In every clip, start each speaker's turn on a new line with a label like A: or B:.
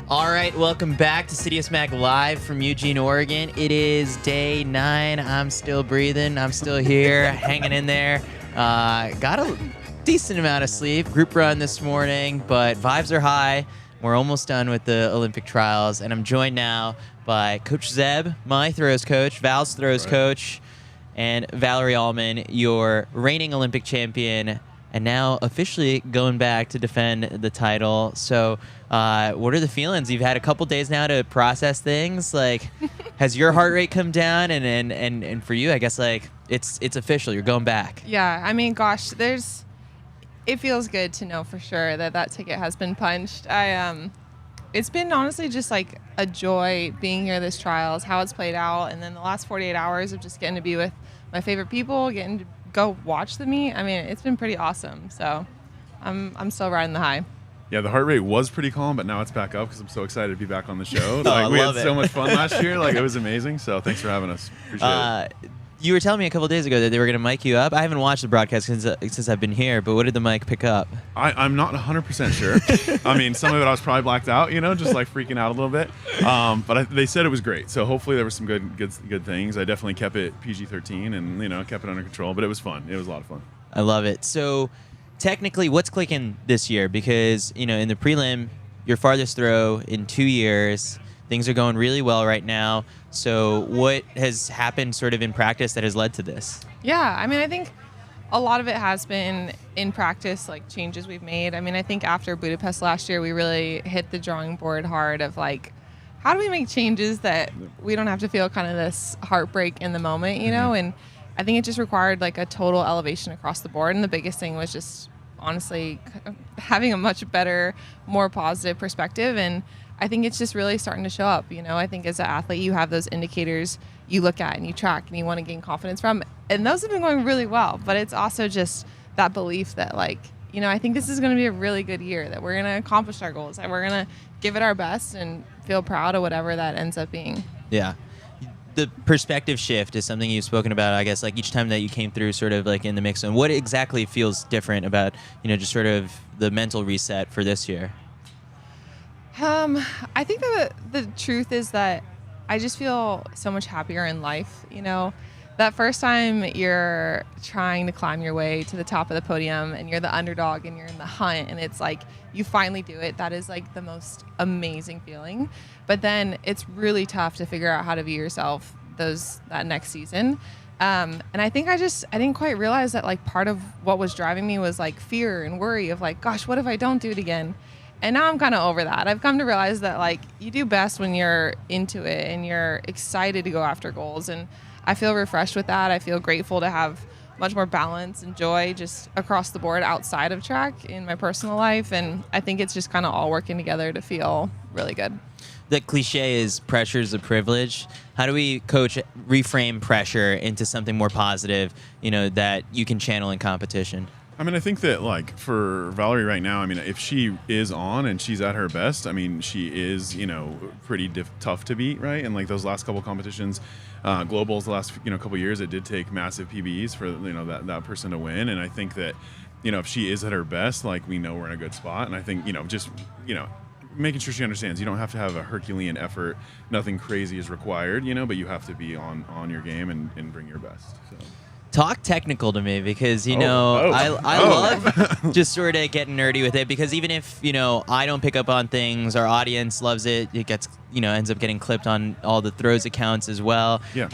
A: All right, welcome back to CITIUS MAG Live from Eugene, Oregon. It is day 9. I'm still breathing. I'm still here, hanging in there. Got a decent amount of sleep. Group run this morning, but vibes are high. We're almost done with the Olympic trials, and I'm joined now by Coach Zeb, my throws coach, Val's throws coach, and Valerie Allman, your reigning Olympic champion, and now officially going back to defend the title. So what are the feelings? You've had a couple days now to process things. Like, has your heart rate come down? And for you, I guess, like, it's official. You're going back.
B: Yeah, I mean, gosh, it feels good to know for sure that ticket has been punched. It's been honestly just like a joy being here this trials, how it's played out, and then the last 48 hours of just getting to be with my favorite people, getting to go watch the meet. I mean, it's been pretty awesome. So I'm still riding the high.
C: Yeah, the heart rate was pretty calm, but now it's back up because I'm so excited to be back on the show.
A: We
C: had so much fun last year. Like, it was amazing. So thanks for having us. Appreciate it.
A: You were telling me a couple days ago that they were going to mic you up. I haven't watched the broadcast since I've been here, but what did the mic pick up?
C: I'm not 100% sure. I mean, some of it I was probably blacked out, just like freaking out a little bit. But they said it was great. So hopefully there were some good things. I definitely kept it PG-13 and, kept it under control. But it was fun. It was a lot of fun.
A: I love it. So technically, what's clicking this year? Because, in the prelim, your farthest throw in 2 years. Things are going really well right now. So what has happened sort of in practice that has led to this?
B: Yeah, I mean, I think a lot of it has been in practice, like changes we've made. I mean, I think after Budapest last year, we really hit the drawing board hard of like, how do we make changes that we don't have to feel kind of this heartbreak in the moment, And I think it just required like a total elevation across the board. And the biggest thing was just honestly having a much better, more positive perspective. And I think it's just really starting to show up. I think as an athlete, you have those indicators you look at and you track and you want to gain confidence from. And those have been going really well. But it's also just that belief that, like, I think this is going to be a really good year, that we're going to accomplish our goals, that we're going to give it our best and feel proud of whatever that ends up being.
A: Yeah. The perspective shift is something you've spoken about, I guess, like each time that you came through sort of like in the mix. And what exactly feels different about, just sort of the mental reset for this year?
B: I think that the truth is that I just feel so much happier in life. That first time you're trying to climb your way to the top of the podium and you're the underdog and you're in the hunt and it's like you finally do it. That is like the most amazing feeling. But then it's really tough to figure out how to view yourself that next season. And I think I didn't quite realize that like part of what was driving me was like fear and worry of like, gosh, what if I don't do it again? And now I'm kind of over that. I've come to realize that like you do best when you're into it and you're excited to go after goals. And I feel refreshed with that. I feel grateful to have much more balance and joy just across the board outside of track in my personal life. And I think it's just kind of all working together to feel really good.
A: The cliche is pressure is a privilege. How do we, Coach, reframe pressure into something more positive, that you can channel in competition?
C: I mean, I think that, like, for Valerie right now, I mean, if she is on and she's at her best, I mean, she is, pretty tough to beat, right? And, like, those last couple competitions, globals the last, couple years, it did take massive PBs for, that person to win. And I think that, if she is at her best, like, we know we're in a good spot. And I think, just, making sure she understands you don't have to have a Herculean effort. Nothing crazy is required, but you have to be on your game and bring your best, so.
A: Talk technical to me because, I love just sort of getting nerdy with it because even if, I don't pick up on things, our audience loves it. It gets, ends up getting clipped on all the throws accounts as well.
C: Yeah.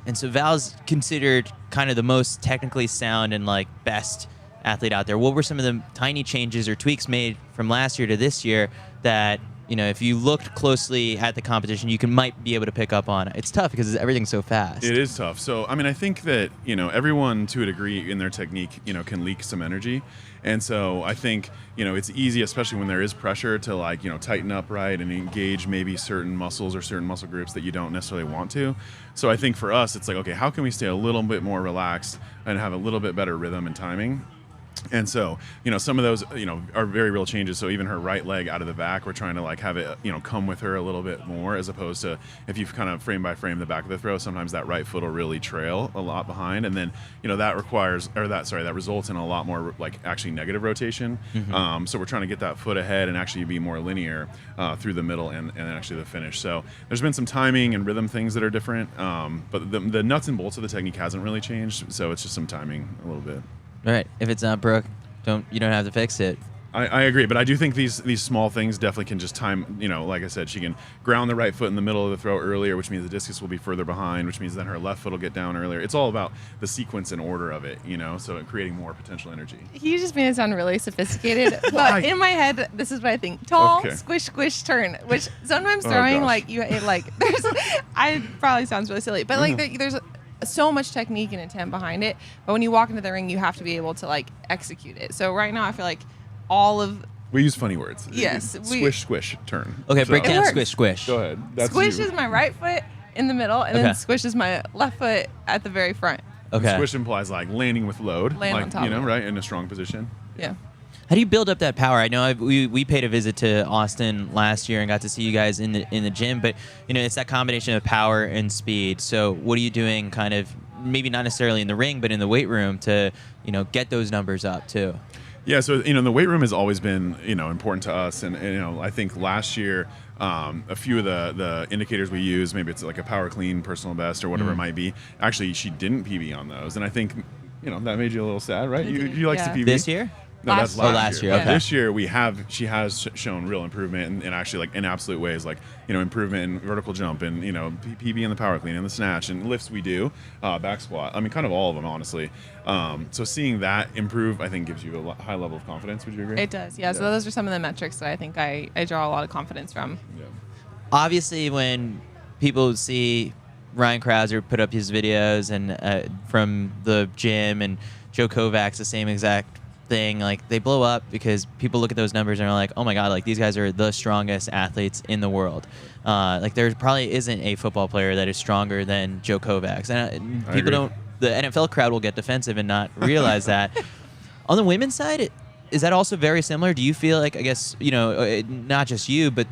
A: And so Val's considered kind of the most technically sound and like best athlete out there. What were some of the tiny changes or tweaks made from last year to this year that, if you looked closely at the competition, you might be able to pick up on it? It's tough because everything's so fast.
C: It is tough. So, I mean, I think that, everyone to a degree in their technique, can leak some energy. And so I think, it's easy, especially when there is pressure to like, tighten up right and engage maybe certain muscles or certain muscle groups that you don't necessarily want to. So I think for us, it's like, okay, how can we stay a little bit more relaxed and have a little bit better rhythm and timing? And so, some of those, are very real changes. So even her right leg out of the back, we're trying to like have it, come with her a little bit more, as opposed to if you've kind of frame by frame the back of the throw, sometimes that right foot will really trail a lot behind. And then, that results in a lot more like actually negative rotation. So we're trying to get that foot ahead and actually be more linear through the middle and actually the finish. So there's been some timing and rhythm things that are different. But the nuts and bolts of the technique hasn't really changed. So it's just some timing a little bit.
A: Right. If it's not broke, you don't have to fix it.
C: I agree, but I do think these small things definitely can just time. Like I said, she can ground the right foot in the middle of the throw earlier, which means the discus will be further behind, which means then her left foot will get down earlier. It's all about the sequence and order of it, so creating more potential energy.
B: You just made it sound really sophisticated, but in my head, this is what I think: tall, squish, squish, turn. Which sometimes throwing I probably sounds really silly, but there's so much technique and intent behind it, but when you walk into the ring, you have to be able to like execute it. So right now I feel like
C: we use funny words.
B: Yes.
C: Squish, squish, turn.
A: Okay, break down squish, squish.
C: Go ahead. That's
B: squish is my right foot in the middle, and then squish is my left foot at the very front.
A: Okay.
C: Squish implies like landing with load,
B: on top of it.
C: right, in a strong position.
B: Yeah.
A: How do you build up that power? I know we paid a visit to Austin last year and got to see you guys in the gym, but it's that combination of power and speed. So what are you doing, kind of maybe not necessarily in the ring, but in the weight room to get those numbers up too?
C: Yeah, so the weight room has always been important to us, and I think last year a few of the indicators we use, maybe it's like a power clean, personal best, or whatever it might be. Actually, she didn't PB on those, and I think that made you a little sad, right? You likes to PB
A: this year.
C: No, that's last year.
A: Okay.
C: This year she has shown real improvement, and actually like in absolute ways, like improvement in vertical jump and PB in the power clean and the snatch and lifts we do, back squat. I mean, kind of all of them, honestly. So seeing that improve, I think, gives you a high level of confidence. Would you agree?
B: It does. Yeah. So those are some of the metrics that I think I draw a lot of confidence from.
C: Yeah.
A: Obviously, when people see Ryan Krauser put up his videos and from the gym, and Joe Kovacs the same exact thing, like they blow up because people look at those numbers and are like, oh my god, like these guys are the strongest athletes in the world. Like there probably isn't a football player that is stronger than Joe Kovacs, and the NFL crowd will get defensive and not realize that. On the women's side, is that also very similar? Do you feel like, I guess, not just you, but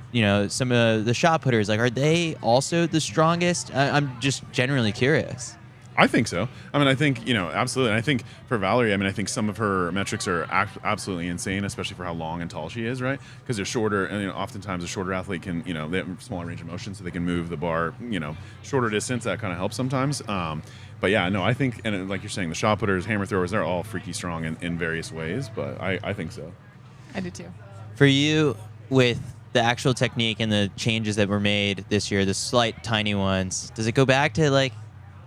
A: some of the shot putters, like, are they also the strongest? I'm just generally curious.
C: I think so. I mean, I think, absolutely. And I think for Valerie, I think some of her metrics are absolutely insane, especially for how long and tall she is, right? Because they're shorter, and oftentimes a shorter athlete can, they have smaller range of motion, so they can move the bar, shorter distance. That kind of helps sometimes. But yeah, no, I think, and like you're saying, the shot putters, hammer throwers, they're all freaky strong in various ways, but I think so.
B: I do too.
A: For you, with the actual technique and the changes that were made this year, the slight tiny ones, does it go back to like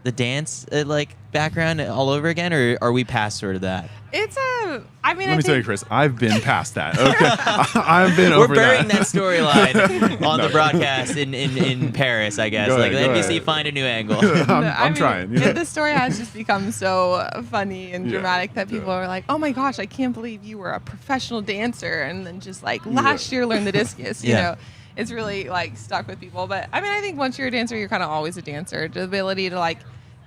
A: the dance background all over again, or are we past sort of that?
C: Let me tell you, Chris, I've been past that. Okay, I've been over that.
A: We're burying that storyline on the broadcast in Paris, I guess. Let NBC find a new angle.
C: I'm trying.
B: The story has just become so funny and dramatic that people are like, "Oh my gosh, I can't believe you were a professional dancer," and then just like last year learned the discus. You know, it's really like stuck with people. But I think once you're a dancer, you're kind of always a dancer. The ability to like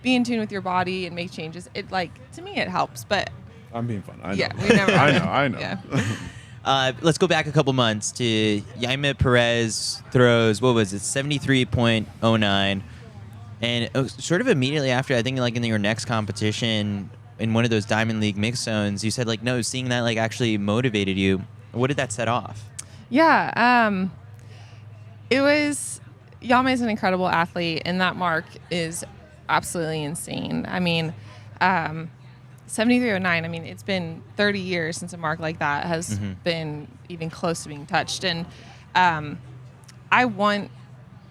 B: be in tune with your body and make changes, to me it helps. But
C: I'm being fun. I know.
B: Yeah, we never.
C: I know.
B: Yeah.
A: Let's go back a couple months to Jaime Perez throws, what was it, 73.09. And sort of immediately after, I think like in your next competition in one of those Diamond League mixed zones, you said like, no, seeing that like actually motivated you. What did that set off?
B: Yeah. It was, Jaime's an incredible athlete, and that mark is absolutely insane. 73.09, it's been 30 years since a mark like that has been even close to being touched. And I want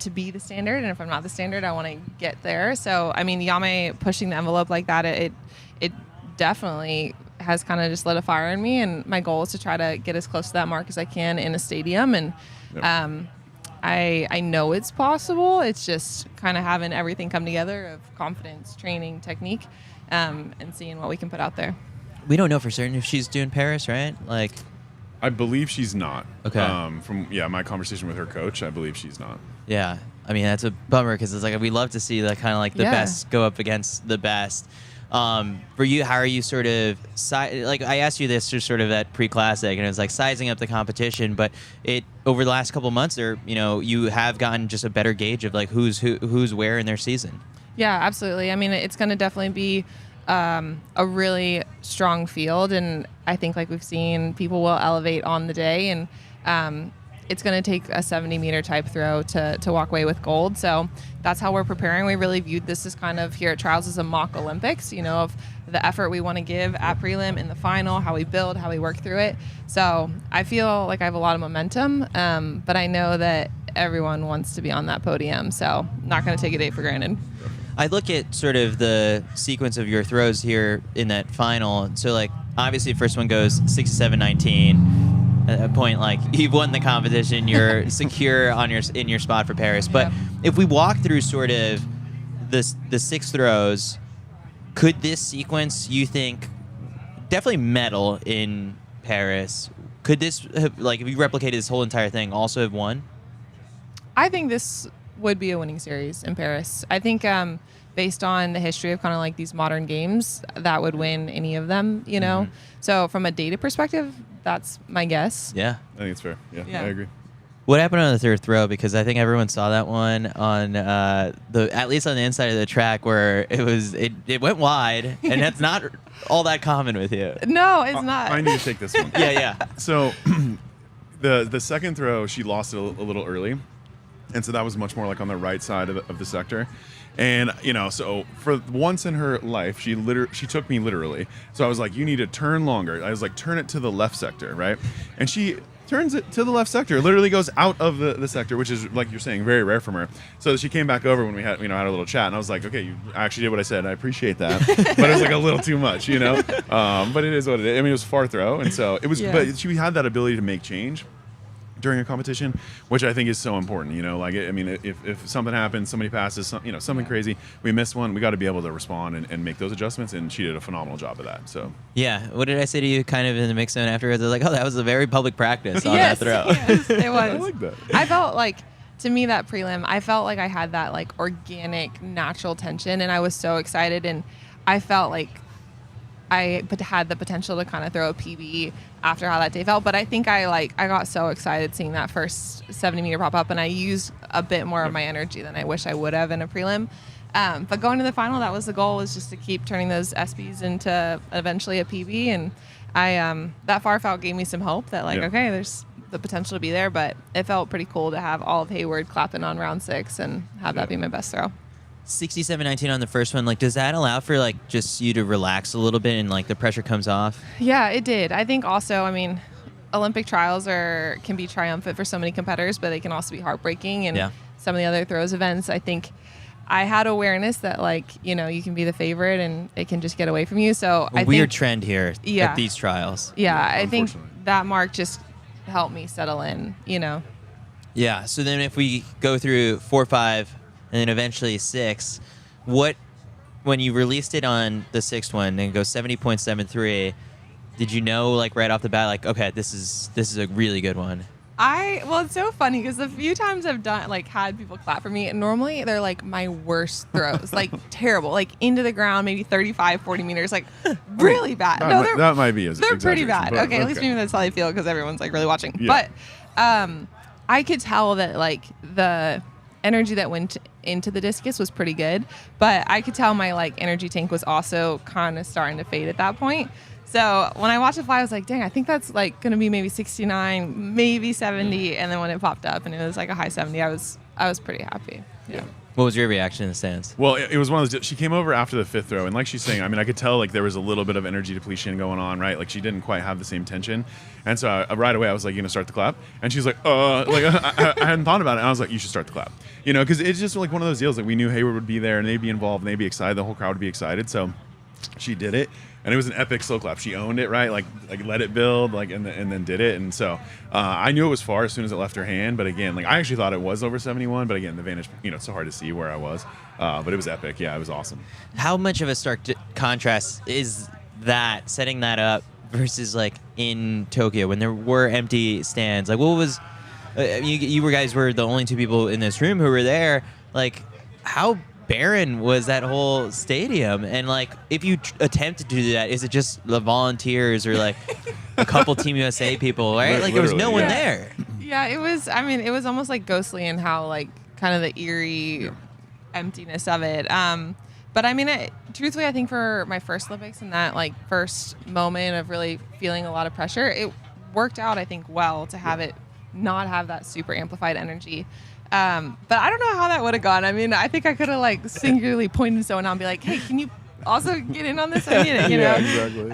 B: to be the standard, and if I'm not the standard, I want to get there. So, Jaime pushing the envelope like that, it definitely has kind of just lit a fire in me, and my goal is to try to get as close to that mark as I can in a stadium. And I know it's possible. It's just kind of having everything come together of confidence, training, technique, and seeing what we can put out there.
A: We don't know for certain if she's doing Paris, right?
C: I believe she's not.
A: Okay.
C: From my conversation with her coach, I believe she's not.
A: Yeah. That's a bummer, because it's like we love to see the kind of like the best go up against the best. For you, how are you sort of like I asked you this just sort of at pre-classic, and it was like sizing up the competition, but it over the last couple of months, or you have gotten just a better gauge of like who's where in their season.
B: Yeah, absolutely. I mean, it's going to definitely be a really strong field, and I think like we've seen, people will elevate on the day, and it's going to take a 70-meter type throw to walk away with gold. So that's how we're preparing. We really viewed this as kind of here at Trials as a mock Olympics, of the effort we want to give at prelim in the final, how we build, how we work through it. So I feel like I have a lot of momentum, but I know that everyone wants to be on that podium. So not going to take a day for granted.
A: I look at sort of the sequence of your throws here in that final. So like obviously first one goes 67-19. At that point, like you've won the competition, you're secure in your spot for Paris. But if we walk through sort of the 6 throws, could this sequence, you think, definitely medal in Paris? Could this have, like if you replicated this whole entire thing, also have won?
B: I think this would be a winning series in Paris. I think based on the history of kind of like these modern games, that would win any of them, Mm-hmm. So from a data perspective, that's my guess.
A: Yeah.
C: I think it's fair. Yeah, I agree.
A: What happened on the third throw? Because I think everyone saw that one on at least on the inside of the track where it went wide, and that's not all that common with you.
B: No, it's not.
C: I need to take this one.
A: Yeah.
C: So the second throw, she lost it a little early. And so that was much more like on the right side of the sector. And, so for once in her life, she took me literally. So I was like, you need to turn longer. I was like, turn it to the left sector, right? And she turns it to the left sector, literally goes out of the sector, which is, like you're saying, very rare from her. So she came back over when we had, had a little chat. And I was like, okay, you actually did what I said. I appreciate that. But it was like a little too much, But it is what it is. I mean, it was a far throw. And so it was, but she had that ability to make change during a competition, which I think is so important. If something happens, somebody passes, something crazy, we missed one, we got to be able to respond and make those adjustments, and she did a phenomenal job of that. So
A: yeah, what did I say to you kind of in the mix zone afterwards? I was like, oh, that was a very public practice on that throw.
B: Yes, it was.
C: I like that.
B: I felt like, to me, that prelim, I felt like I had that like organic, natural tension, and I was so excited, and I felt like I had the potential to kind of throw a PB after how that day felt. But I think I got so excited seeing that first 70-meter pop up, and I used a bit more of my energy than I wish I would have in a prelim. But going to the final, that was the goal, was just to keep turning those SBs into eventually a PB. And that far out gave me some hope that okay, there's the potential to be there. But it felt pretty cool to have all of Hayward clapping on round 6 and have that be my best throw.
A: 67-19 on the first one, like, does that allow for like just you to relax a little bit and like the pressure comes off?
B: Yeah, it did. I think also, Olympic trials can be triumphant for so many competitors, but they can also be heartbreaking. And some of the other throws events, I think I had awareness that you can be the favorite and it can just get away from you. So I think
A: weird trend here at these trials.
B: Yeah, I think that mark just helped me settle in,
A: Yeah. So then if we go through 4, 5, and then eventually 6, when you released it on the 6th one and it goes 70.73, did you know like right off the bat, like, okay, this is a really good one?
B: Well, it's so funny because the few times I've had people clap for me, and normally they're like my worst throws, like terrible, like into the ground, maybe 35, 40 meters, like really bad.
C: That might be
B: they're pretty bad. Okay, at least maybe that's how they feel because everyone's like really watching. Yeah. But I could tell that like the energy that went into the discus was pretty good, but I could tell my like energy tank was also kind of starting to fade at that point. So when I watched it fly, I was like, dang, I think that's like going to be maybe 69, maybe 70. And then when it popped up and it was like a high 70, I was pretty happy. Yeah.
A: What was your reaction in the stands?
C: Well, it was one of those. She came over after the 5th throw, and like she's saying, I could tell like there was a little bit of energy depletion going on, right? Like she didn't quite have the same tension, and so right away I was like, start the clap, and she's like, I hadn't thought about it, and I was like, you should start the clap, because it's just like one of those deals that we knew Hayward would be there and they'd be involved and they'd be excited, the whole crowd would be excited, so she did it. And it was an epic slow clap. She owned it, right? Like let it build, and then did it. And so I knew it was far as soon as it left her hand. But again, I actually thought it was over 71. But again, the vantage, it's so hard to see where I was. But it was epic. Yeah, it was awesome. How
A: much of a stark contrast is that, setting that up versus like in Tokyo when there were empty stands? Like, what was you guys were the only 2 people in this room who were there. Like, how barren was that whole stadium. And like, if you attempt to do that, is it just the volunteers or like a couple Team USA people, right? Like there was no one there.
B: Yeah, it was. I mean, it was almost like ghostly in how like kind of the eerie emptiness of it. But I mean, truthfully, I think for my first Olympics and that like first moment of really feeling a lot of pressure, it worked out, I think, well to have it not have that super amplified energy. But I don't know how that would have gone. I mean, I think I could have like singularly pointed someone out and be like, hey, can you also get in on this? I need it, you know?
C: Exactly.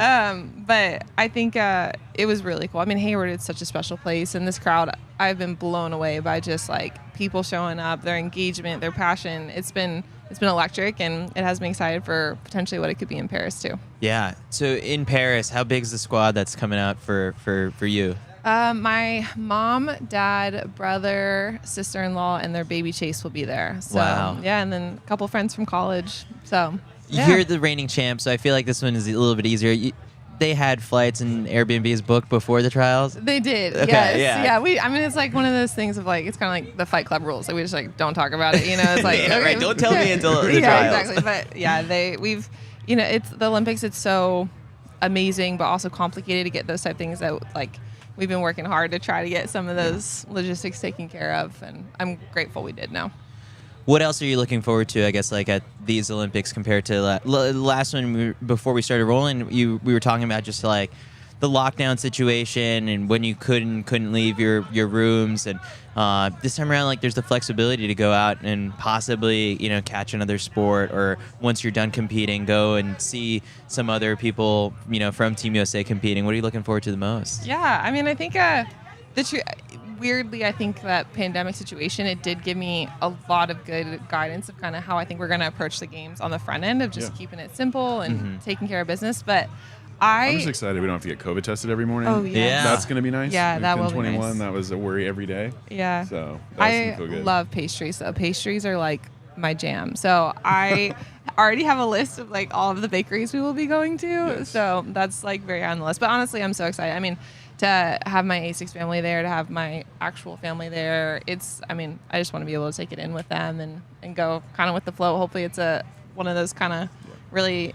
B: But I think it was really cool. I mean, Hayward is such a special place, and this crowd, I've been blown away by just like people showing up, their engagement, their passion. It's been electric, and it has me excited for potentially what it could be in Paris too.
A: Yeah. So in Paris, how big is the squad that's coming out for you?
B: My mom, dad, brother, sister-in-law, and their baby Chase will be there. So,
A: Wow.
B: Yeah, and then a couple friends from college. So, yeah.
A: You're the reigning champ, so I feel like this one is a little bit easier. They had flights and Airbnbs booked before the trials?
B: They did.
A: Okay,
B: yes.
A: yeah.
B: I mean, it's like one of those things of like, it's kind of like the Fight Club rules. Like we just like don't talk about it. You know, it's like
A: Yeah,
B: okay,
A: right, don't tell me until the
B: yeah,
A: trials.
B: exactly. But yeah, we've, you know, it's the Olympics. It's so amazing, but also complicated to get those type of things that like we've been working hard to try to get some of those logistics taken care of, and I'm grateful we did now.
A: What else are you looking forward to, I guess, like at these Olympics compared to the last one before we started rolling? We were talking about just like the lockdown situation and when you couldn't leave your rooms, and this time around, like there's the flexibility to go out and possibly, you know, catch another sport, or once you're done competing, go and see some other people, you know, from Team USA competing. What are you looking forward to the most?
B: Yeah, I mean, I think weirdly, I think that pandemic situation, it did give me a lot of good guidance of kind of how I think we're going to approach the games on the front end of just keeping it simple and taking care of business. But I'm
C: just excited we don't have to get COVID tested every morning.
B: Oh, yeah.
C: That's going to be nice.
B: Yeah, that
C: In
B: will be
C: 21,
B: nice.
C: that was a worry every day.
B: Yeah.
C: So that's
B: I
C: feel good.
B: love pastries. So pastries are like my jam. So I already have a list of like all of the bakeries we will be going to.
C: Yes.
B: So that's like very high on the list. But honestly, I'm so excited. I mean, to have my A6 family there, to have my actual family there, I just want to be able to take it in with them and go kind of with the flow. Hopefully it's one of those kind of really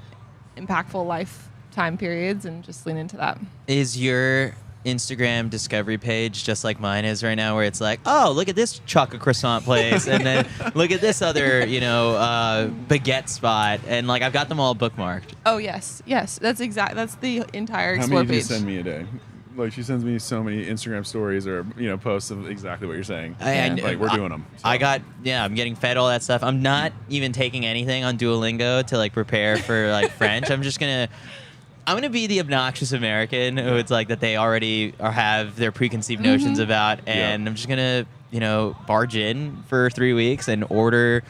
B: impactful lifetime periods, and just lean into that.
A: Is your Instagram discovery page just like mine is right now, where it's like, oh, look at this chocolate croissant place, and then look at this other, you know, baguette spot, and like I've got them all bookmarked.
B: Oh yes, that's the entire
C: How
B: explore
C: many do you
B: page.
C: send me a day? Like she sends me so many Instagram stories or, you know, posts of exactly what you're saying. Like we're doing them. So.
A: I'm getting fed all that stuff. I'm not even taking anything on Duolingo to like prepare for like French. I'm gonna be the obnoxious American who it's like that they already have their preconceived notions about, and I'm just gonna, you know, barge in for 3 weeks and order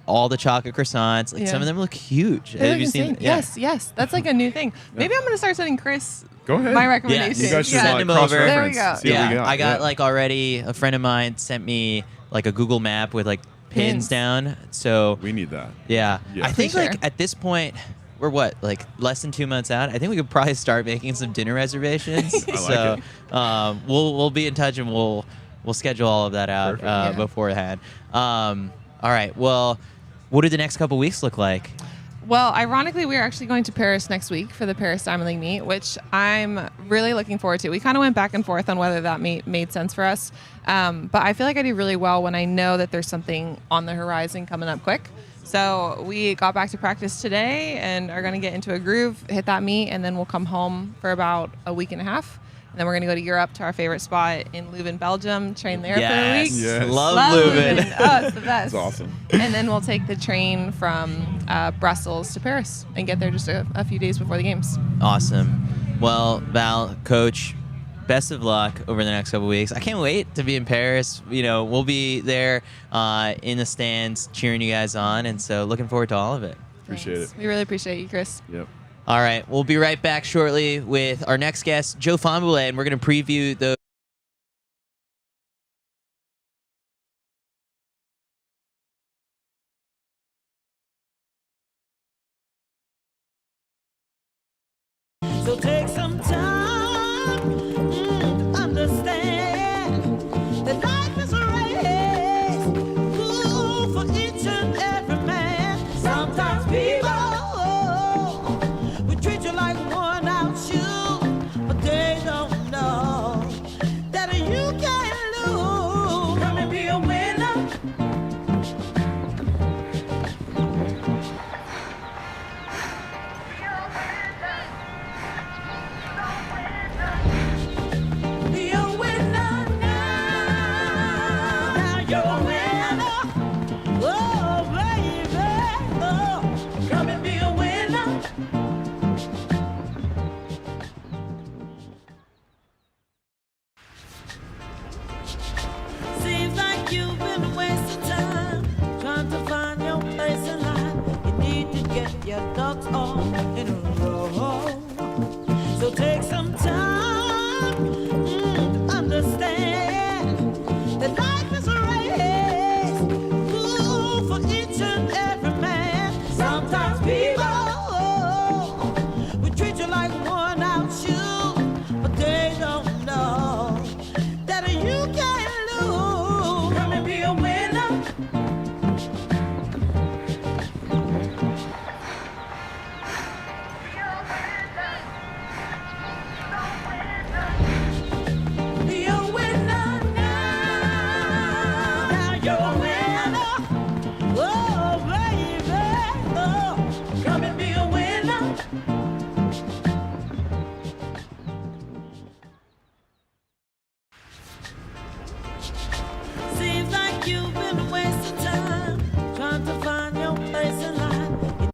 A: all the chocolate croissants. Like some of them look huge. Have you seen?
B: Yeah. Yes, that's like a new thing. Maybe I'm gonna start sending Chris
C: Go ahead.
B: my recommendations.
C: You guys should
A: Send
C: like
A: him over.
C: cross-reference,
B: There we go.
C: see what we got.
A: I got like already a friend of mine sent me like a Google map with like pins down. So
C: We need that.
A: yeah.
C: Yeah.
A: I think
B: For sure.
A: like at this point we're what, like less than 2 months out. I think we could probably start making some dinner reservations.
C: I like
A: So we'll be in touch, and we'll schedule all of that out
C: Perfect. Yeah.
A: beforehand. All right. Well, what do the next couple weeks look like?
B: Well, ironically, we're actually going to Paris next week for the Paris Diamond League meet, which I'm really looking forward to. We kind of went back and forth on whether that made sense for us. But I feel like I do really well when I know that there's something on the horizon coming up quick. So we got back to practice today and are going to get into a groove, hit that meet, and then we'll come home for about a week and a half. And then we're going to go to Europe to our favorite spot in Leuven, Belgium, train there for a week.
C: Yes.
A: Love
B: Leuven.
A: Leuven.
B: Oh, it's the best.
C: That's awesome.
B: And then we'll take the train from Brussels to Paris and get there just a few days before the games.
A: Awesome. Well, Val, Coach, best of luck over the next couple weeks. I can't wait to be in Paris. You know, we'll be there in the stands cheering you guys on, and so looking forward to all of it.
C: Appreciate
B: Thanks.
C: it.
B: We really appreciate you, Chris.
C: Yep.
A: All right, we'll be right back shortly with our next guest, Joe Famboulet, and we're going to preview the
D: So take some time to understand that life is a race. Ooh, for each and every man. Be a winner now. Now you're a winner. Oh, baby. Oh, come and be a winner. Seems like you've been wasting time trying to find your place in life.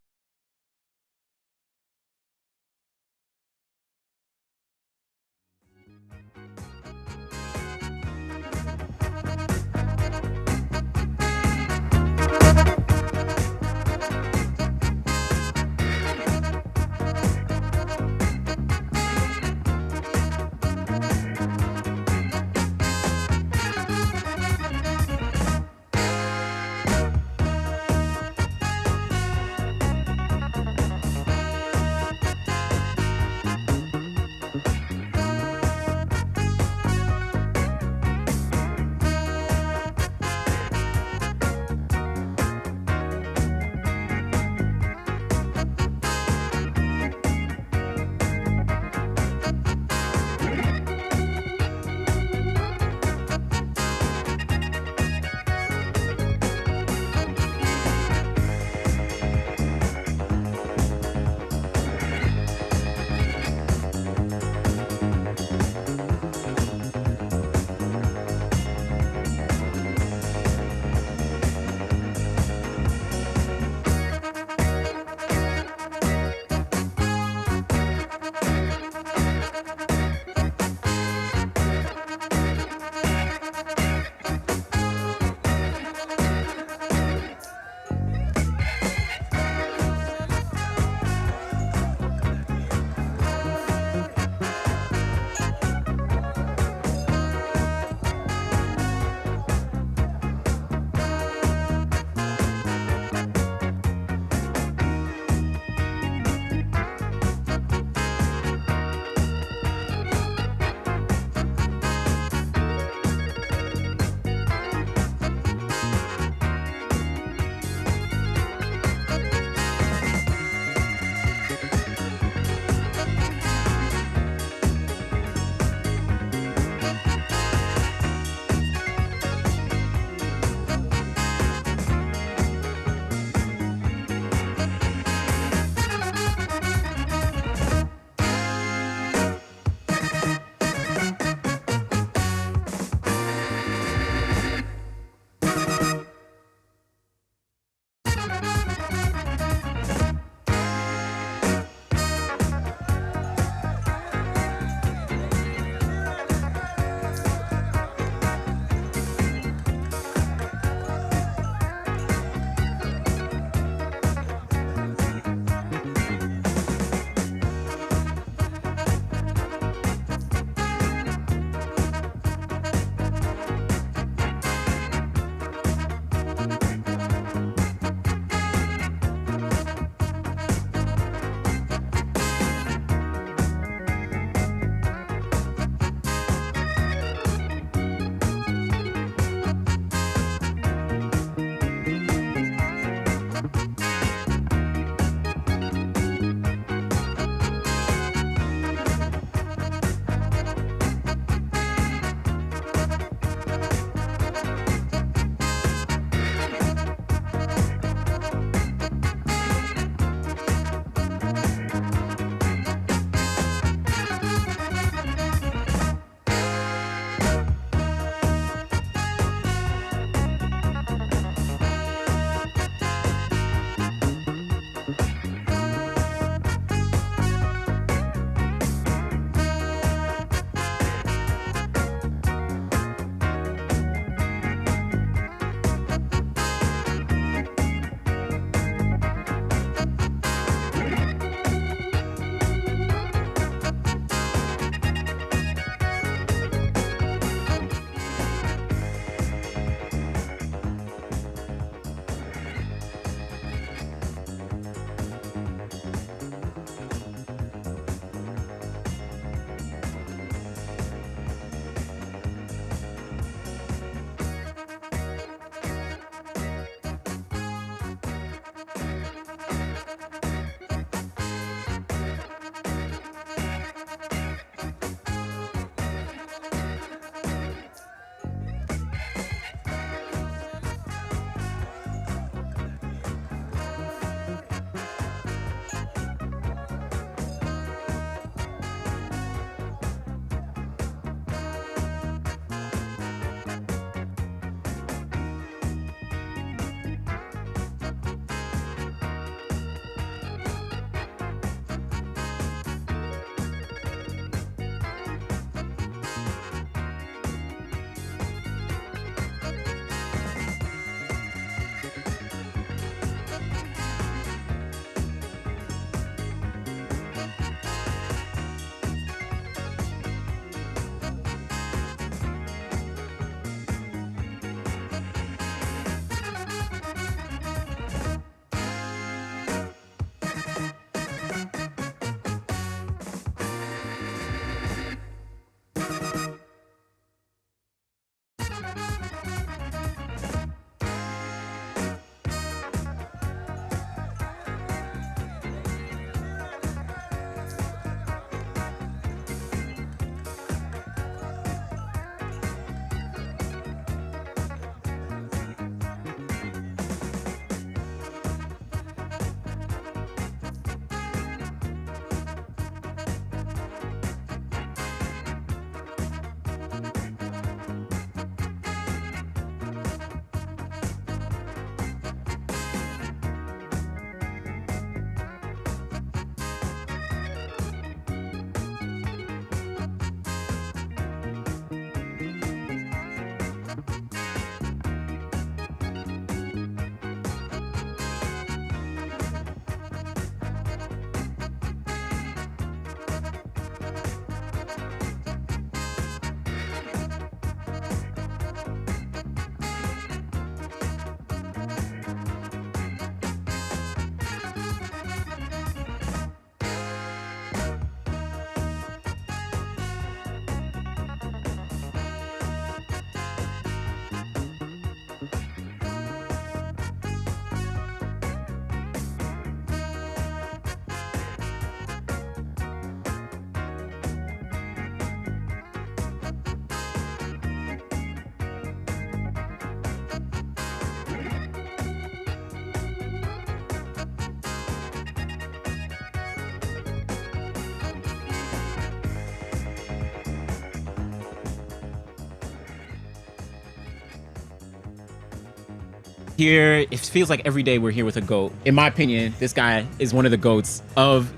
E: here. It feels like every day we're here with a GOAT. In my opinion, this guy is one of the GOATs of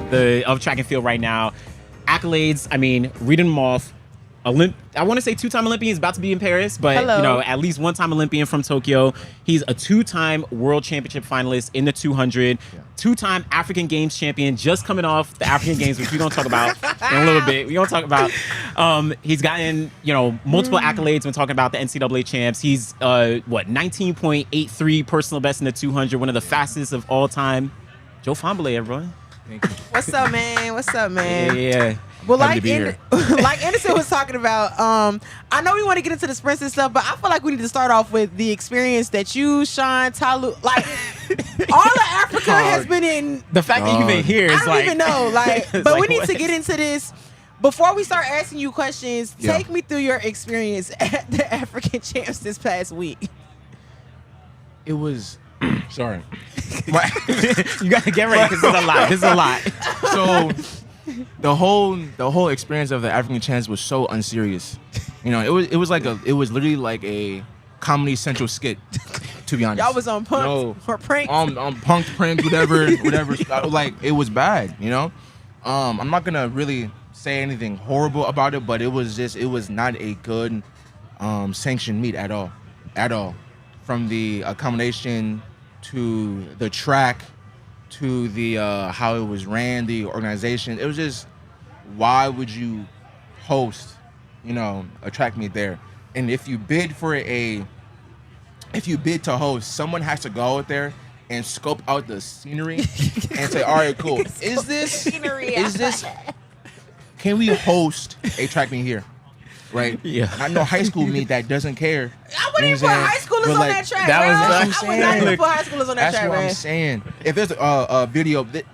E: track and field right now. Accolades, I mean, reading them off. I want to say 2-time Olympian. He's about to be in Paris, but at least 1-time Olympian from Tokyo. He's a 2-time World Championship finalist in the 200. 2-time African Games champion, just coming off the African Games, which we're gonna talk about in a little bit. We're gonna talk about. He's gotten multiple accolades when talking about the NCAA champs. He's 19.83 personal best in the 200, one of the fastest of all time. Joe Fambale, everyone.
F: Thank you. What's up, man? What's up, man?
E: Yeah.
F: Well, like Anderson was talking about, I know we want to get into the sprints and stuff, but I feel like we need to start off with the experience that you, Sean, Talu, like all of Africa has been in.
E: The fact that you've been here is
F: I don't even know, but
E: like,
F: we need to get into this. Before we start asking you questions, take me through your experience at the African Champs this past week.
G: It was, sorry.
E: You gotta get ready because this is a lot.
G: So the whole experience of the African Champs was so unserious. It was literally like a Comedy Central skit. To be honest,
F: Y'all was on punks or pranks.
G: On punked pranks, whatever. Like it was bad. I'm not gonna really say anything horrible about it, but it was not a good sanctioned meet at all. From the accommodation to the track to the how it was ran, the organization. It was just, why would you host, a track meet there? And if you bid to host, someone has to go out there and scope out the scenery and say, all right, cool. Can we host a track meet here? Right?
E: Yeah.
G: I know high school meet that doesn't care.
F: I wouldn't even put high schoolers on that track. I would not even put high schoolers on that track,
G: That's what I'm saying. If there's a video,
E: what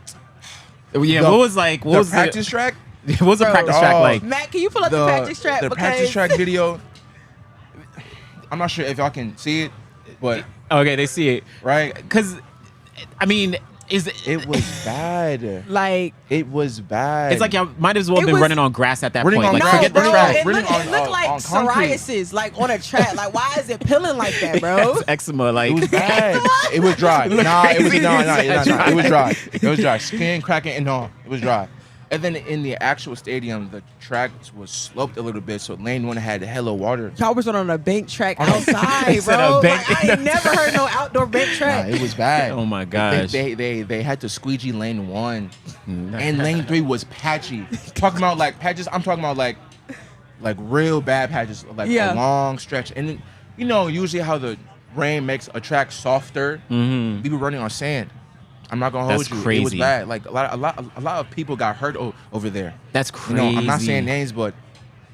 E: was the
G: practice track?
E: What was the practice track like?
F: Matt, can you pull up the practice track?
G: The practice track video. I'm not sure if y'all can see it, but
E: okay, they see it,
G: right?
E: Because I mean,
G: it was bad.
F: Like
G: it was bad.
E: It's like y'all might as well have been running on grass at that point.
G: Like,
E: forget
G: the track.
F: It looked like psoriasis, like on a track. Like, why is it peeling like that, bro?
E: It's eczema, like
G: it was bad. It was dry. It was dry. It was dry. Skin cracking and all. It was dry. And then in the actual stadium, the track was sloped a little bit, so lane 1 had hella water.
F: Y'all was on a bank track outside, bro. Like, I ain't never heard no outdoor bank track.
G: It was bad.
E: Oh my gosh.
G: They had to squeegee lane 1, and lane 3 was patchy. Talking about like patches, I'm talking about like real bad patches, like a long stretch. And usually how the rain makes a track softer. We were running on sand. I'm not gonna hold you.
E: Crazy.
G: It was bad. Like a lot of people got hurt over there.
E: That's crazy.
G: I'm not saying names, but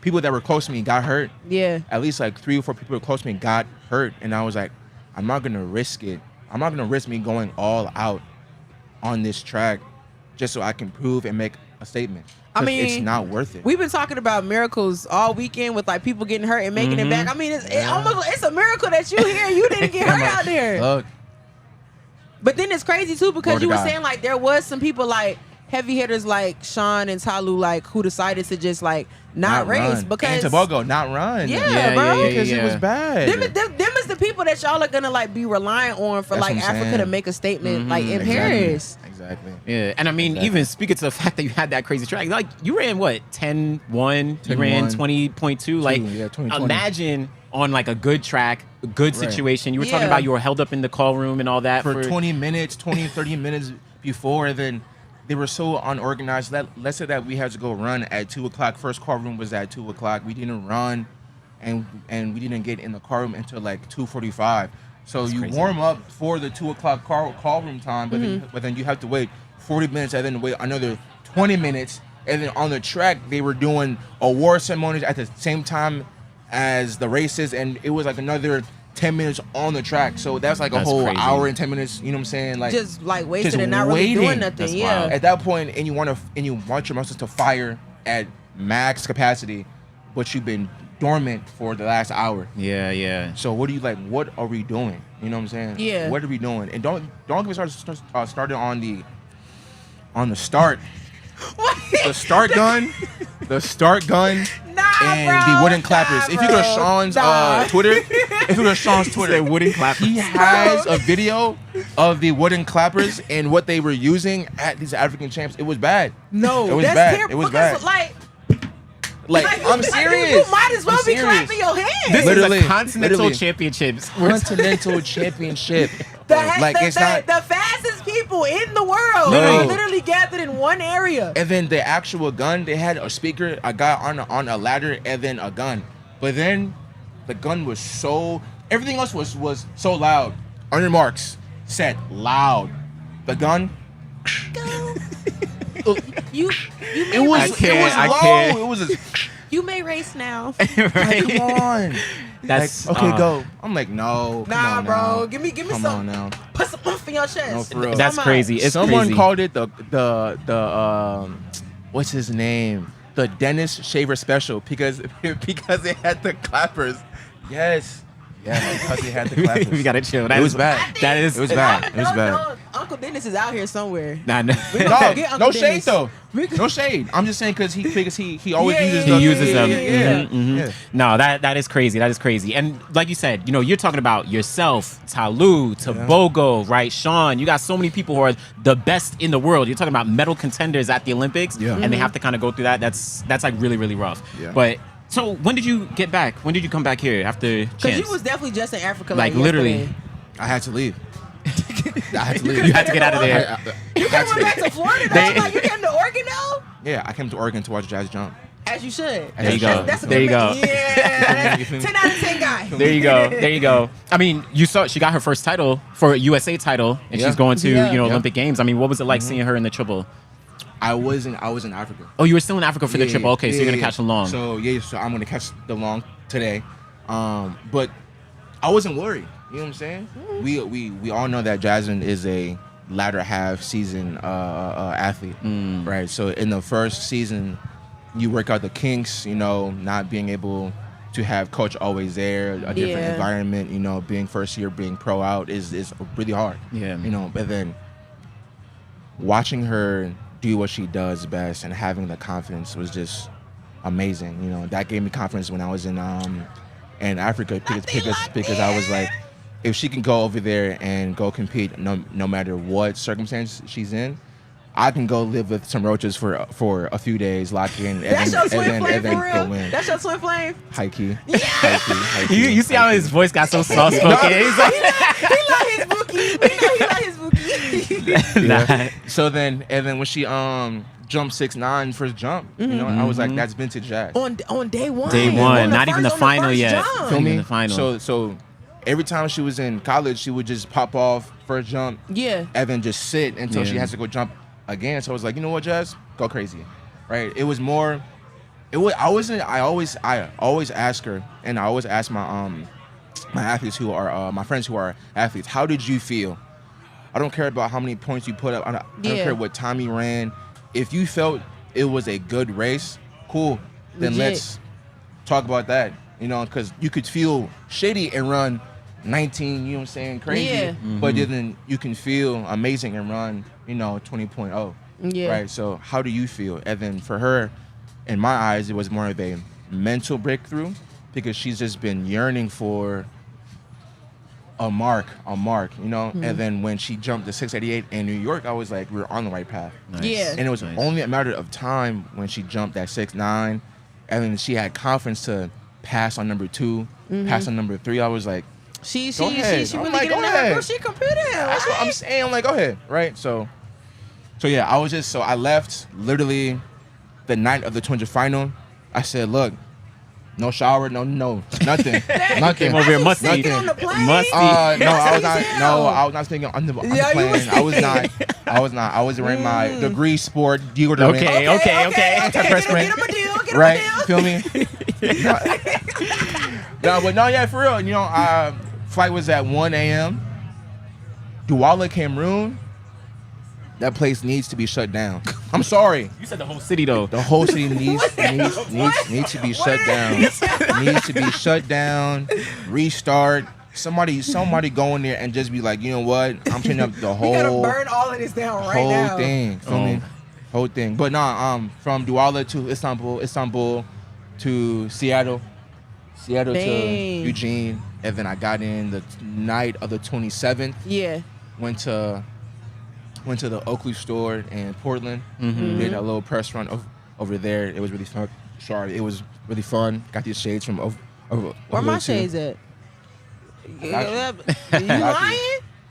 G: people that were close to me got hurt.
F: Yeah.
G: At least like 3 or 4 people close to me got hurt, and I was like, I'm not gonna risk it. I'm not gonna risk me going all out on this track just so I can prove and make a statement.
F: I mean,
G: it's not worth it.
F: We've been talking about miracles all weekend with like people getting hurt and making it back. I mean, it's a miracle that you here. You didn't get hurt out there.
G: Look.
F: But then it's crazy too because you were
G: God.
F: saying like there was some people like heavy hitters like Sean and Talu like who decided to just like not race
G: run.
F: because
G: and Tobago not run.
F: Bro.
G: Because it was bad.
F: Them is the people that y'all are gonna like be relying on for
G: That's
F: like
G: what I'm
F: Africa
G: saying.
F: to make a statement like in
G: Exactly.
F: Paris.
G: Exactly.
E: Yeah, and I mean, even speaking to the fact that you had that crazy track, like you ran what 10-1, you ran 20.2. Like,
G: 20.
E: imagine on like a good track, a good situation. You were talking about you were held up in the call room and all that
G: for 20 minutes, 30 minutes before, and then they were so unorganized. Let's say that we had to go run at 2 o'clock. First call room was at 2 o'clock. We didn't run, and we didn't get in the car room until like 2:45. So that's crazy. Warm up for the 2 o'clock call room time, but then you have to wait 40 minutes and then wait another 20 minutes. And then on the track, they were doing award ceremonies at the same time as the races, and it was like another 10 minutes on the track. So that's like a whole
E: crazy.
G: Hour and 10 minutes, you know what I'm saying? Like
F: just like wasted
G: just
F: and not really doing nothing.
E: That's
F: yeah.
E: wild.
G: At that point, and you want your muscles to fire at max capacity, but you've been dormant for the last hour.
E: Yeah.
G: So what are we doing? You know what I'm saying?
F: Yeah.
G: What are we doing? And don't get me started on the start.
F: What?
G: The start gun and
F: bro,
G: the wooden clappers. If you go to
F: bro.
G: Sean's Twitter, wooden Twitter, he has a video of the wooden clappers and what they were using at these African champs. It was bad.
F: No,
G: it was
F: that's
G: bad.
F: terrible.
G: It was
F: because,
G: bad. Like I'm serious.
F: You might as well
G: I'm
F: be
G: serious.
F: clapping your hands.
E: This
G: Literally,
E: is a continental
G: literally.
E: championships.
G: Continental championship.
F: It's not the fastest people in the world.
G: No.
F: They literally gathered in one area.
G: And then the actual gun, they had a speaker, a guy on a ladder, and then a gun. But then the gun was so, everything else was so loud. On your marks, set, loud. The gun,
F: You
G: it was
E: I can't,
G: it was
E: I
G: low.
E: can't.
G: It was a,
F: you may race now.
E: Right?
G: come on.
E: That's
G: Like, okay, go. I'm like, no. Come
F: Nah,
G: on
F: bro.
G: now.
F: Give me
G: Come
F: some.
G: on now.
F: Put some oomph in your chest.
G: No, for real.
E: That's
F: Come on.
E: crazy. It's
G: Someone
E: crazy.
G: called it the what's his name? The Dennis Shaver Special because it had the clappers. Yes. Yeah, because it had the clappers.
E: We gotta chill.
G: It was bad.
E: That is.
G: It was bad. It was bad.
F: No, Uncle Dennis is out here somewhere.
E: Nah, no.
F: gonna get Uncle
G: No shade
F: Dennis.
G: though. No shade. I'm just saying because he always
F: Yeah,
G: uses
F: yeah,
G: them.
E: He uses them.
F: yeah.
E: Mhm.
G: Yeah.
E: No, that is crazy. That is crazy. And like you said, you're talking about yourself, Talu, Tobogo, right? Sean, you got so many people who are the best in the world. You're talking about medal contenders at the Olympics,
C: Yeah.
E: and they have to kind of go through that. That's like really, really rough.
C: Yeah.
E: But so when did you get back? When did you come back here after
F: Because
E: champs?
F: you was definitely just in Africa.
E: Like, literally.
F: yesterday.
G: I had to leave. I had to leave.
E: You had to get out of there.
F: You came back to Florida though.
E: They-
F: Like, you came to Oregon though?
G: Yeah, I came to Oregon to watch Jazz jump.
F: As you should.
E: There you go.
F: That's a
E: There you
F: good
E: go.
F: man. Yeah.
G: You feel me?
F: 10 out of 10 guy.
E: There you go. There you go. I mean, you saw she got her first title for a USA title, and
G: Yeah.
E: she's going to
F: Yeah.
E: Olympic Games. I mean, what was it like seeing her in the triple?
G: I was in Africa.
E: Oh, you were still in Africa for the
G: Yeah,
E: triple. Okay, so you're gonna
G: yeah.
E: catch the long.
G: So so I'm gonna catch the long today. But I wasn't worried. You know what I'm saying? We all know that Jasmine is a latter half season athlete, right? So in the first season, you work out the kinks. Not being able to have coach always there, a different
F: Yeah.
G: environment. Being first year, being pro out is really hard.
E: Yeah.
G: But then watching her do what she does best and having the confidence was just amazing. That gave me confidence when I was in Africa because I was like, if she can go over there and go compete no matter what circumstance she's in, I can go live with some roaches for a few days, lock in,
F: That's your twin flame
G: and then
F: for
G: go
F: real?
G: win.
F: That's your twin flame?
G: High key.
F: Yeah.
G: High key.
E: You see how his voice got so soft spoken? He's like,
F: He like his bookie. We know he like his bookie.
E: nah.
G: So then when she jumped 6'9" first jump, I was like, that's vintage Jazz.
F: on day one.
E: Day one,
F: On
E: not even the
F: on
E: final
F: first
E: yet.
F: jump.
E: Feel me? The final.
G: So every time she was in college, she would just pop off first jump,
F: Yeah.
G: and then just sit until she
E: Yeah.
G: has to go jump again. So I was like, you know what, Jazz, go crazy, right? It was more. It was. I always ask her, and I always ask my my athletes who are my friends who are athletes. How did you feel? I don't care about how many points you put up. I don't
F: Yeah.
G: care what time you ran. If you felt it was a good race, cool. Then
F: Legit.
G: let's talk about that. Because you could feel shitty and run 19. You know what I'm saying? Crazy.
F: Yeah.
G: But then you can feel amazing and run 20.0.
F: Yeah.
G: Right. So how do you feel? And then for her, in my eyes, it was more of a mental breakthrough because she's just been yearning for a mark, And then when she jumped to 688 in New York, I was like, we were on the right path.
E: Nice.
F: Yeah.
G: And it was
E: Nice.
G: only a matter of time when she jumped at 6'9", and then she had confidence to pass on number 2, pass on number 3. I was like,
F: She
G: Go ahead.
F: she
G: I'm
F: really
G: like,
F: getting
G: go
F: there.
G: ahead.
F: Bro, she competing.
G: that's what I'm saying. I'm like, go ahead, right? So yeah, I left literally the night of the 200 final. I said, look, no shower, nothing.
E: Came over here musty.
F: Sneaking on the plane?
E: Musty.
G: No, I was
F: That's
G: not.
F: easy.
G: No, I was not speaking on the
F: Yeah, you
G: plane.
F: was
G: I was not. I was wearing my degree sport deodorant.
E: Okay.
G: Antiperspirant.
F: Get him a deal. Get him
G: Right?
F: a deal.
G: Feel me? No, yeah, for real. Flight was at 1 a.m. Douala, Cameroon. That place needs to be shut down. I'm sorry.
E: You said the whole city though.
G: The whole city needs to be shut down. Needs to be shut down. Restart. Somebody go in there and just be like, you know what? I'm cleaning up the
F: We gotta
G: whole
F: burn all of this down right
G: whole
F: now.
G: thing. Feel me? Whole thing. But from Douala to Istanbul, to Seattle to
F: Dang.
G: Eugene, and then I got in the night of the 27th.
F: Yeah.
G: Went to the Oakley store in Portland. Did a little press run over there. It was really fun. Sorry, it was really fun. Got these shades from over
F: Where my
G: there, too.
F: shades at? You
G: got
F: lying?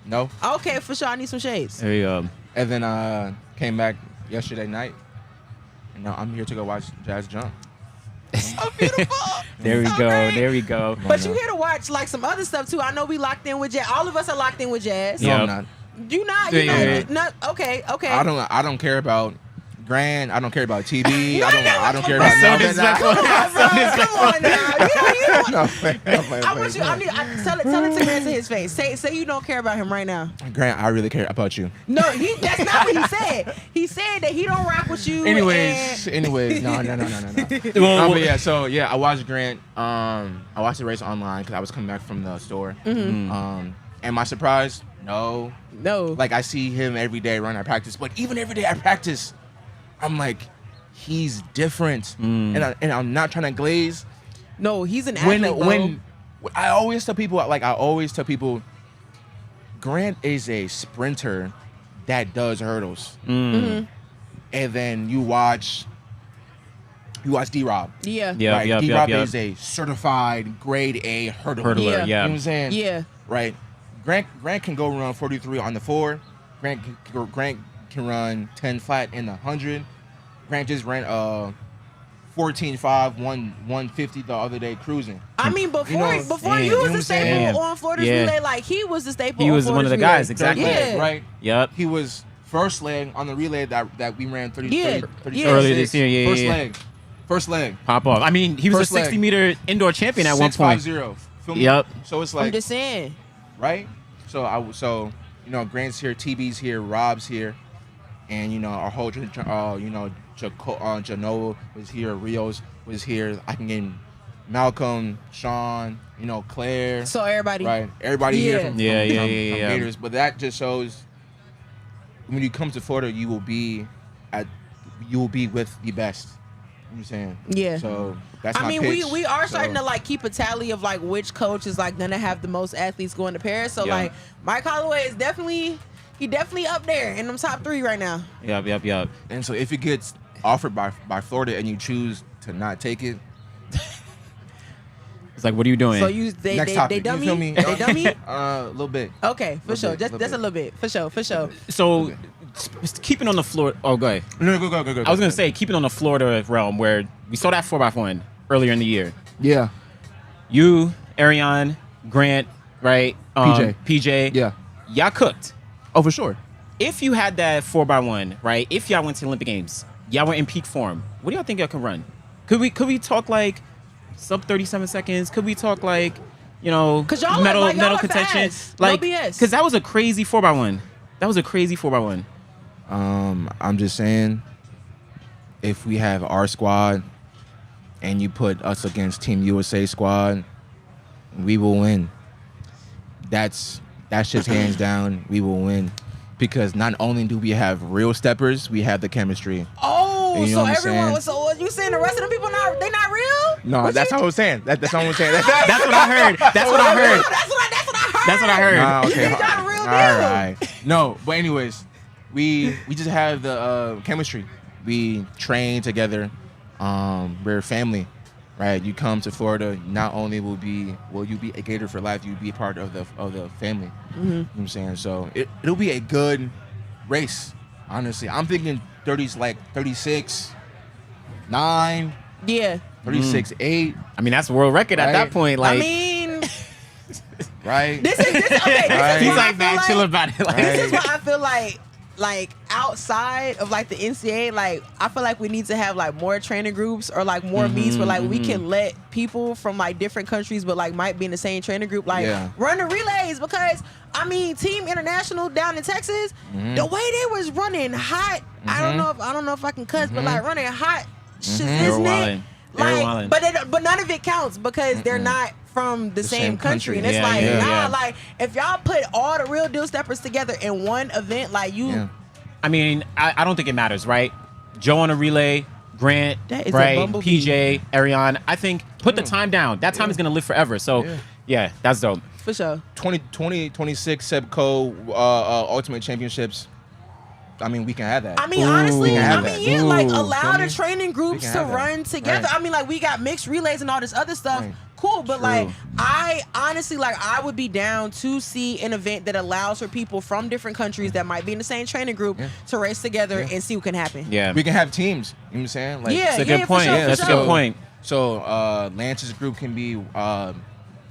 G: No.
F: Okay, for sure. I need some shades.
E: There you go.
G: And then came back yesterday night, and now I'm here to go watch Jazz jump.
F: So beautiful.
E: There we
F: So
E: go.
F: great.
E: There we go.
F: But you here to watch like some other stuff too. I know we locked in with Jazz. All of us are locked in with Jazz.
G: No,
E: Yep.
G: I'm not.
F: You not?
E: Yeah,
F: You not?
E: yeah, yeah.
F: Not okay. Okay.
G: I don't care about Grand. I don't care about TV. I don't care
F: That's
G: about
F: so
E: disrespectful.
F: Come on now. You don't
G: No, play,
F: I want you. Tell it to Grant to his face. Say you don't care about him right now.
G: Grant, I really care about you.
F: No, that's not what he said. He said that he don't rock with you.
G: Anyways, no.
E: Well,
G: But yeah, I watched Grant. I watched the race online because I was coming back from the store. And my surprise, no. Like I see him every day running at practice, but even every day at practice, I'm like, he's different, and I'm not trying to glaze.
F: No, he's an athlete.
G: When I always tell people, Grant is a sprinter that does hurdles. And then you watch D-Rob.
F: Yeah.
E: Yeah.
G: Right?
E: Yep.
G: D-Rob
E: Yep.
G: is a certified grade A hurdler.
E: Hurdler.
F: Yeah.
G: You know
E: Yeah.
G: what I'm saying?
F: Yeah.
G: Right. Grant can go run 43 on the 4. Grant can run 10 flat in the 100. Grant just ran 14.5, 150 the other day cruising.
F: I mean, before
G: You know,
F: you
G: you
F: was
G: know
F: the
G: what I'm saying?
F: staple on Florida's
E: Yeah.
F: relay, like he was the staple.
E: He
F: on
E: was one of
F: Florida's
E: the
F: relay.
E: guys, exactly.
F: Yeah.
G: Right.
E: Yep.
G: He was first leg on the relay that we ran 30,
F: Yeah.
G: 30,
F: Yeah.
E: Earlier this year, yeah,
G: First
E: yeah.
G: leg. First leg.
E: Pop off. I mean, he was
G: First
E: a
G: leg.
E: 60-meter indoor champion at one point.
G: 650. Feel me?
E: Yep.
G: So it's
F: I'm
G: like,
F: just saying.
G: right? So Grant's here, TB's here, Rob's here, and our whole Janoa was here, Rios was here. I can get Malcolm, Sean, Claire.
F: So everybody.
G: Right, everybody here from
E: Yeah.
G: Gators. But that just shows when you come to Florida, you will be with the best. You know what I'm saying?
F: Yeah.
G: So that's
F: I
G: my
F: mean,
G: pitch.
F: we are starting
G: So-
F: to like keep a tally of like which coach is like gonna have the most athletes going to Paris. So
E: Yeah.
F: like Mike Holloway is definitely up there in them top 3 right now.
E: Yep.
G: And so if it gets offered by Florida and you choose to not take it,
E: It's like, what are you doing?
F: So they
G: next topic.
F: dummy?
G: You feel me?
F: They dummy?
G: A little bit.
F: Okay, for sure.
G: bit,
F: Just a little bit. For sure.
E: So, keeping on the Florida. Oh, go ahead.
G: No, go.
E: I was gonna say, keeping on the Florida realm, where we saw that 4x1 earlier in the year.
G: Yeah.
E: You, Ariane, Grant, right? PJ.
G: Yeah.
E: Y'all cooked.
G: Oh, for sure.
E: If you had that 4x1, right? If y'all went to the Olympic Games, y'all were in peak form. What do y'all think y'all can run? Could we talk like sub 37 seconds? Could we talk like,
F: 'Cause y'all are-
E: medal
F: like, y'all are
E: contention?
F: fast. No
E: Like,
F: BS.
E: because that was a crazy 4x1. That was a crazy 4x1.
G: I'm just saying, if we have our squad and you put us against Team USA squad, we will win. That's just hands down. We will win because not only do we have real steppers, we have the chemistry.
F: Oh,
G: You know
F: so
G: what I'm
F: everyone.
G: saying?
F: So you saying the rest of the people they not real?
G: No,
F: What
G: that's
F: you-
G: what I was saying. That's what I'm saying.
E: That's what I heard. That's what I heard.
F: That's what I heard.
E: That's what I heard.
G: Nah,
F: You
G: okay.
F: think y'all the real
G: All
F: deal?
G: right. No, but anyways, we just have the chemistry. We train together. We're family, right? You come to Florida, not only will you be a Gator for life, you'll be a part of the family. You know what I'm saying? So it'll be a good race. Honestly, I'm thinking 30s like 36.9,
F: Yeah.
G: 36.8,
E: I mean, that's world record at
G: Right.
E: that point. Like,
F: I mean,
G: right?
F: this is okay.
G: Right.
E: he's
F: why I
E: like,
F: feel
E: man, chill about it. Like,
F: This is why I feel like outside of like the NCAA, like I feel like we need to have like more training groups or like more meets where like we can let people from like different countries but like might be in the same training group like run the relays, because I mean Team International down in Texas, the way they was running hot, I don't know if I can cuss, but like running hot
E: They were wildin'. They were
F: like
E: wildin'.
F: but none of it counts because they're not from the same country. And it's
E: Yeah,
F: like,
E: yeah.
F: like if y'all put all the real deal steppers together in one event, like you
G: Yeah.
E: I mean, I don't think it matters, right? Joe on a relay, Grant,
F: That is a
E: right,
F: bumblebee.
E: PJ, Ariane. I think put the time down. That time is gonna live forever. So yeah, that's dope.
F: For sure.
G: 26 Sebco Ultimate Championships. I mean, we can have that.
F: I mean, honestly,
G: We can
F: I
G: have
F: mean,
G: that.
F: yeah, like
G: Ooh,
F: allow
G: feel
F: the
G: me?
F: training groups
G: We can
F: to
G: have that.
F: run together.
G: Right.
F: I mean, like we got mixed relays and all this other stuff.
G: Right.
F: Cool, but
G: True.
F: like I honestly like I would be down to see an event that allows for people from different countries that might be in the same training group to race together and see what can happen.
E: Yeah,
G: We can have teams. You know what I'm saying? Like,
F: Yeah,
E: that's a good
F: for
E: point.
F: sure, for
E: That's a
F: sure.
E: good point.
G: So Lance's group can be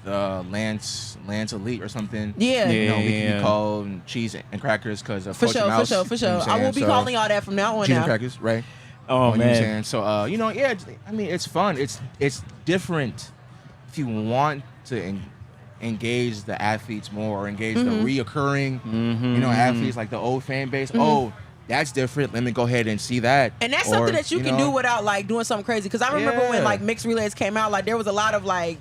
G: the Lance Elite or something.
F: Yeah.
G: You know, we can
E: Yeah.
G: be called Cheese and Crackers because of
F: For
G: Coach
F: sure,
G: Mouse.
F: for sure, for
G: You know
F: sure.
G: what I'm
F: I will
G: saying?
F: be
G: So,
F: calling all that from now on
G: Cheese
F: now.
G: and Crackers, right?
E: Oh
G: You know what I'm
E: man.
G: saying? So you know, yeah. I mean, it's fun. It's different. If you want to engage the athletes more or engage the reoccurring, you know, athletes like the old fan base. Oh, that's different. Let me go ahead and see that.
F: And that's
G: Or,
F: something that you can
G: know,
F: do without like doing something crazy. Because I remember when
G: Yeah.
F: like mixed relays came out, like there was a lot of like,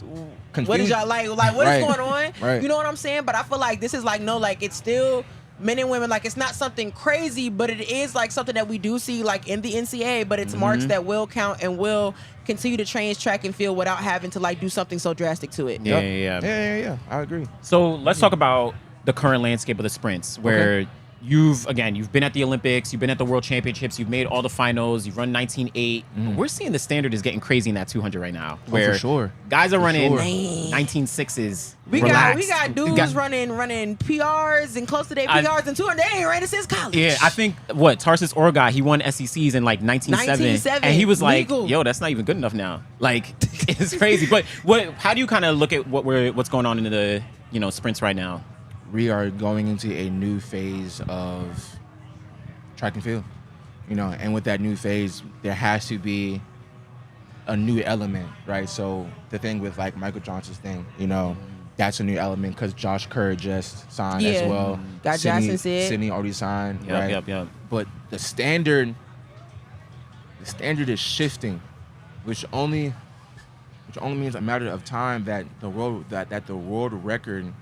F: what is
G: confusion.
F: y'all like what is
G: Right.
F: going on?
G: Right.
F: You know what I'm saying? But I feel like this is like no, like it's still men and women. Like it's not something crazy, but it is like something that we do see like in the NCAA. But it's marks that will count and will continue to train track and field without having to like do something so drastic to it.
E: Yeah,
G: Yep. Yeah. I agree.
E: So let's talk about the current landscape of the sprints, where you've been at the Olympics, you've been at the World Championships, you've made all the finals, you've run 19.8. We're seeing the standard is getting crazy in that 200 right now, where
G: for sure.
E: guys are running
G: sure.
E: 19.6s.
F: We
E: relaxed.
F: got dudes running PRs and close to their
E: I-
F: PRs and 200. They ain't ran it since college.
E: Yeah, I think Tarsus Orga, he won SECs in like 19.7, and he was like,
F: legal.
E: "Yo, that's not even good enough now." Like, it's crazy. But how do you kind of look at what's going on in the sprints right now?
G: We are going into a new phase of track and field, and with that new phase, there has to be a new element, right? So the thing with like Michael Johnson's thing, that's a new element because Josh Kerr just signed as well.
F: Got Johnson said.
G: Sydney already signed, right?
E: Yep.
G: But the standard is shifting, which only means a matter of time that the world record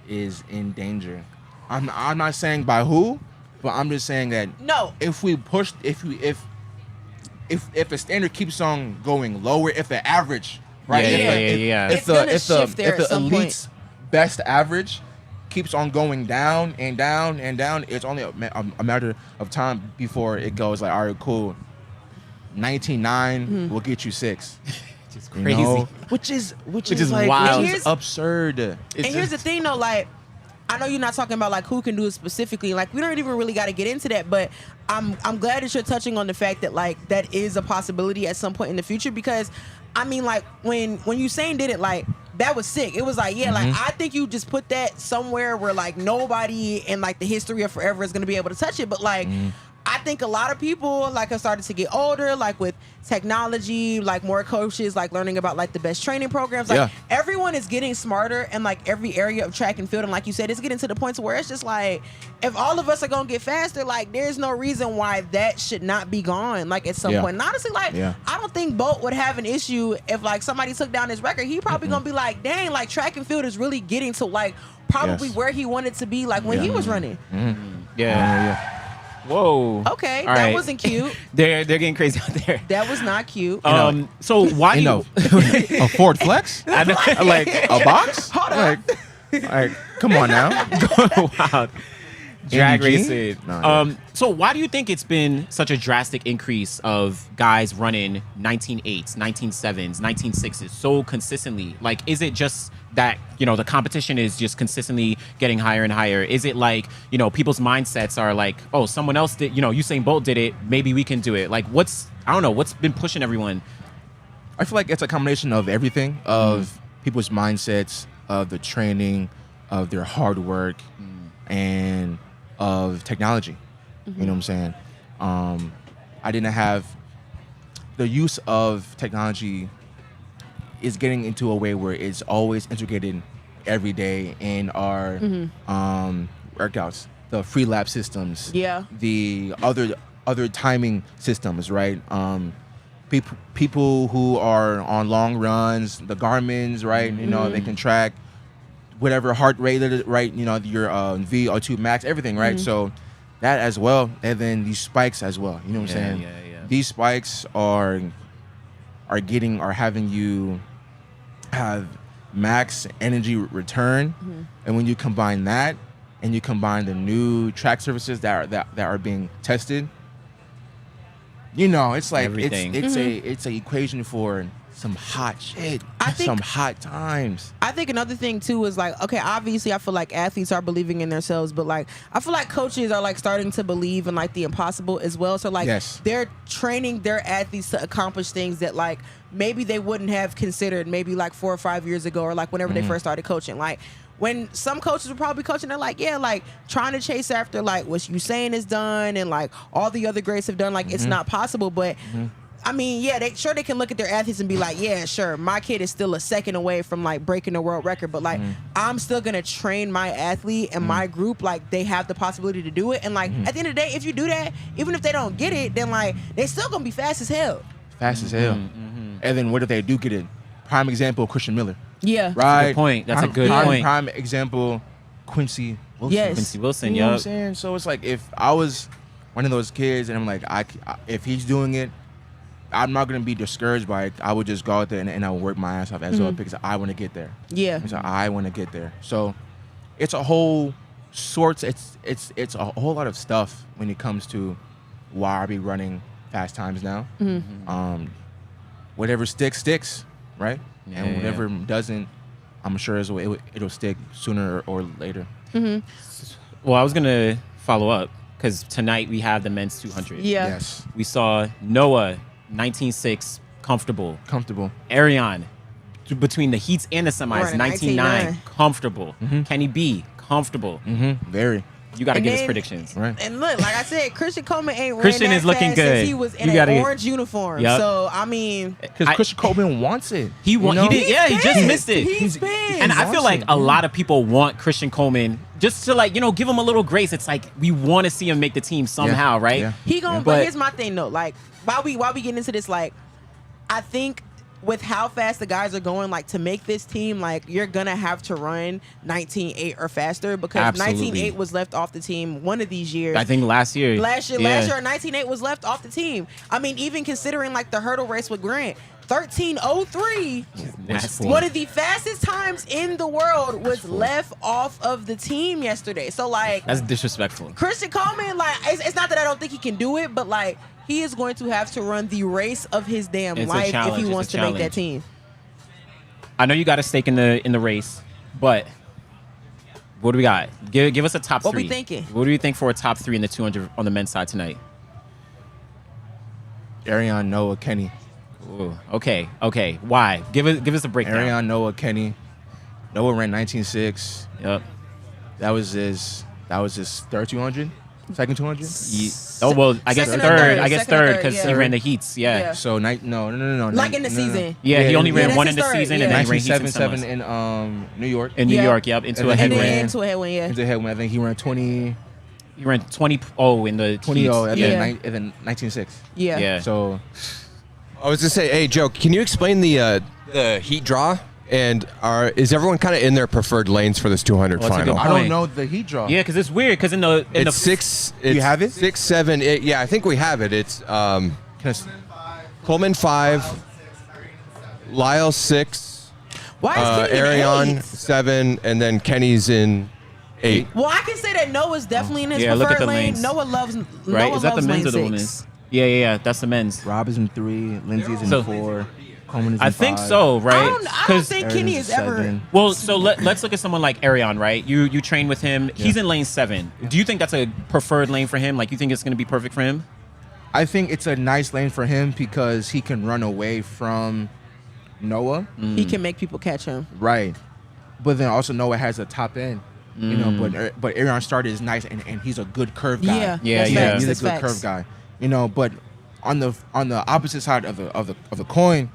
G: is in danger. I'm not saying by who, but I'm just saying that
F: No.
G: if we push, if the standard keeps on going lower, if the average, right?
E: Yeah.
F: It's gonna shift there
G: if
F: at
G: the
F: some
G: elite's best average keeps on going down and down and down, it's only a matter of time before it goes like, all right, cool, 19.9 will get you 6.
E: It's crazy.
G: Which is
E: wild.
G: Which
F: Here's-
G: is absurd.
F: And here's the thing though, like I know you're not talking about like who can do it specifically. Like we don't even really got to get into that, but I'm glad that you're touching on the fact that like that is a possibility at some point in the future because I mean like when Usain did it, like that was sick. It was like like I think you just put that somewhere where like nobody in like the history of forever is gonna be able to touch it, but like. I think a lot of people like have started to get older, like with technology, like more coaches, like learning about like the best training programs. Like everyone is getting smarter in like every area of track and field. And like you said, it's getting to the point to where it's just like, if all of us are gonna get faster, like there's no reason why that should not be gone. Like at some point. And honestly, like I don't think Bolt would have an issue if like somebody took down his record. He probably gonna be like, dang, like track and field is really getting to like probably where he wanted to be like when he was running.
E: Yeah. Whoa.
F: Okay,
E: All
F: that
E: right.
F: wasn't cute.
E: They're getting crazy out there.
F: That was not cute.
E: So why do you?
G: A Ford Flex?
E: I know,
G: Like a box?
F: Hold on.
G: Like, come on now.
E: Wow. Drag
G: Eugene?
E: racing.
G: No,
E: So why do you think it's been such a drastic increase of guys running 19.8s, 19.7s, 19.6s so consistently? Like, is it just that, the competition is just consistently getting higher and higher? Is it like, people's mindsets are like, oh, someone else did, Usain Bolt did it, maybe we can do it. Like, what's been pushing everyone?
G: I feel like it's a combination of everything, of people's mindsets, of the training, of their hard work, and of technology. You know what I'm saying? I didn't have the use of technology is getting into a way where it's always integrated every day in our workouts, the free lap systems, the other timing systems, right? People who are on long runs, the Garmin's, right? They can track whatever heart rate, right? Your VO2 max, everything, right? So that as well, and then these spikes as well. You know what I'm saying? these spikes are having you have max energy return, and when you combine that and you combine the new track surfaces that are being tested, it's like
E: Everything.
G: it's a equation for some hot shit. Some hot times.
F: I think another thing too is like, okay, obviously I feel like athletes are believing in themselves, but like I feel like coaches are like starting to believe in like the impossible as well. So like they're training their athletes to accomplish things that like maybe they wouldn't have considered maybe like 4 or 5 years ago, or like whenever they first started coaching. Like when some coaches were probably coaching, they're like, yeah, like trying to chase after like what Usain has done and like all the other greats have done. Like it's not possible, but I mean, yeah, they can look at their athletes and be like, yeah, sure, my kid is still a second away from like breaking the world record, but like I'm still gonna train my athlete and my group like they have the possibility to do it. And like at the end of the day, if you do that, even if they don't get it, then like they still gonna be fast as hell. And
G: then what if they do get it? Prime example, Christian Miller.
F: Yeah.
G: Right.
E: Good point. That's a good point.
G: Prime example, Quincy Wilson.
F: Yes.
E: Quincy Wilson,
G: You know what I'm saying? So it's like if I was one of those kids and I'm like, if he's doing it, I'm not going to be discouraged by it. I would just go out there and I would work my ass off as well because I want to get there.
F: Yeah.
G: So I want to get there. So it's a whole sorts. It's a whole lot of stuff when it comes to why I be running fast times now. Whatever sticks, right?
E: Yeah,
G: and whatever doesn't, I'm sure it'll stick sooner or later.
E: Well, I was gonna follow up because tonight we have the men's 200.
F: Yeah.
G: Yes.
E: We saw Noah 19.6 comfortable. Ariane between the heats and the semis
F: Running
E: 19.9 comfortable. Kenny B comfortable.
G: Very.
E: You got to
F: And
E: give us
F: then-
E: predictions.
G: Right.
F: And look, like I said, Christian Coleman ain't
E: Christian
F: ran that
E: is looking
F: fast
E: good.
F: since he was in
E: You gotta
F: an
E: get-
F: orange uniform.
E: Yep.
F: So I mean,
G: Because
E: I-
G: Christian Coleman wants it.
E: He did. Yeah, he just missed it.
F: He's been.
E: And I feel like a lot of people want Christian Coleman just to like, give him a little grace. It's like we want to see him make the team somehow, right?
G: Yeah.
F: He gonna.
E: But-
F: But here's my thing though. Like while we get into this, like I think with how fast the guys are going, like to make this team, like you're gonna have to run 19.8 or faster because
E: Absolutely.
F: 19.8 was left off the team one of these years.
E: I think last year.
F: Last year,
E: Yeah.
F: 19.8 was left off the team. I mean, even considering like the hurdle race with Grant, 13.03,
E: Nasty.
F: one of the fastest times in the world was left off of the team yesterday. So like,
E: That's disrespectful.
F: Christian Coleman, like, it's not that I don't think he can do it, but like, he is going to have to run the race of his damn
E: It's a
F: life if
E: challenge.
F: he
E: It's a
F: wants to make that
E: challenge.
F: team.
E: I know you got a stake in the race, but what do we got? Give us a top
F: What
E: three.
F: we thinking?
E: What do you think for a top 3 in the 200 on the men's side tonight?
G: Ariane, Noah, Kenny.
E: Ooh, okay. Why? Give us a breakdown.
G: Ariane, Noah, Kenny. Noah ran 19.6.
E: Yep.
G: That was his third 200, second 200.
E: Oh well, I guess
F: Second or
E: third.
F: third.
E: I guess
F: Second or
E: third
F: third,
E: because
F: yeah.
E: he ran the heats. Yeah.
F: Yeah.
G: So no.
F: Like in the season.
E: Yeah, he only ran
F: that's
E: one
F: his
E: in the
F: third,
E: season,
F: yeah.
E: and then he ran heats and
G: 19.77
E: semis.
G: in New York.
E: In New
F: Yeah.
E: York, yep, into a
G: And
F: And
E: headwind.
F: then into a headwind, yeah.
G: Into headwind. I think he ran 20.
E: He ran 20. Oh, in the
G: 20
E: heats.
G: and
E: yeah.
G: then 19.6.
F: Yeah.
E: Yeah.
G: So
H: I was gonna say, hey Joe, can you explain the heat draw? And is everyone kind of in their preferred lanes for this 200
E: Well, that's a
H: final?
E: good
G: I don't
E: point.
G: know the heat draw.
E: Yeah, because it's weird. Because in the
H: It's six.
G: You have it?
H: 6, 7, 8. Yeah, I think we have it. It's
G: Can I s-
H: Coleman 5, Lyle 6,
F: Why is Kenny in
H: Ariane
F: eight?
H: 7, and then Kenny's in 8.
F: Well, I can say that Noah's definitely in his
E: Yeah, look at
F: preferred
E: the
F: lane.
E: lanes.
F: Noah loves
E: right.
F: Noah
E: Is that the
F: loves
E: men's or the
F: lane
E: women's?
F: 6.
E: Yeah. That's the men's.
G: Rob is in 3, Lindsay's in
E: So-
G: 4, Coleman is in
E: I think
G: 5.
E: so, right?
F: I don't
E: 'Cause-
F: think Kenny is ever.
G: 7.
E: Well, so let's look at someone like Ariane, right? You train with him. He's in lane 7. Do you think that's a preferred lane for him? Like, you think it's going to be perfect for him?
G: I think it's a nice lane for him because he can run away from Noah.
F: He can make people catch him.
G: Right. But then also Noah has a top end. You know, but Ariane started is nice and he's a good curve guy.
F: Yeah.
E: Yeah,
F: that's
E: yeah.
F: facts,
G: He's
F: that's
G: a good
F: facts.
G: curve guy. You know, but on the opposite side of the coin,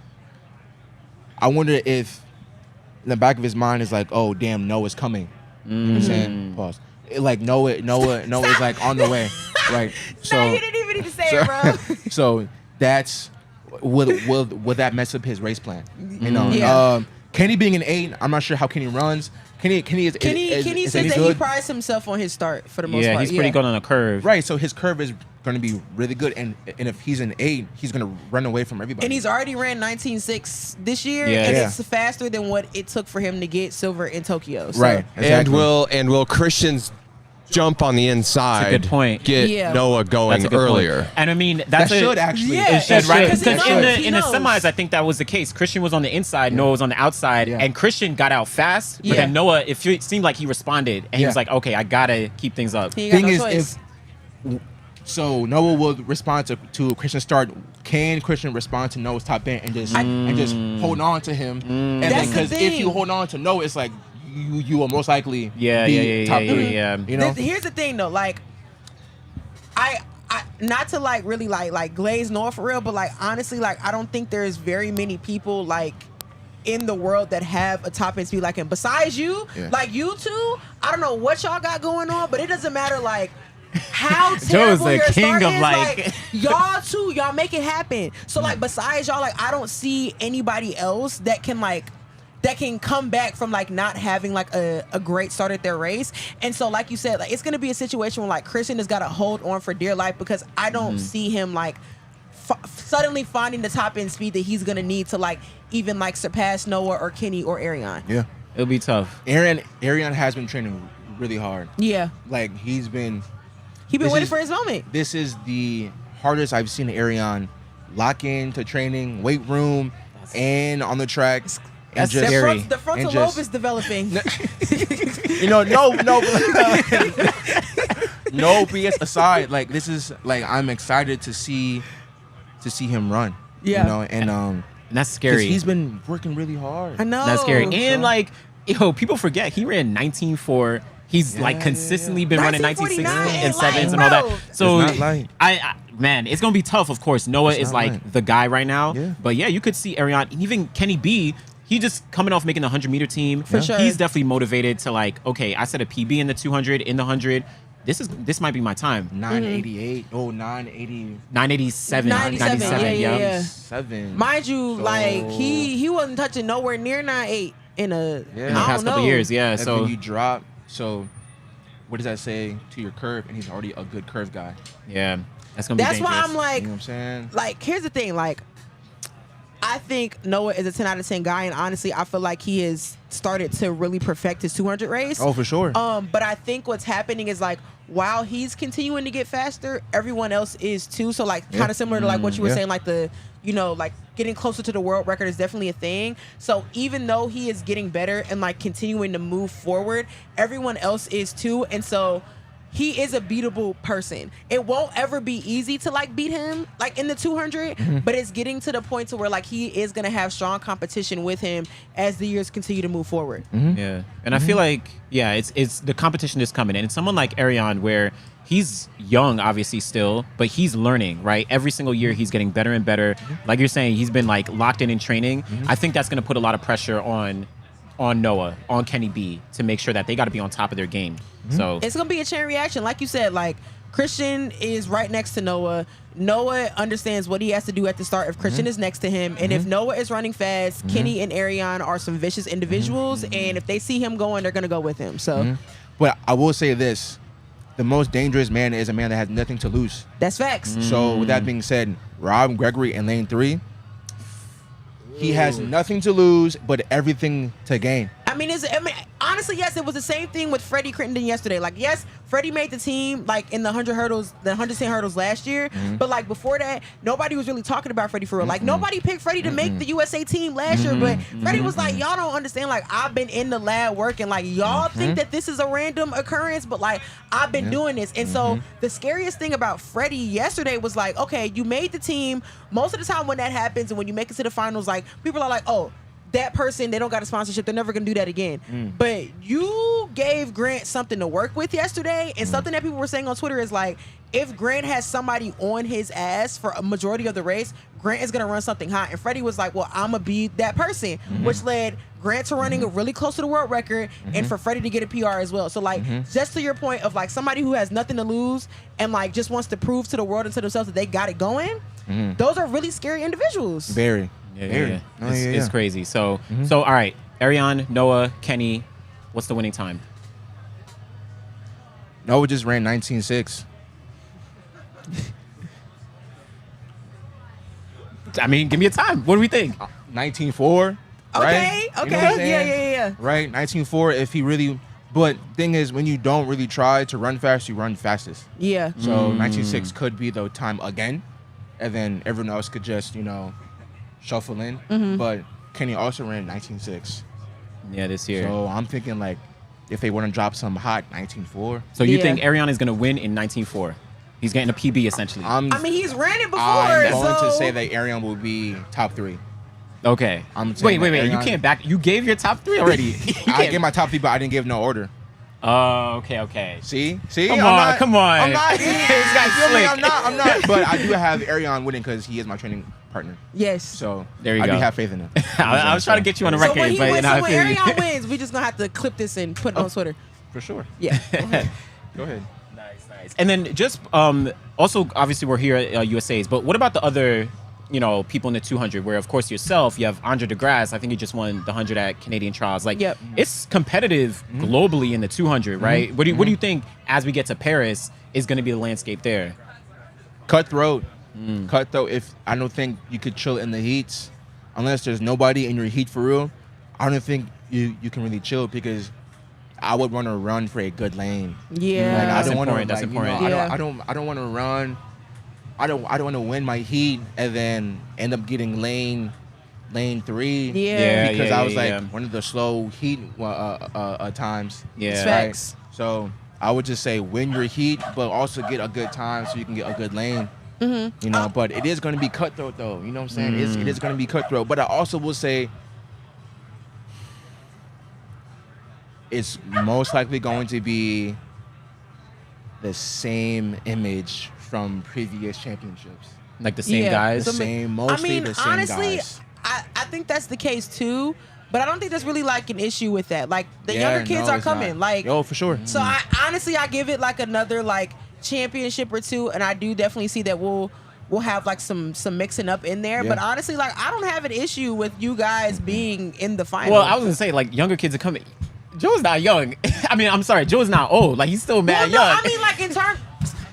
G: I wonder if in the back of his mind is like, oh damn, Noah's coming. You know what I'm saying? Pause. Like Noah is like on the way. Right. So
F: No, you didn't even need to say it, bro.
G: so that's will that mess up his race plan? You know,
F: Yeah.
G: Kenny being an 8, I'm not sure how Kenny runs. Kenny
F: Kenny says that he prides himself on his start for the most part.
E: Yeah, he's pretty good on the curve.
G: Right, so his curve is going to be really good, and if he's an 8, he's going to run away from everybody.
F: And he's already ran 19.6 this year,
E: Yeah.
F: and
E: Yeah.
F: it's faster than what it took for him to get silver in Tokyo. So.
G: Right, exactly.
H: And will Christian's jump on the inside
E: That's a good point.
H: get Noah going
E: That's a good
H: earlier?
E: point. And I mean, that's
G: that should actually.
F: Yeah,
E: It should, right?
F: because
E: Because
F: he knows, he
E: in the
F: knows.
E: semis, I think that was the case. Christian was on the inside, Noah was on the outside,
G: Yeah.
E: and Christian got out fast. But
F: Yeah.
E: then Noah, it seemed like he responded, and he was like, "Okay, I gotta keep things up."
F: He ain't got
G: Thing
F: no
G: is,
F: choice.
G: so Noah will respond to Christian's start. Can Christian respond to Noah's top end and just hold on to him? And
F: That's
G: then
F: the
G: because if
F: thing.
G: you hold on to Noah, it's like you will most likely
E: Yeah,
G: be
E: yeah,
G: top
E: yeah,
G: 3.
E: yeah.
G: You know,
F: Here's the thing though, like I not to like really like glaze Noah for real, but like honestly, like I don't think there's very many people like in the world that have a top end speed like him. Besides you, like you two, I don't know what y'all got going on, but it doesn't matter like how terrible
E: the
F: your
E: king
F: start
E: of,
F: is.
E: like-
F: Y'all two, y'all make it happen. So like besides y'all, like I don't see anybody else that can come back from like not having like a great start at their race. And so like you said, like it's gonna be a situation where like Christian has got to hold on for dear life, because I don't see him like suddenly finding the top end speed that he's gonna need to like even like surpass Noah or Kenny or Ariane.
G: yeah.
E: It'll be tough.
G: Ariane has been training really hard.
F: Yeah,
G: Like he's been
F: he been
G: This
F: waiting
G: is-
F: for his moment.
G: This is the hardest I've seen Ariane lock into training, weight room, and on the track. And
E: That's
G: just,
E: scary.
F: The frontal
G: and
F: lobe
G: just-
F: is developing.
G: no BS aside, like this is like I'm excited to see him run.
F: Yeah.
G: You know, and
E: And that's
G: 'cause
E: scary.
G: he's been working really hard.
F: I know.
E: That's scary. And
G: so-
E: like, people forget he ran 19.4. He's like consistently been running 19.6 and 7s and all
F: bro.
E: that. So
G: It's not light.
E: I man, it's gonna be tough. Of course, Noah
G: It's
E: is
G: not
E: like
G: light.
E: the guy right now.
G: Yeah.
E: But yeah, you could see Ariane, and even Kenny B. He just coming off making the 100-meter team.
F: For sure.
E: He's definitely motivated to like, okay, I set a PB in the 200, in the 100. This might be my time.
G: 988. Oh, 980.
E: 987.
F: 97, yeah.
G: 7.
F: Mind you, like he wasn't touching nowhere near 9.8 in a
E: In the
F: I
E: past
F: don't
E: couple
F: know.
E: years, yeah.
G: And
E: So
G: then you drop. So what does that say to your curve? And he's already a good curve guy.
E: yeah, that's gonna be
F: That's
E: dangerous.
F: why I'm like,
G: You know what I'm saying?
F: like here's the thing, like I think Noah is a 10 out of 10 guy, and honestly I feel like he has started to really perfect his 200 race.
G: Oh, for sure.
F: But I think what's happening is like while he's continuing to get faster, everyone else is too. So like kind of similar to like what you were
G: Yeah.
F: saying, like the like getting closer to the world record is definitely a thing. So even though he is getting better and like continuing to move forward, everyone else is too. And so he is a beatable person. It won't ever be easy to like beat him like in the 200, but it's getting to the point to where like he is gonna have strong competition with him as the years continue to move forward.
E: Yeah, and I feel like it's the competition is coming in. And someone like Ariane, where he's young, obviously still, but he's learning, right? Every single year he's getting better and better. Like you're saying, he's been like locked in training. I think that's going to put a lot of pressure on Noah, on Kenny B, to make sure that they got to be on top of their game. So
F: It's gonna be a chain reaction, like you said. Like Christian is right next to Noah. Noah understands what he has to do at the start if Christian is next to him, and if Noah is running fast, Kenny and Ariane are some vicious individuals, and if they see him going, they're gonna go with him. So
G: But I will say this. The most dangerous man is a man that has nothing to lose.
F: that's facts.
G: So with that being said, Rob Gregory in lane 3, he has nothing to lose but everything to gain.
F: I mean, honestly, yes, it was the same thing with Freddie Crittenden yesterday. Like, yes, Freddie made the team like in the 100 hurdles, the 110 hurdles last year. But like before that, nobody was really talking about Freddie for real. Like nobody picked Freddie to make the USA team last year. But Freddie was like, y'all don't understand. Like I've been in the lab working. Like y'all think that this is a random occurrence, but like I've been doing this. And so the scariest thing about Freddie yesterday was like, okay, you made the team. Most of the time when that happens and when you make it to the finals, like people are like, oh, that person, they don't got a sponsorship, they're never gonna do that again. But you gave Grant something to work with yesterday, and something that people were saying on Twitter is like, if Grant has somebody on his ass for a majority of the race, Grant is gonna run something hot. And Freddie was like, well, I'm gonna be that person, which led Grant to running really close to the world record, and for Freddie to get a PR as well. So like, just to your point of like somebody who has nothing to lose and like just wants to prove to the world and to themselves that they got it going, those are really scary individuals.
G: Very,
E: Yeah.
G: Oh,
E: It's crazy. So, all right, Ariane, Noah, Kenny, what's the winning time?
G: Noah just ran 19.6.
E: I mean, give me a time. What do we think?
G: 19.4.
F: Okay,
G: right? You know
F: okay,
G: what I'm saying?
F: yeah.
G: Right, 19.4. If he really, but thing is, when you don't really try to run fast, you run fastest.
F: Yeah.
G: So 19.6 could be the time again, and then everyone else could just shuffle in. But Kenny also ran 19.6.
E: Yeah, this year.
G: So I'm thinking like, if they want to drop some hot 19.4.
E: So you
F: Yeah.
E: think Ariane is going to win in 19.4? He's getting a PB essentially.
F: I mean, he's ran it before.
G: I'm going
F: so
G: to say that Ariane will be top 3.
E: Okay.
G: I'm saying
E: wait.
G: that
E: You
G: Ariane-
E: can't back. You gave your top 3 already. You
G: I
E: can't-
G: gave my top 3, but I didn't give no order.
E: Oh, okay.
G: See,
E: Come
G: I'm
E: on,
G: not-
E: come on.
G: I'm not.
E: This guy's
G: You feel me?
E: slick.
G: I'm not. But I do have Ariane winning because he is my training partner.
F: Yes.
G: So
E: There you
G: I
E: go.
G: do have faith in him.
E: I was trying to get you on the
F: So
E: record,
F: when he
E: but
F: wins,
E: I
F: so when
E: feel you.
F: Ariane wins, we just gonna have to clip this and put it on Twitter.
G: For sure.
F: Yeah.
G: Go ahead.
E: Nice. And then just also obviously we're here at USA's, but what about the other people in the 200? Where of course yourself, you have Andre DeGrasse. I think he just won the 100 at Canadian Trials. Like,
F: Yep.
E: it's competitive globally in the 200, right? What do you think as we get to Paris is going to be the landscape there?
G: Cutthroat. Cutthroat. If I don't think you could chill in the heats, unless there's nobody in your heat for real. I don't think you can really chill because I would want to run for a good lane.
F: Yeah.
G: Like, I
E: That's
G: don't want to.
E: important, that's important.
F: Yeah.
G: I don't want to run. I don't want to win my heat and then end up getting lane 3.
F: Yeah.
G: Because I was like
E: yeah.
G: one of the slow heat times.
E: Yeah.
F: Facts.
G: So I would just say win your heat, but also get a good time so you can get a good lane. But it is going to be cutthroat though. You know what I'm saying? It is going to be cutthroat. But I also will say it's most likely going to be the same image from previous championships.
E: Like the same
F: Yeah.
E: guys?
G: The same, mostly the same
F: honestly,
G: guys.
F: I think that's the case too. But I don't think there's really like an issue with that. Like the
G: Yeah,
F: younger kids
G: no,
F: are
G: it's
F: coming.
G: not.
F: Like
G: for sure.
F: So I honestly give it like another like championship or two, and I do definitely see that we'll have like some mixing up in there.
G: Yeah.
F: But honestly, like I don't have an issue with you guys being in the final.
E: Well, I was going to say, like, younger kids are coming. Joe's not young. I mean, I'm sorry. Joe's not old. Like, he's still mad
F: Well, no,
E: young.
F: I mean like in terms.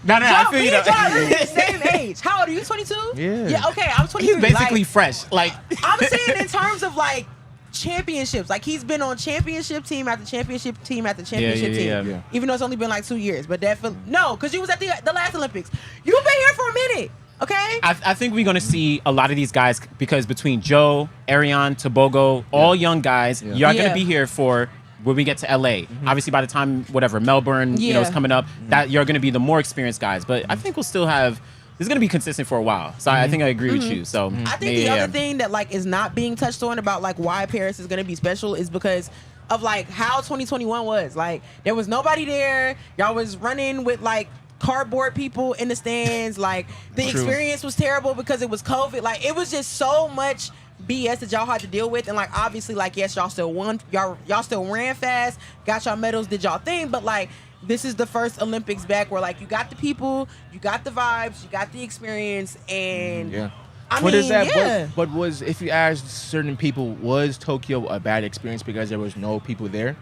E: no, I
F: Joe,
E: feel
F: me
E: you.
F: and Joe are literally the same age. How old are you? 22?
G: Yeah.
F: Yeah. Okay, I'm 23.
E: He's basically
F: Like,
E: fresh. Like,
F: I'm saying in terms of like championships. Like he's been on championship team after championship team after championship team.
E: yeah.
F: Even though it's only been like 2 years, but definitely no, because you was at the last Olympics. You've been here for a minute, okay?
E: I think we're going to see a lot of these guys because between Joe, Ariane, Tobogo, all young guys, you're going
F: Yeah.
E: to be here for when we get to LA. Obviously, by the time, Melbourne, is
F: Yeah.
E: coming up, that you're going to be the more experienced guys. But I think we'll still have, this is going to be consistent for a while. So I think I agree with you. So
F: I think the other thing that like is not being touched on about like why Paris is gonna be special is because of like how 2021 was. Like there was nobody there. Y'all was running with like cardboard people in the stands. Like the experience was terrible because it was COVID. Like it was just so much BS that y'all had to deal with. And like obviously like yes, y'all still won. Y'all still ran fast, got y'all medals, did y'all thing, but like this is the first Olympics back where like you got the people, you got the vibes, you got the experience, and I
G: What
F: mean,
G: is that?
F: yeah.
G: But was, if you asked certain people, was Tokyo a bad experience because there was no people there?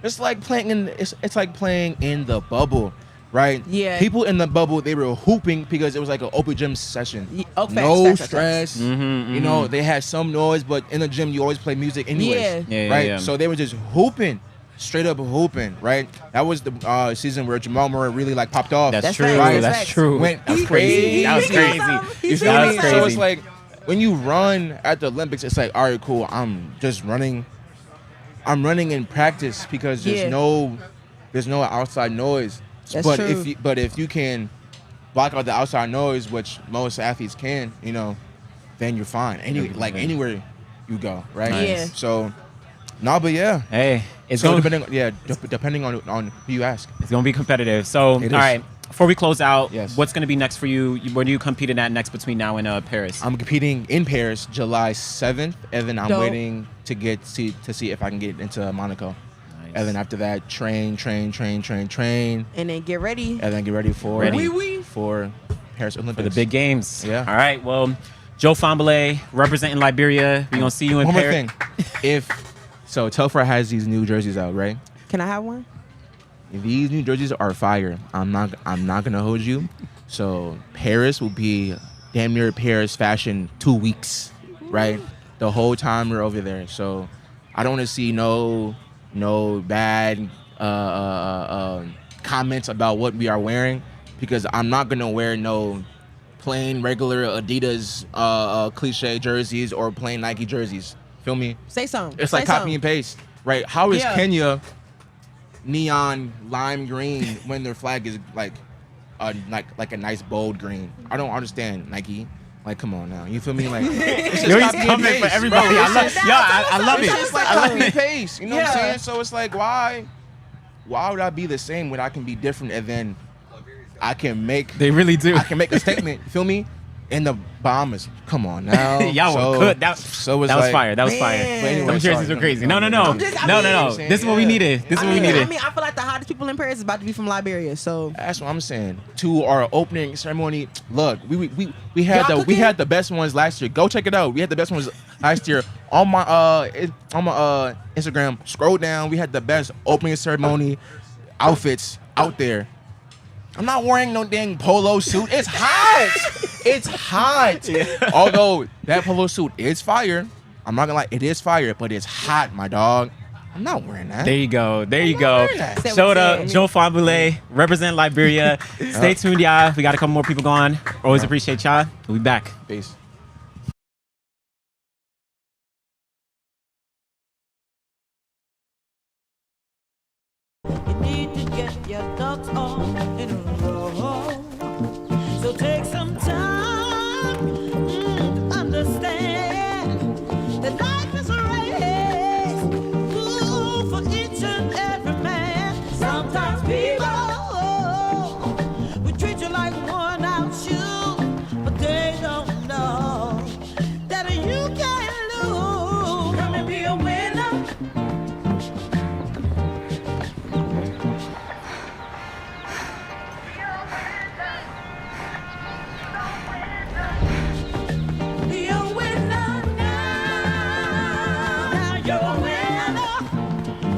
G: It's like playing in it's like playing in the bubble, right?
F: Yeah.
G: People in the bubble, they were hooping because it was like an open gym session.
F: Oh, facts,
G: No
F: facts, facts,
G: stress. You know, they had some noise, but in the gym you always play music anyways.
F: Yeah.
G: Right?
E: Yeah.
G: So they were just hooping. Straight up hooping, right? That was the season where Jamal Murray really like popped off.
E: That's true.
F: facts,
E: That's
F: facts.
E: true.
G: Went
E: That's
G: crazy.
E: crazy. That was
F: He figured
E: crazy.
F: out something. He
G: You feel
F: figured
G: me?
F: out
G: So
F: something.
G: it's like when you run at the Olympics, it's like, all right, cool. I'm just running. I'm running in practice because there's
F: Yeah.
G: no outside noise.
F: That's
G: but
F: true.
G: if you can block out the outside noise, which most athletes can, then you're fine. Anywhere you go, right?
F: Nice. Yeah.
G: So, but yeah.
E: Hey, it's
G: So
E: going
G: depending on who you ask.
E: It's going to be competitive. So, all
G: It is.
E: right. Before we close out,
G: Yes.
E: what's going to be next for you? Where do you competing at next between now and Paris?
G: I'm competing in Paris July 7th, and then I'm
F: Dope.
G: waiting to to see if I can get into Monaco.
E: Nice.
G: And then after that, train,
F: and then get ready.
G: and then get ready for
E: Ready.
F: Wee wee.
G: for Paris Olympics.
E: For the big games.
G: Yeah.
E: All right. Well, Joe Fambale representing Liberia. We're gonna see you in
G: One more
E: Paris.
G: thing. So Telfar has these new jerseys out, right?
F: Can I have one?
G: These new jerseys are fire. I'm not gonna hold you. So Paris will be damn near Paris fashion 2 weeks, right? The whole time we're over there. So I don't want to see no bad comments about what we are wearing, because I'm not gonna wear no plain regular Adidas cliche jerseys or plain Nike jerseys. Feel me?
F: Say something.
G: It's
F: Say
G: like copy
F: something.
G: and paste, right? How is
F: Yeah.
G: Kenya neon lime green when their flag is like a nice bold green? I don't understand, Nike. Like, come on now, you feel me? Like, it's just
E: Yo, he's
G: copy and
E: coming
G: paste,
E: for everybody.
G: bro.
E: I love
G: It's
E: it.
G: just like
E: I love
G: copy and
E: it.
G: paste. You know what I'm
F: Yeah.
G: saying? So it's like, why would I be the same when I can be different, and then I can make
E: They really do.
G: I can make a statement. Feel me? In the Bahamas. Come on now.
E: Y'all were good. That was
G: like,
E: fire. That was
F: Man.
E: fire.
F: But
G: anyway,
E: Them jerseys
G: sorry.
E: are crazy. No.
F: I'm just- I mean-
E: This is what we needed. This is what we needed.
F: I feel like the hottest people in Paris is about to be from Liberia. So
G: That's what I'm saying. To our opening ceremony, look, we had
F: Y'all
G: we
F: cooking?
G: had the best ones last year. Go check it out. We had the best ones last year. On my Instagram, scroll down. We had the best opening ceremony outfits out there. I'm not wearing no dang polo suit. It's hot. It's hot. Although that polo suit is fire, I'm not gonna lie, it is fire, but it's hot, my dog. I'm not wearing that.
E: There you go. There you
G: I'm
E: go.
G: not wearing that.
E: Showed up. Joe Fambule, represent Liberia. Stay tuned, y'all. We got a couple more people going. Always appreciate y'all. We'll be back.
G: Peace.
D: You need to get your ducks all in a row. So take some time to understand that life is a race. Ooh, for each and every man. Sometimes people will treat you like worn out shoes, but they don't know that you can't lose. Come and be a winner. Be a winner now. Now you're a winner.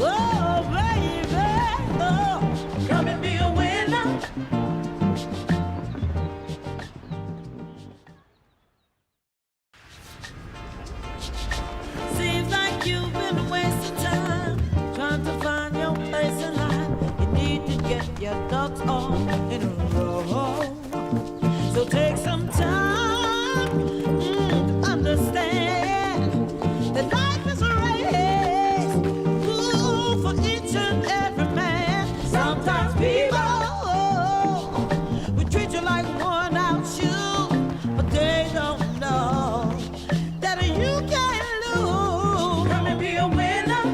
D: Oh, baby. Oh, come and be a winner. Seems like you've been wasting time trying to find your place in life. You need to get your ducks all in a row. So take some time to understand that life is a race. Ooh, for each and every man. Sometimes people will treat you like worn out shoes, but they don't know that you can't lose. Come and be a winner.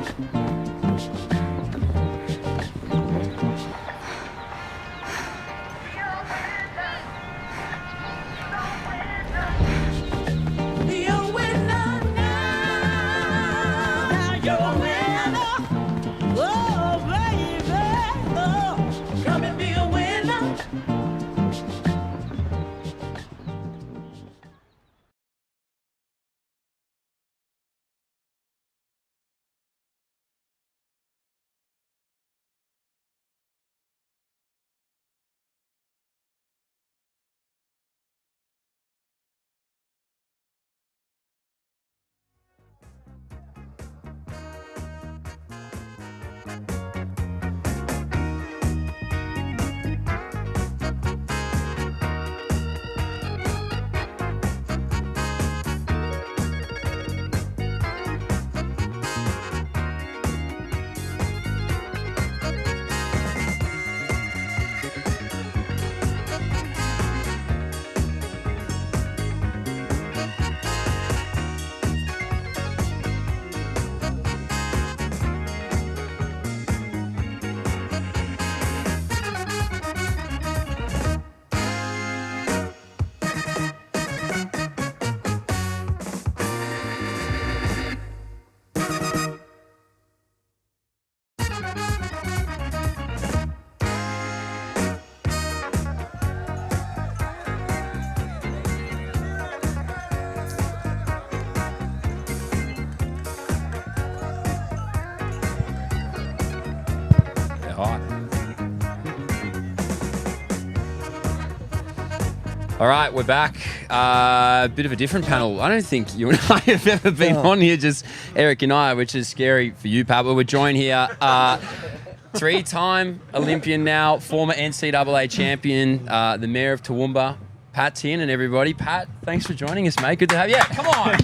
I: All right, we're back. A bit of a different panel. I don't think you and I have ever been on here, just Eric and I, which is scary for you, Pat. But we're joined here. 3-time Olympian now, former NCAA champion, the mayor of Toowoomba, Pat Tiernan, everybody. Pat, thanks for joining us, mate. Good to have you. Yeah, come on.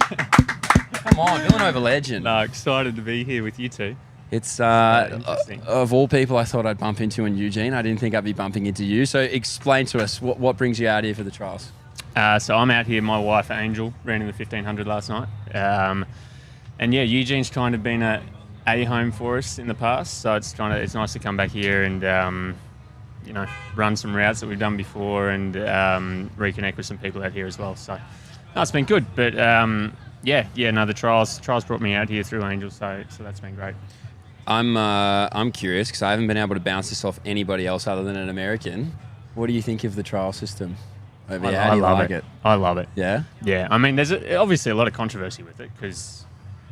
I: Come on, Villanova legend.
J: No, excited to be here with you two.
I: It's,
J: interesting.
I: of all people I thought I'd bump into in Eugene, I didn't think I'd be bumping into you. So explain to us, what brings you out here for the trials?
J: So I'm out here. My wife, Angel, ran in the 1500 last night. And yeah, Eugene's kind of been a home for us in the past. So it's nice to come back here and, run some routes that we've done before and reconnect with some people out here as well. So no, it's been good. But the trials brought me out here through Angel. So that's been great.
I: I'm curious because I haven't been able to bounce this off anybody else other than an American. What do you think of the trial system? How do you like it?
J: I love it.
I: Yeah?
J: Yeah. I mean, there's obviously a lot of controversy with it because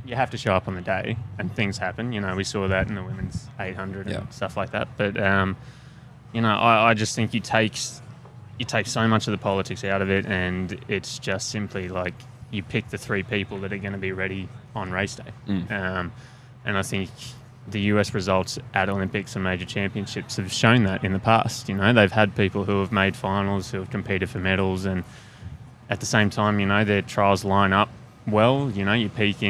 J: you have to show up on the day and things happen. You know, we saw that in the women's 800 and stuff like that. But, I just think you take so much of the politics out of it and it's just simply like you pick the 3 people that are going to be ready on race day. And I think the US results at Olympics and major championships have shown that in the past. You know, they've had people who have made finals, who have competed for medals, and at the same time, their trials line up well. You know, you peak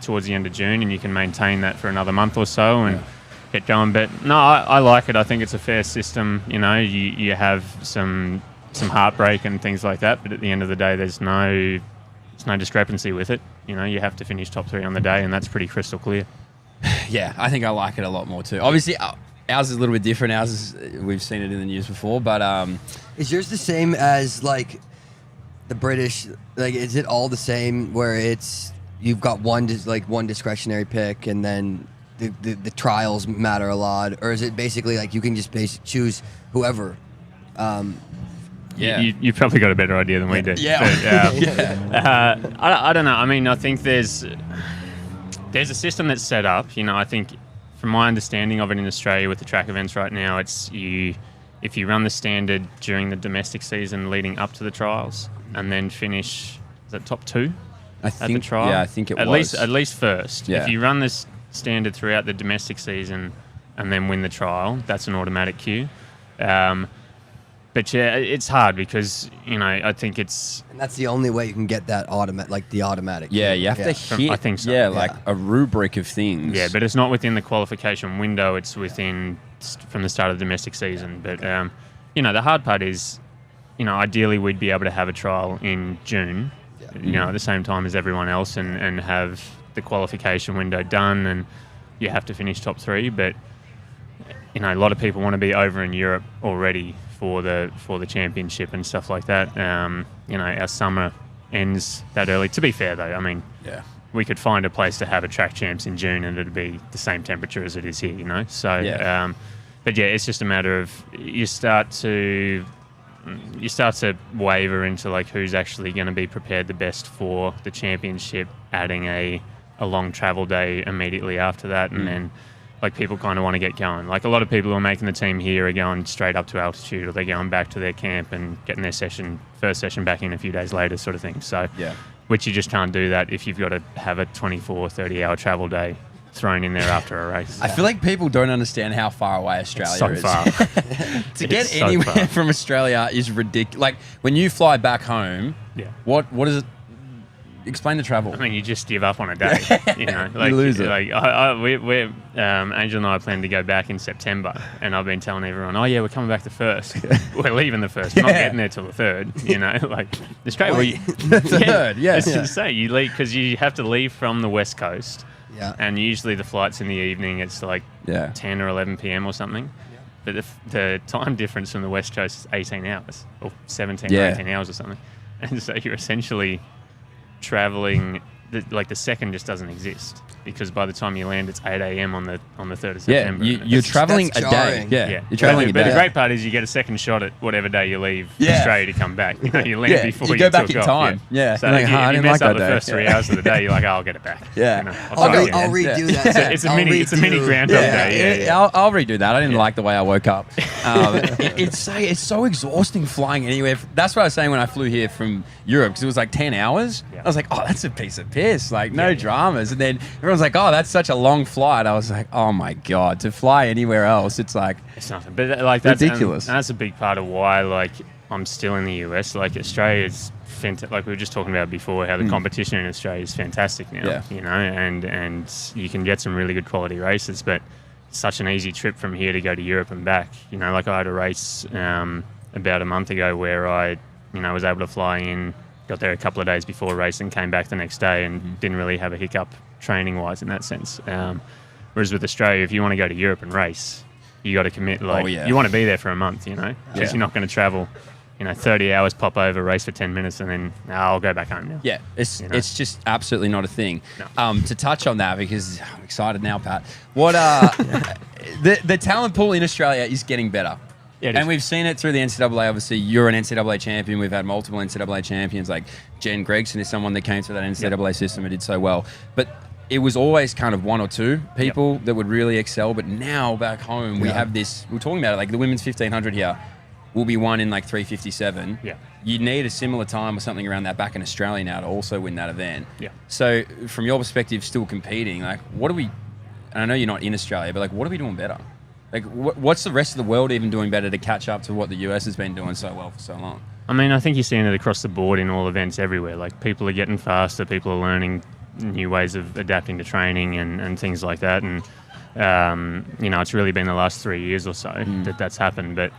J: towards the end of June and you can maintain that for another month or so and get going. But no, I like it. I think it's a fair system. You know, you have some heartbreak and things like that, but at the end of the day, there's no discrepancy with it. You know, you have to finish top 3 on the day, and that's pretty crystal clear.
I: Yeah, I think I like it a lot more too. Obviously, ours is a little bit different. Ours is, we've seen it in the news before, but
K: is yours the same as like the British? Like, is it all the same where it's you've got one discretionary pick and then the trials matter a lot, or is it basically like you can just choose whoever?
J: Yeah, you've probably got a better idea than we do.
I: Yeah,
J: but, I don't know. I mean, I think there's a system that's set up. You know, I think from my understanding of it in Australia with the track events right now, it's if you run the standard during the domestic season leading up to the trials and then finish the top 2 at the trial.
I: Yeah, I think it was.
J: At least first.
I: Yeah.
J: If you run this standard throughout the domestic season and then win the trial, that's an automatic queue. But yeah, it's hard because, I think it's...
K: And that's the only way you can get that automatic.
I: Yeah, you have to hit,
J: I think so.
I: like a rubric of things.
J: Yeah, but it's not within the qualification window. It's from the start of the domestic season. But, the hard part is, ideally we'd be able to have a trial in June, at the same time as everyone else and have the qualification window done and you have to finish top 3. But, a lot of people want to be over in Europe already for the championship and stuff like that. Our summer ends that early. To be fair, though, I mean, we could find a place to have a track champs in June and it'd be the same temperature as it is here, So, but yeah, it's just a matter of you start to waver into like who's actually going to be prepared the best for the championship, adding a long travel day immediately after that, and then. Like, people kind of want to get going. Like, a lot of people who are making the team here are going straight up to altitude or they're going back to their camp and getting their first session back in a few days later sort of thing. So, which you just can't do that if you've got to have a 24, 30-hour travel day thrown in there after a race.
I: I feel like people don't understand how far away Australia is.
J: Far.
I: To get anywhere from Australia is ridiculous. Like, when you fly back home, what is it? Explain the travel.
J: I mean, you just give up on a day.
I: You lose it.
J: Like, Angel and I plan to go back in September, and I've been telling everyone, we're coming back the 1st. We're leaving the 1st. We're not getting there till the 3rd. Like Australia.
I: The 3rd, yes.
J: It's insane. You leave because you have to leave from the West Coast.
K: Yeah.
J: And usually the flight's in the evening. It's like 10 or 11 p.m. or something. Yeah. But the time difference from the West Coast is 18 hours or 17 or 18 hours or something. And so you're essentially traveling the second just doesn't exist, because by the time you land, it's 8 a.m. on the 3rd of
I: Yeah,
J: September.
I: you're traveling a day.
K: jarring.
I: Yeah, you're traveling a
J: But
I: day.
J: the great part is you get a second shot at whatever day you leave
I: Yeah.
J: Australia to come back. You know, you land
I: Yeah,
J: before
I: you go back
J: took
I: in
J: off,
I: time. Yeah.
J: So
I: You're like,
J: if
I: "Oh, I
J: you
I: didn't
J: mess
I: like
J: up the
I: that day."
J: first 3 hours of the day, you're like, oh, I'll get it back.
I: Yeah.
J: You know,
I: I'll
K: I'll,
I: go
K: re-
I: again.
K: I'll redo
I: Yeah.
K: that.
J: It's a
K: I'll
J: mini
K: redo-
J: Groundhog Day. Yeah.
I: I'll redo that. I didn't like the way I woke up. It's so exhausting flying anywhere. That's what I was saying when I flew here from Europe, because it was like 10 hours.
J: Yeah.
I: I was like, oh, that's a piece of piss. Like, no dramas. And then everyone's like, oh, that's such a long flight. I was like, oh my God, to fly anywhere else, it's like,
J: It's nothing, but like that's
I: ridiculous.
J: And that's a big part of why like I'm still in the US. Like Australia's fantastic. Like we were just talking about before, how the competition in Australia is fantastic now.
I: Yeah.
J: You know, and you can get some really good quality races, but it's such an easy trip from here to go to Europe and back. You know, like I had a race about a month ago where I, was able to fly in, got there a couple of days before race, and came back the next day and didn't really have a hiccup training wise in that sense. Whereas with Australia, if you want to go to Europe and race, you got to commit. Like you want to be there for a month, because you're not going to travel. 30 hours, pop over, race for 10 minutes, and then I'll go back home now.
I: yeah, it's just absolutely not a thing.
J: No.
I: To touch on that, because I'm excited now, Pat. What the talent pool in Australia is getting better.
J: Yeah, it
I: and
J: is.
I: we've seen it through the NCAA. Obviously, you're an NCAA champion. We've had multiple NCAA champions. Like Jen Gregson is someone that came through that NCAA system and did so well. But it was always kind of one or two people that would really excel. But now back home, we have this. We're talking about it. Like the women's 1500 here will be won in like 3:57.
J: Yeah.
I: You need a similar time or something around that back in Australia now to also win that event.
J: Yeah.
I: So from your perspective, still competing, like what are we? And I know you're not in Australia, but like what are we doing better? Like, what's the rest of the world even doing better to catch up to what the US has been doing so well for so long?
J: I mean, I think you're seeing it across the board in all events everywhere. Like, people are getting faster, people are learning new ways of adapting to training and things like that. And, it's really been the last 3 years or so that's happened. But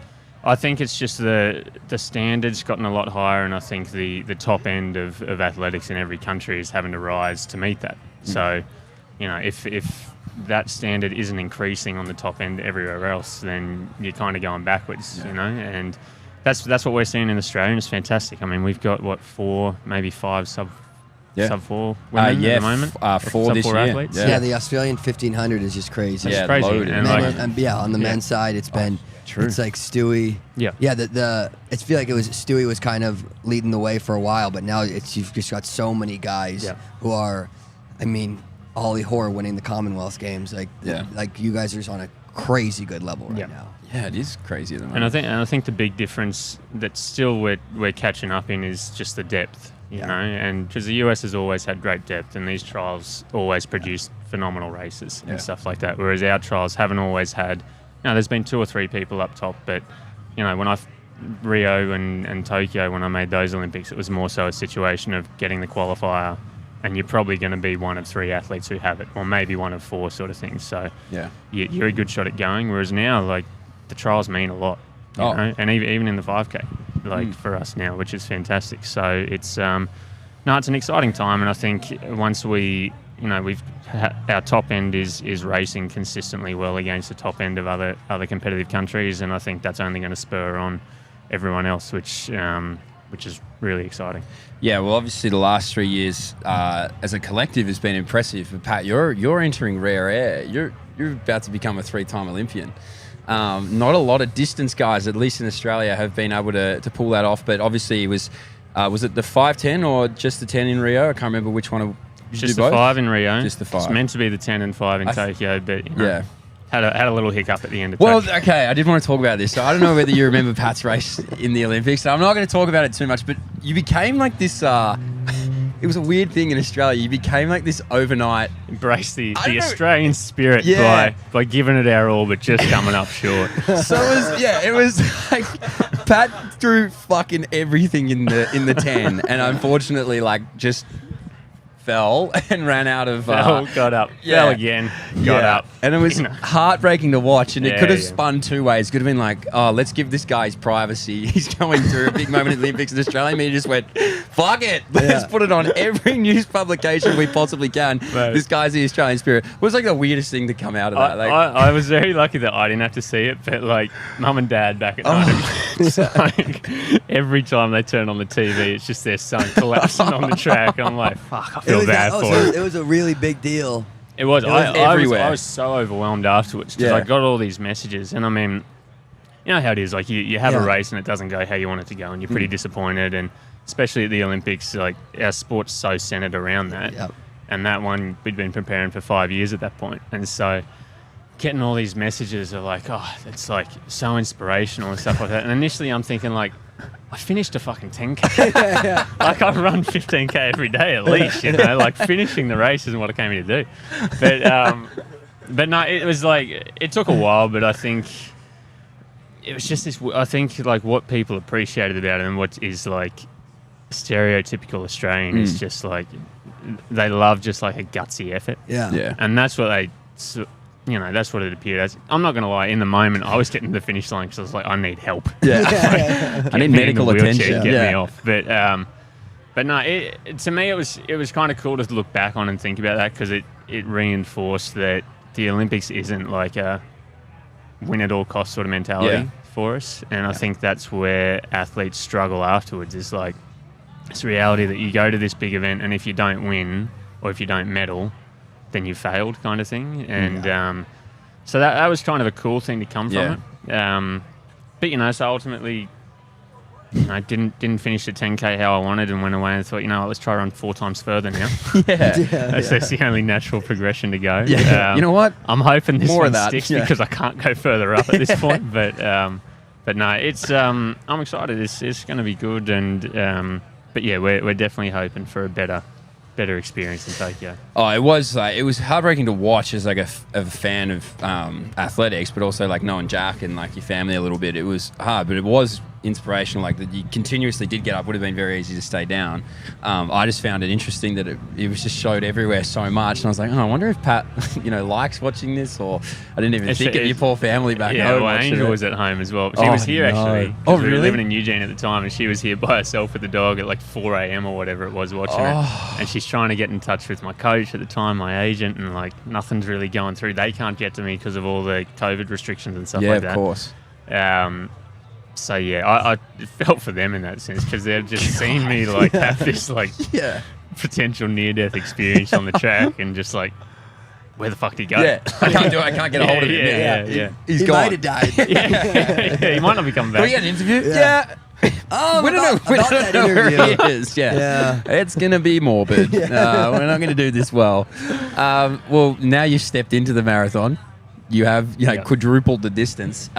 J: I think it's just the standards gotten a lot higher, and I think the top end of athletics in every country is having to rise to meet that. So, if that standard isn't increasing on the top end everywhere else, then you're kind of going backwards, and that's what we're seeing in Australia, and it's fantastic. I mean, we've got 4, maybe 5 sub 4 women at the moment.
I: 4 this
J: sub 4
I: year.
J: athletes.
K: Yeah, the Australian 1500 is just crazy.
J: It's crazy.
I: loaded.
J: And
K: On the men's side, it's been it's like Stewie.
J: Yeah.
K: Yeah, I feel like Stewie was kind of leading the way for a while, but now you've just got so many guys who are, I mean, Ollie Hoare winning the Commonwealth Games, like you guys are just on a crazy good level right now.
I: Yeah, it is crazy at the moment.
J: And I think the big difference that still we're catching up in is just the depth, and because the US has always had great depth, and these trials always produce phenomenal races and stuff like that. Whereas our trials haven't always had, there's been 2 or 3 people up top, but when Rio and Tokyo, when I made those Olympics, it was more so a situation of getting the qualifier, and you're probably going to be one of 3 athletes who have it, or maybe one of 4 sort of things. So you're a good shot at going. Whereas now, like, the trials mean a lot, you know? And even in the 5K, like for us now, which is fantastic. So it's it's an exciting time, and I think once we, our top end is racing consistently well against the top end of other competitive countries, and I think that's only going to spur on everyone else, which is really exciting.
I: Yeah, well, obviously the last 3 years as a collective has been impressive. But Pat, you're entering rare air. You're about to become a 3-time Olympian. Not a lot of distance guys, at least in Australia, have been able to pull that off. But obviously, it was it the 5-10 or just the 10 in Rio? I can't remember which one.
J: Just the 5 in Rio.
I: Just the 5.
J: It's meant to be the 10 and 5 in Tokyo, but had a little hiccup at the end of
I: Well,
J: Tokyo.
I: okay, I did want to talk about this. So I don't know whether you remember Pat's race in the Olympics. So I'm not going to talk about it too much, but you became like this. It was a weird thing in Australia. You became like this overnight.
J: Embrace the Australian spirit by giving it our all, but just coming up short.
I: So it was like Pat threw fucking everything in the 10, and unfortunately, like just fell and ran out of.
J: Got up. Fell again. Got up.
I: And it was heartbreaking to watch, and it could have
J: yeah.
I: spun 2 ways. Could have been like, oh, let's give this guy his privacy. He's going through a big moment at the Olympics, and Australian media just went, fuck it. Let's put it on every news publication we possibly can.
J: Mate.
I: This guy's the Australian spirit. It was like the weirdest thing to come out of that. Like,
J: I was very lucky that I didn't have to see it, but like mum and dad back at home, it's like every time they turn on the TV, it's just their son collapsing on the track. I'm like, fuck, I feel
K: was
J: bad
K: that,
J: for
K: so
J: it.
K: it was a really big deal.
J: It was.
K: It was
I: everywhere.
J: I was so overwhelmed afterwards because
I: Yeah.
J: I got all these messages, and I mean, you know how it is. Like you have a
K: Yeah.
J: race and it doesn't go how you want it to go, and you're pretty disappointed. And especially at the Olympics, like our sport's so centered around that.
K: Yep.
J: And that one we'd been preparing for 5 years at that point, and so getting all these messages are like, oh, it's like so inspirational and stuff like that. And initially, I'm thinking like, I finished a fucking 10K. Like I run 15K every day at least, you know. Like finishing the race isn't what I came here to do. But no, it was like it took a while, but I think it was just this. I think like what people appreciated about it and what is like stereotypical Australian is just like they love just like a gutsy effort.
K: Yeah.
J: And that's what they. You know, that's what it appeared as. I'm not going to lie. In the moment, I was getting to the finish line because I was like, I need help.
I: Yeah. I need
J: Get me in the
I: medical
J: wheelchair,
I: attention.
J: Get
I: Yeah.
J: me off. But no, to me, it was kind of cool to look back on and think about that because it reinforced that the Olympics isn't like a win at all costs sort of mentality for us. And I think that's where athletes struggle afterwards is like this reality that you go to this big event and if you don't win or if you don't medal, then you failed kind of thing. And so that was kind of a cool thing to come from it. But, you know, so ultimately, you know, I didn't finish the 10K how I wanted and went away and thought, you know, let's try run 4 times further now. That's the only natural progression to go.
I: Yeah. You know what?
J: I'm hoping this
I: More of
J: one
I: that.
J: sticks
I: Yeah.
J: because I can't go further up at this point. But no, it's I'm excited. It's going to be good. And but yeah, we're definitely hoping for a better experience in Tokyo.
I: Oh, it was heartbreaking to watch as like a fan of athletics, but also like knowing Jack and like your family a little bit. It was hard, but it was inspirational. Like that you continuously did get up. Would have been very easy to stay down. I just found it interesting that it was just showed everywhere so much, and I was like, oh, I wonder if Pat, you know, likes watching this, or I didn't even think of your poor family back home.
J: Yeah, well,
I: watching
J: Angel
I: it.
J: was at home as well. She was here actually.
I: Oh,
J: We were
I: really?
J: living in Eugene at the time, and she was here by herself with the dog at like 4 a.m. or whatever it was watching it. And she's trying to get in touch with my coach at the time, my agent, and like nothing's really going through. They can't get to me because of all the COVID restrictions and stuff like that.
I: Yeah, of course.
J: So yeah, I felt for them in that sense because they've just seen me like have this like potential near-death experience on the track and just like, where the fuck did he go?
I: Yeah, I can't do it. I can't get a hold of him.
J: Yeah.
K: He
I: gone.
K: might have died.
J: Yeah, he might not be coming back.
I: We had an interview.
K: Yeah. Oh,
I: We don't know. We
K: about
I: don't
K: that
I: know where
K: interview.
I: he is. Yeah.
K: Yeah.
I: It's gonna be morbid. We're not gonna do this well. Well, now you've stepped into the marathon. You have quadrupled the distance.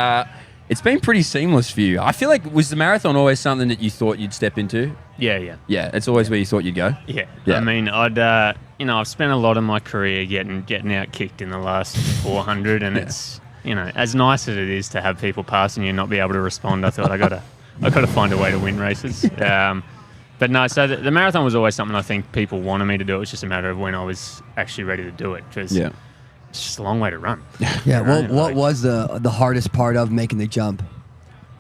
I: It's been pretty seamless for you. I feel like, was the marathon always something that you thought you'd step into?
J: Yeah.
I: Yeah, it's always where you thought you'd go.
J: Yeah.
I: Yeah.
J: I mean, I've spent a lot of my career getting out kicked in the last 400, and it's, you know, as nice as it is to have people passing you and not be able to respond. I thought I gotta find a way to win races. But no, so the marathon was always something I think people wanted me to do. It was just a matter of when I was actually ready to do it. Because it's just a long way to run.
K: Yeah.
J: You know,
K: What was the hardest part of making the jump?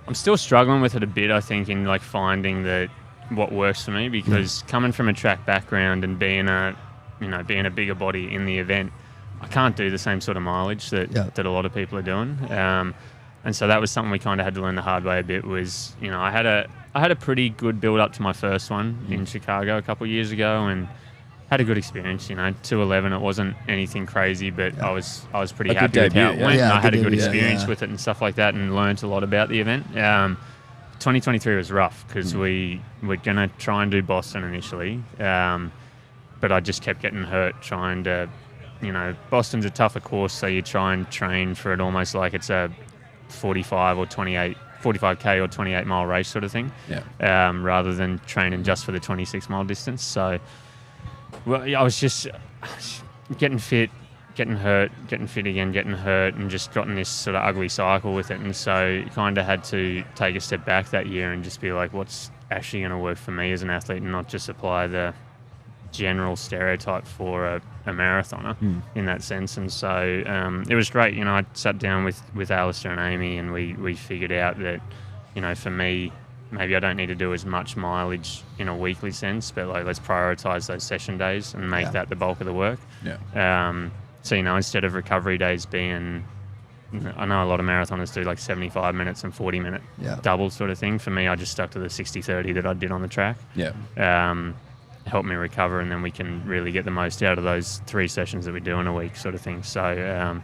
J: I'm still struggling with it a bit, I think, in like finding what works for me, because coming from a track background and being a bigger body in the event, I can't do the same sort of mileage that a lot of people are doing. And so that was something we kind of had to learn the hard way a bit. Was, you know, I had a pretty good build up to my first one in Chicago a couple of years ago, and had a good experience. You know, 2:11. It wasn't anything crazy, but I was pretty happy with how it went.
K: Yeah,
J: and I had a good
K: debut,
J: experience with it and stuff like that, and learned a lot about the event. 2023 was rough because we were gonna try and do Boston initially, but I just kept getting hurt trying to. You know, Boston's a tougher course, so you try and train for it almost like it's a 45K or 28 mile race sort of thing, rather than training just for the 26 mile distance. So, well, I was just getting fit, getting hurt, getting fit again, getting hurt, and just got in this sort of ugly cycle with it. And so, kind of had to take a step back that year and just be like, what's actually going to work for me as an athlete, and not just apply the general stereotype for a marathoner in that sense. And so it was great. You know, I sat down with Alistair and Amy, and we figured out that, you know, for me, maybe I don't need to do as much mileage in a weekly sense, but like, let's prioritize those session days and make that the bulk of the work. So, you know, instead of recovery days being, I know a lot of marathoners do like 75 minutes and 40 minute double sort of thing. For me, I just stuck to the 60-30 that I did on the track. help me recover, and then we can really get the most out of those 3 sessions that we do in a week, sort of thing. So,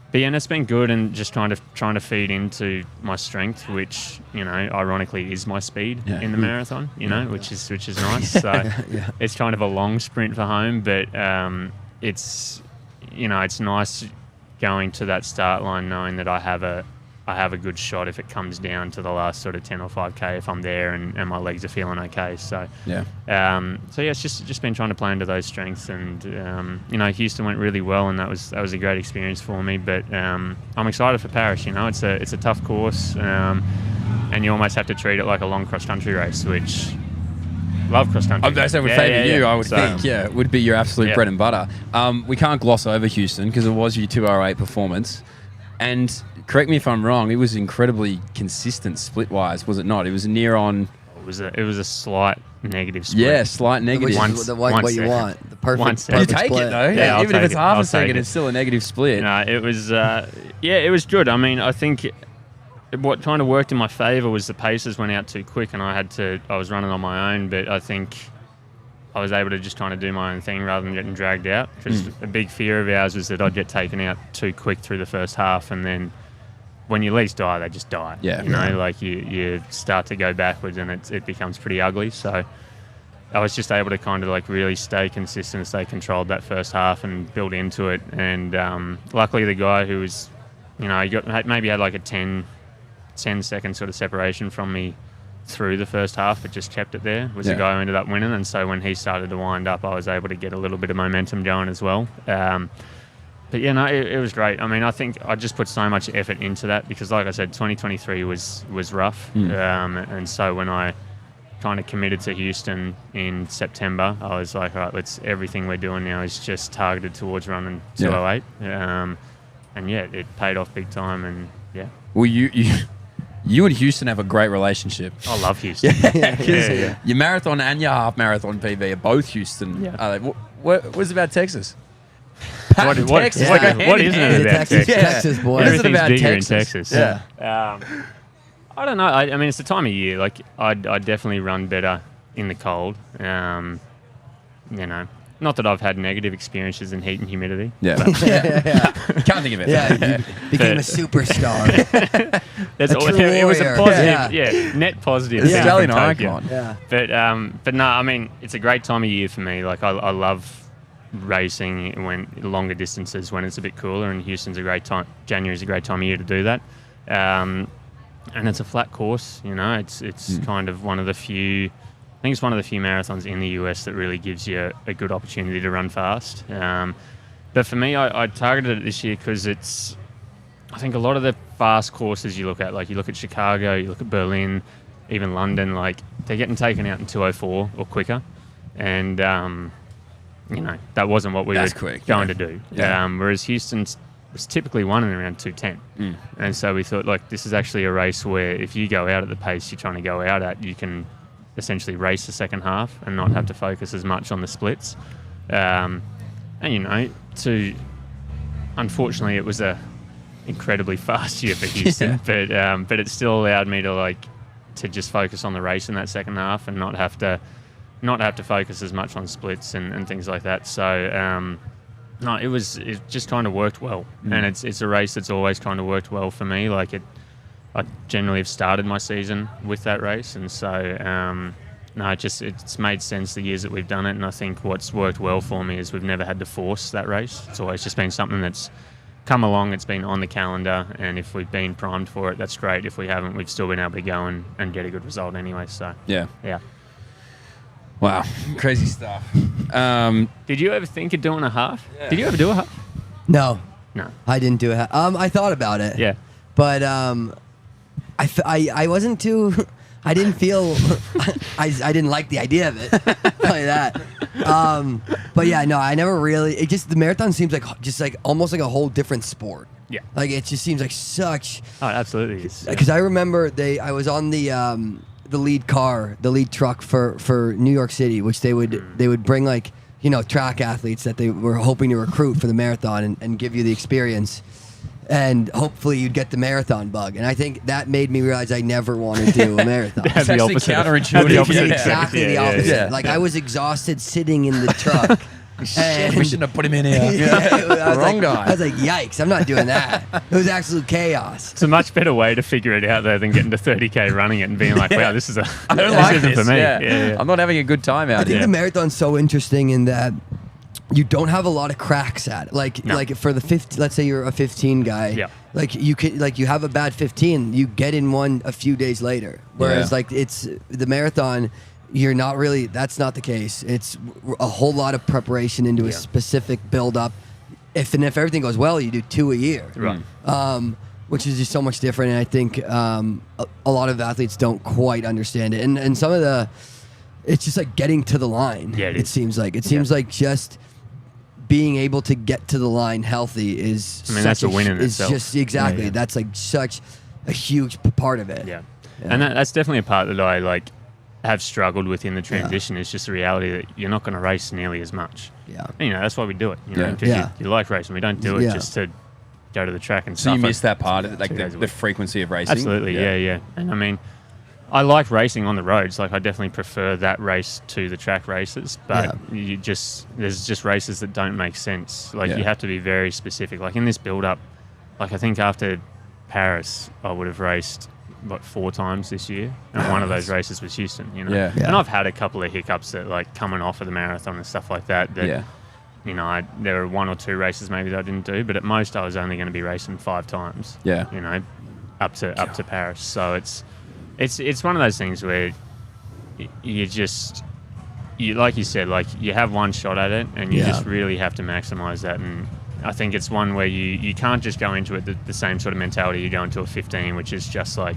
J: but yeah, and it's been good, and just trying to feed into my strength, which, you know, ironically is my speed in the marathon, you know, which is nice. So it's kind of a long sprint for home, but it's, you know, it's nice going to that start line knowing that I have a good shot if it comes down to the last sort of 10 or 5K if I'm there and my legs are feeling okay. So it's just been trying to play into those strengths, and you know, Houston went really well, and that was a great experience for me. But I'm excited for Paris. You know, it's a tough course, and you almost have to treat it like a long cross country race, which love cross country.
I: That's would favour you, I would think. Yeah, it would be your absolute bread and butter. We can't gloss over Houston because it was your 2:08 performance, and correct me if I'm wrong, it was incredibly consistent split-wise, was it not? It was near on...
J: It was a slight negative split.
I: Yeah, slight negative.
K: What you want. The perfect
I: you take
K: split.
I: it, though.
J: Yeah,
I: even if it's half a second,
J: it.
I: it's still a negative split.
J: No, it was... it was good. I mean, I think what kind of worked in my favour was the paces went out too quick, and I was running on my own, but I think I was able to just kind of do my own thing rather than getting dragged out, because a big fear of ours was that I'd get taken out too quick through the first half, and then when you least die, they just die.
I: Yeah.
J: You know, like you start to go backwards, and it becomes pretty ugly. So I was just able to kind of like really stay consistent, stay controlled that first half and build into it. And luckily the guy who was, you know, he had like a 10 second sort of separation from me through the first half, but just kept it there, was the guy who ended up winning. And so when he started to wind up, I was able to get a little bit of momentum going as well. But yeah, no, it was great. I mean, I think I just put so much effort into that because, like I said, 2023 was rough. And so when I kind of committed to Houston in September, I was like, all right, everything we're doing now is just targeted towards running 2:08. And yeah, it paid off big time. And yeah.
I: Well, you and Houston have a great relationship.
J: I love Houston.
I: Your marathon and your half marathon PB are both Houston.
J: Yeah.
I: What is it about Texas?
J: What isn't it about Texas?
K: Texas boy.
I: What is it about
J: bigger
I: Texas?
J: in Texas.
I: Yeah.
J: I don't know. I mean, it's the time of year. Like, I definitely run better in the cold. You know, not that I've had negative experiences in heat and humidity.
I: Yeah. Can't think of it.
K: Yeah, you became a superstar.
J: It was a positive, net positive.
I: It's Australian
J: from Tokyo.
I: icon.
K: Yeah.
J: But no, I mean, it's a great time of year for me. Like, I love racing when longer distances when it's a bit cooler, and Houston's a great time. January's a great time of year to do that. And it's a flat course, you know. It's kind of one of the few. I think it's one of the few marathons in the US that really gives you a good opportunity to run fast. But for me, I targeted it this year because I think a lot of the fast courses you look at, like you look at Chicago, you look at Berlin, even London, like they're getting taken out in 2:04 or quicker, and you know, that wasn't what we were going to do. Whereas Houston was typically won in around 2:10. And so we thought, like, this is actually a race where if you go out at the pace you're trying to go out at, you can essentially race the second half and not have to focus as much on the splits. And, you know, unfortunately, it was a incredibly fast year for Houston, but it still allowed me to just focus on the race in that second half and not have to focus as much on splits and things like that. So no, it just kind of worked well, and it's a race that's always kind of worked well for me. Like I generally have started my season with that race, and so no, it's made sense the years that we've done it. And I think what's worked well for me is we've never had to force that race. It's always just been something that's come along. It's been on the calendar, and if we've been primed for it, that's great. If we haven't, we've still been able to go and get a good result anyway. So yeah.
I: Wow, crazy stuff.
J: Did you ever think of doing a half? Yeah. Did you ever do a half?
K: No,
J: I
K: didn't do a half. I thought about it.
J: Yeah,
K: but I wasn't too. I didn't feel. I didn't like the idea of it like that. But yeah, no, I never really. It just the marathon seems like almost like a whole different sport.
J: Yeah,
K: like it just seems like such.
J: Oh, it absolutely is.
K: Because I remember I was on the lead truck for New York City, which they would bring like, you know, track athletes that they were hoping to recruit for the marathon and give you the experience. and hopefully you'd get the marathon bug. And I think that made me realize I never want to do a marathon.
I: It's actually counterintuitive.
J: The opposite.
K: Exactly the opposite.
I: Yeah.
K: Like I was exhausted sitting in the truck.
I: Shit, we shouldn't have put him in here.
K: Wrong
I: guy.
K: I was like, yikes, I'm not doing that. It was absolute chaos.
J: It's a much better way to figure it out though than getting to 30K running it and being like, wow, this is
I: I don't like
J: isn't
I: this.
J: for me.
I: Yeah. I'm not having a good time out
K: I think
I: here.
K: the marathon's so interesting in that you don't have a lot of cracks at it.
J: No.
K: Like for the 50, let's say you're a 15 guy.
J: Yeah.
K: Like you could, like you have a bad 15, you get in one a few days later. Whereas like it's the marathon, you're not really. That's not the case. It's a whole lot of preparation into a specific build up. If everything goes well, you do 2 a year.
J: Right.
K: Which is just so much different. And I think a lot of athletes don't quite understand it. And some of the, it's just like getting to the line.
J: Yeah, it
K: it
J: is.
K: seems like just being able to get to the line healthy is.
J: I mean, that's a win in itself.
K: Just exactly.
J: Yeah.
K: That's like such a huge part of it.
J: Yeah. And that's definitely a part that I like have struggled with in the transition. It's just the reality that you're not going to race nearly as much.
K: Yeah.
J: And, that's why we do it. You know,
I: Yeah.
J: 'cause
K: Yeah.
J: you like racing. We don't do it just to go to the track and
I: So you
J: suffer.
I: miss that part of it, like
J: 2 days a
I: the
J: week.
I: frequency of racing?
J: Absolutely, yeah. And I mean, I like racing on the roads. Like I definitely prefer that race to the track races. But there's just races that don't make sense. Like you have to be very specific. Like in this build-up, like I think after Paris, I would have raced 4 times this year, and one of those races was Houston.
I: Yeah.
J: And I've had a couple of hiccups that like coming off of the marathon and stuff like that. That there were 1 or 2 races maybe that I didn't do, but at most I was only going to be racing 5 times.
I: Yeah.
J: Up to Paris. So it's one of those things where you like you said, like you have one shot at it, and you just really have to maximize that. And I think it's one where you can't just go into it the same sort of mentality you go into a 15, which is just like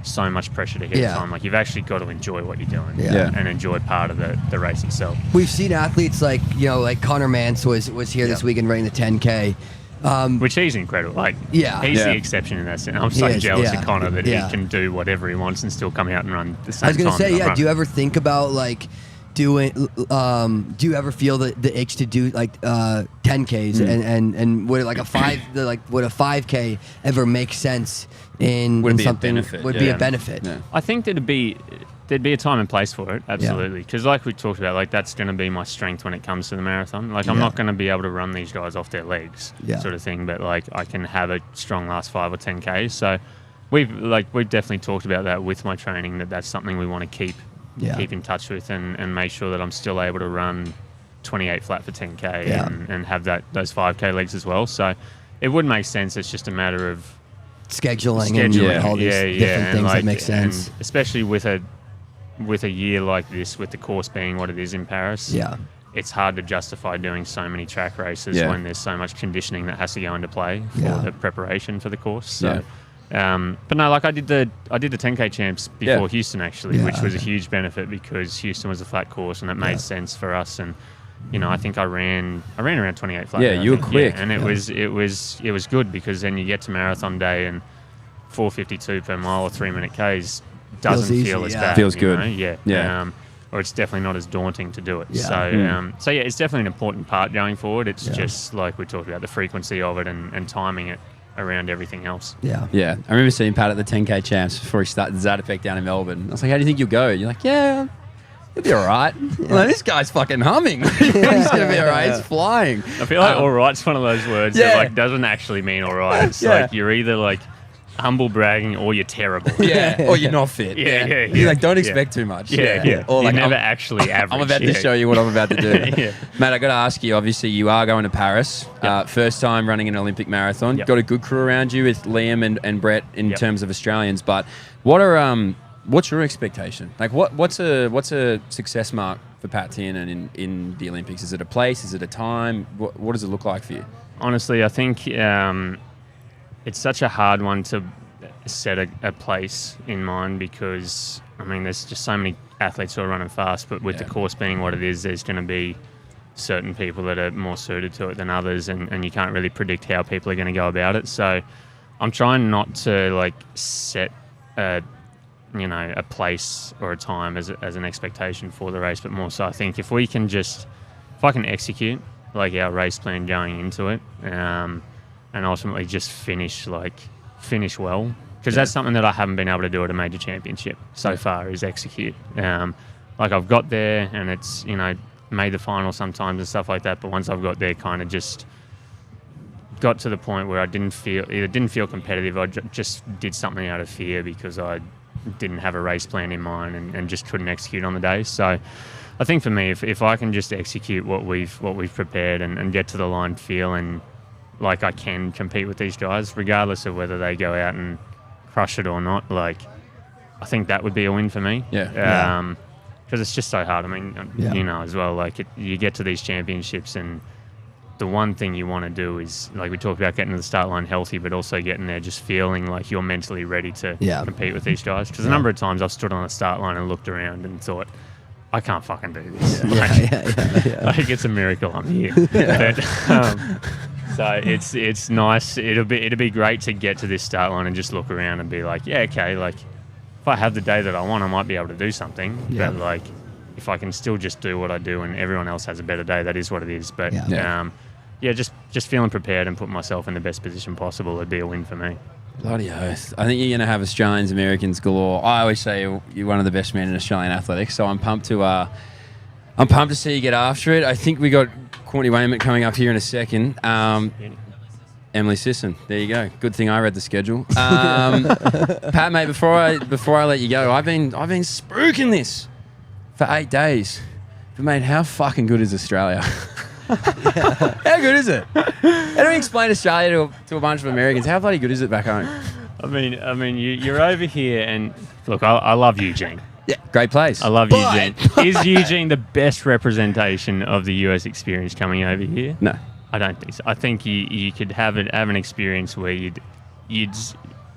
J: so much pressure to hit time. Like you've actually got to enjoy what you're doing and enjoy part of the race itself.
K: We've seen athletes like Connor Mance was here this weekend running the 10K.
J: Which he's incredible. Like he's the exception in that sense. I'm so jealous of Connor that he can do whatever he wants and still come out and run the same time.
K: I was gonna say,
J: that I'm running.
K: do you ever think about like doing? Do you ever feel the itch to do like 10Ks and would like a 5K ever make sense in
I: Would be a
K: something?
I: benefit,
K: Would be a benefit.
I: Yeah.
J: I think there'd be a time and place for it, absolutely. Because like we talked about, like that's going to be my strength when it comes to the marathon. Like I'm not going to be able to run these guys off their legs, sort of thing. But like I can have a strong last 5 or 10Ks. So we've definitely talked about that with my training. That's something we want to keep in touch with and make sure that I'm still able to run 28 flat for 10K and have those 5K legs as well. So it would make sense. It's just a matter of
K: scheduling and all these different things that make sense.
J: And especially with a year like this, with the course being what it is in Paris, it's hard to justify doing so many track races when there's so much conditioning that has to go into play for the preparation for the course. So, but no, like I did the 10K champs before Houston actually, which was a huge benefit because Houston was a flat course and it made sense for us. And I think I ran around 28 flat.
I: Yeah, you were quick.
J: And it was good because then you get to marathon day and 4:52 per mile or 3-minute Ks doesn't feel as bad.
I: Feels good.
J: Or it's definitely not as daunting to do it.
K: Yeah.
J: So it's definitely an important part going forward. It's just like we talked about, the frequency of it and timing it around everything else.
K: Yeah.
I: Yeah. I remember seeing Pat at the 10K champs before he started Zatopek down in Melbourne. I was like, how do you think you'll go? You're like, yeah, you'll be all right. Like, this guy's fucking humming. He's going to be all right. He's flying.
J: I feel like all right's one of those words that like doesn't actually mean all right. It's like you're either like humble bragging or you're terrible.
I: Or you're not fit. You're like, don't expect too much. Or like,
J: you're never actually average.
I: I'm about to show you what I'm about to do. Mate, I got to ask you, obviously you are going to Paris. First time running an Olympic marathon. Got a good crew around you with Liam and Brett in terms of Australians. But what's your expectation? Like what's a success mark for Pat Tiernan in the Olympics? Is it a place? Is it a time? What does it look like for you?
J: Honestly, I think it's such a hard one to set a place in mind because, I mean, there's just so many athletes who are running fast, but with the course being what it is, there's going to be certain people that are more suited to it than others, and you can't really predict how people are going to go about it. So I'm trying not to like set a place or a time as an expectation for the race, but more so I think if I can execute like our race plan going into it, and ultimately just finish well. Because that's something that I haven't been able to do at a major championship so far, is execute. Like I've got there and it's, made the final sometimes and stuff like that. But once I've got there, kind of just got to the point where I didn't feel competitive. I just did something out of fear because I didn't have a race plan in mind and just couldn't execute on the day. So I think for me, if I can just execute what we've prepared and get to the line feeling like I can compete with these guys, regardless of whether they go out and crush it or not, I think that would be a win for me.
I: Yeah.
J: Because it's just so hard. I mean, as well, you get to these championships and the one thing you want to do is, like we talked about, getting to the start line healthy, but also getting there just feeling like you're mentally ready to compete with these guys. Because a number of times I've stood on the start line and looked around and thought, I can't fucking do this. It's a miracle I'm here. But, so it's nice. It'll be great to get to this start line and just look around and be like, if I have the day that I want, I might be able to do something. Yeah. But if I can still just do what I do and everyone else has a better day, that is what it is. But just feeling prepared and putting myself in the best position possible would be a win for me.
I: Bloody oath. I think you're going to have Australians, Americans galore. I always say you're one of the best men in Australian athletics, so I'm pumped to see you get after it. I think we got Courtney Wayment coming up here in a second. Emily Sisson. There you go. Good thing I read the schedule. Pat, mate, before I let you go, I've been spooking this for 8 days. But mate, how fucking good is Australia? How good is it? How do we explain Australia to a bunch of Americans? How bloody good is it back home?
J: I mean, you're over here, and look, I love Eugene.
I: Yeah, great place.
J: I love Eugene. Is Eugene the best representation of the US experience coming over here?
I: No.
J: I don't think so. I think you could have an experience where you'd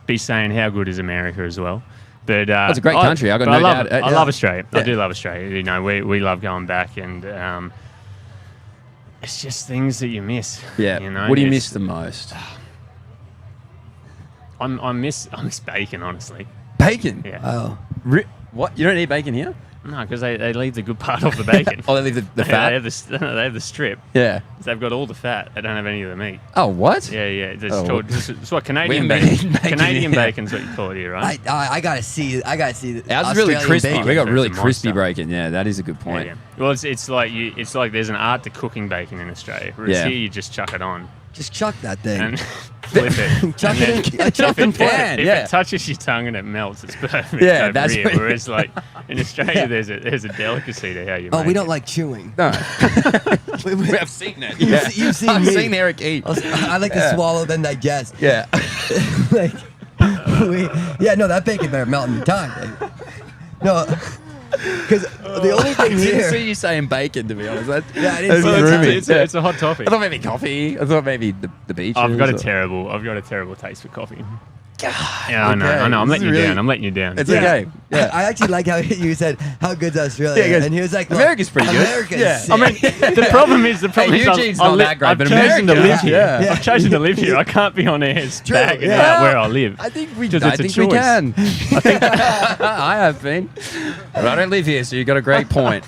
J: be saying how good is America as well. But
I: it's a great country. I love
J: Australia.
I: Yeah.
J: I do love Australia. We love going back, and it's just things that you miss.
I: Yeah. What do you miss the most?
J: I miss bacon, honestly.
I: Bacon?
J: Yeah.
K: Oh.
I: What? You don't eat bacon here?
J: No, because they leave the good part of the bacon.
I: Oh, they leave the fat?
J: They have the strip.
I: Yeah.
J: So they've got all the fat. They don't have any of the meat.
I: Oh, what?
J: Yeah. It's what Canadian bacon. Canadian bacon's what you call it here, right?
K: I gotta see.
I: Ours is really
K: Australian
I: crispy.
K: bacon.
I: We got really
J: It's a
I: crispy
J: monster.
I: bacon. Yeah, that is a good point.
J: Yeah. Well, it's like there's an art to cooking bacon in Australia. Whereas here you just chuck it on
K: Just chuck that thing.
J: and flip it.
K: Chuck
J: And
K: it
J: then
K: in- chuck and flip.
J: If
I: Yeah.
J: it touches your tongue and it melts, it's perfect.
I: Yeah,
J: over
I: that's
J: here.
I: what-
J: Whereas in Australia, there's a delicacy to how you.
K: Oh,
J: make
K: we don't
J: it.
K: like chewing.
I: No.
K: We-
I: I've seen it.
K: You've seen
I: I've
K: me.
I: seen Eric eat.
K: I like to swallow then digest.
I: Yeah.
K: No, that bacon better melt in your tongue. No, because the only
I: I
K: thing
I: didn't
K: here.
I: see you saying bacon, to be honest.
K: I didn't see
J: Well,
K: that.
I: roomy.
J: it's a hot topic.
I: I thought maybe coffee. I thought maybe the beach.
J: I've got a terrible taste for coffee. Yeah, I know.
I: okay.
J: I'm
I: This
J: letting
I: is
J: you
I: really-
J: down. I'm letting you down.
I: It's okay. Yeah.
K: I actually like how you said, "How good's Australia?"
I: Yeah, he goes,
K: and he was like, "Look,
I: "America's pretty good."
K: America's
I: Yeah.
K: sick."
J: I mean, the problem is
I: Eugene's not that great,
J: I've
I: but
J: chosen to
I: America-
J: live here.
I: Yeah.
J: I've chosen to live here. I can't be on air's
K: True,
J: bagging
K: yeah.
J: about where I live.
I: I think we
J: Because it's a
I: we
J: choice.
I: can. I have been. But I don't live here, so you got a great point.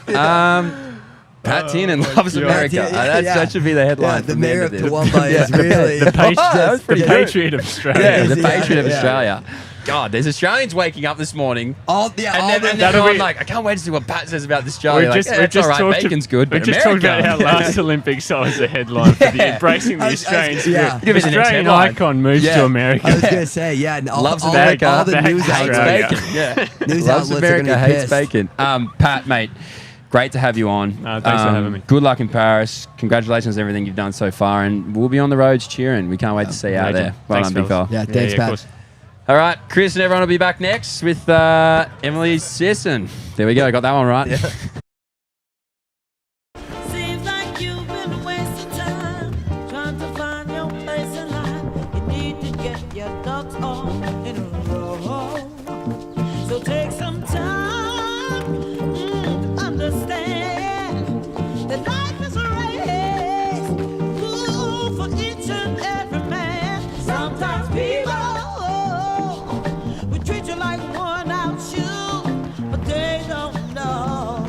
I: Pat Tiernan loves
J: yeah.
I: America. That should be the headline.
K: the
I: from
K: mayor
I: end
K: of
I: this.
K: Toowoomba is really
J: The
I: that was pretty
J: the
I: good.
J: patriot of Australia.
I: Yeah, the
K: Yeah,
I: patriot of
K: yeah.
I: Australia. God, there's Australians waking up this morning.
K: all
I: And
K: the
I: then
J: that'll
I: going
J: be-
I: like, I can't wait to see what Pat says about this Australia. Like,
J: We've just
I: all right,
J: talked
I: bacon's good,
J: We
I: but
J: just
I: America.
J: talked about how last Olympics I was the headline for the embracing the Australian spirit.
K: yeah.
I: Give us the next
J: Australian
I: headline.
J: icon moves
I: Yeah.
J: to America.
K: I was gonna say, yeah, and all,
I: Loves
K: all,
I: America,
K: all the
J: back
K: news
J: hates
I: hates
J: Australia.
K: outlets,
I: bacon. Yeah.
K: news
I: Loves
K: outlets
I: America,
K: are gonna be
I: hates
K: pissed.
I: bacon. Pat, mate, great to have you on.
J: Thanks for having me.
I: Good luck in Paris. Congratulations on everything you've done so far, and we'll be on the roads cheering. We can't wait to see you out
J: Legend.
I: there. Well
J: Thanks,
I: done, big fella.
J: fellas.
K: Yeah, thanks,
J: of
K: Pat.
J: course.
I: All right, Chris and everyone will be back next with Emily Sisson. There we go. Got that one right.
D: Seems like you've been wasting time trying to find your place in life. You need to get your ducks all in a row. So take some time to understand that life is a race. Ooh, for each and every man. Sometimes people will treat you like worn out shoes, but they don't know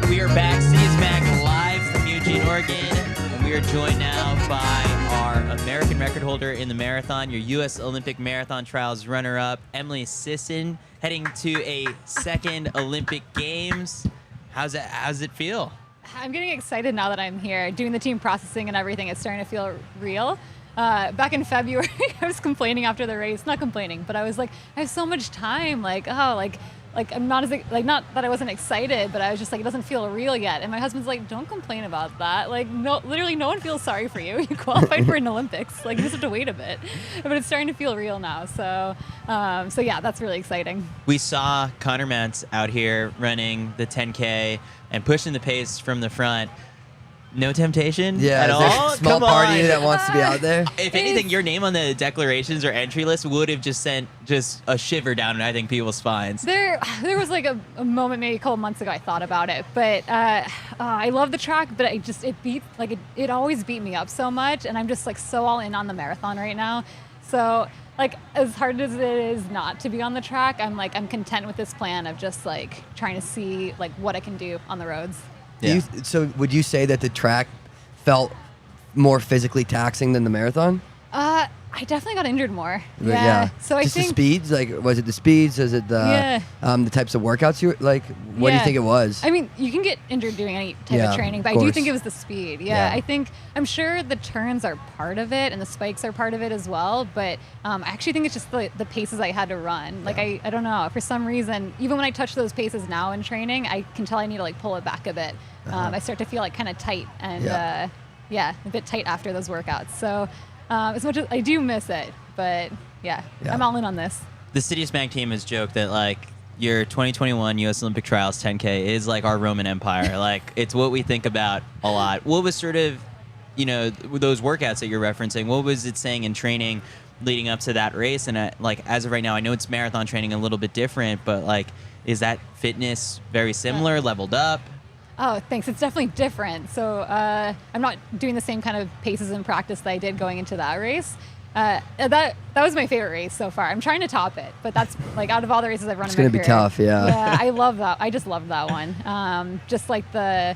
A: We are back, CITIUS MAG live from Eugene, Oregon, and we are joined now by our American record holder in the marathon, your U.S. Olympic Marathon Trials runner-up, Emily Sisson, heading to a second Olympic Games. How's it feel?
L: I'm getting excited now that I'm here, doing the team processing and everything. It's starting to feel real. Back in February, I was complaining after the race, not complaining, but I was like, I have so much time, I'm not not that I wasn't excited, but I was just like, it doesn't feel real yet. And my husband's like, don't complain about that. Like, no, literally no one feels sorry for you. You qualified for an Olympics. Like, you just have to wait a bit. But it's starting to feel real now. So yeah, that's really exciting.
A: We saw Connor Mentz out here running the 10K and pushing the pace from the front. No temptation at all?
K: A small
A: Come
K: party
A: on.
K: that wants to be out there.
A: If anything, your name on the declarations or entry list would have just sent just a shiver down, I think, people's spines.
L: There was like a moment maybe a couple months ago I thought about it, but I love the track, but it always beat me up so much, and I'm just like so all in on the marathon right now. So like as hard as it is not to be on the track, I'm content with this plan of just like trying to see like what I can do on the roads.
A: Yeah.
K: So would you say that the track felt more physically taxing than the marathon?
L: I definitely got injured more.
K: Yeah.
L: So I
K: Just
L: think
K: the speeds, like, was it the speeds? Was it the types of workouts you like? What do you think it was?
L: I mean, you can get injured doing any type of training, but I do think it was the speed. Yeah. I'm sure the turns are part of it and the spikes are part of it as well. But I actually think it's just the paces I had to run. Like I don't know, for some reason, even when I touch those paces now in training, I can tell I need to like pull it back a bit. I start to feel like kind of tight and a bit tight after those workouts. So. As much as I do miss it, but yeah, I'm all in on this.
A: The CITIUS MAG team has joked that like your 2021 U.S. Olympic Trials 10K is like our Roman Empire. Like it's what we think about a lot. What was sort of, those workouts that you're referencing? What was it saying in training leading up to that race? And like as of right now, I know it's marathon training a little bit different, but like is that fitness very similar, leveled up?
L: Oh, thanks. It's definitely different. So I'm not doing the same kind of paces in practice that I did going into that race. That was my favorite race so far. I'm trying to top it, but that's like out of all the races I've run in my career.
K: It's gonna be tough, yeah.
L: Yeah, I love that. I just loved that one. Just like the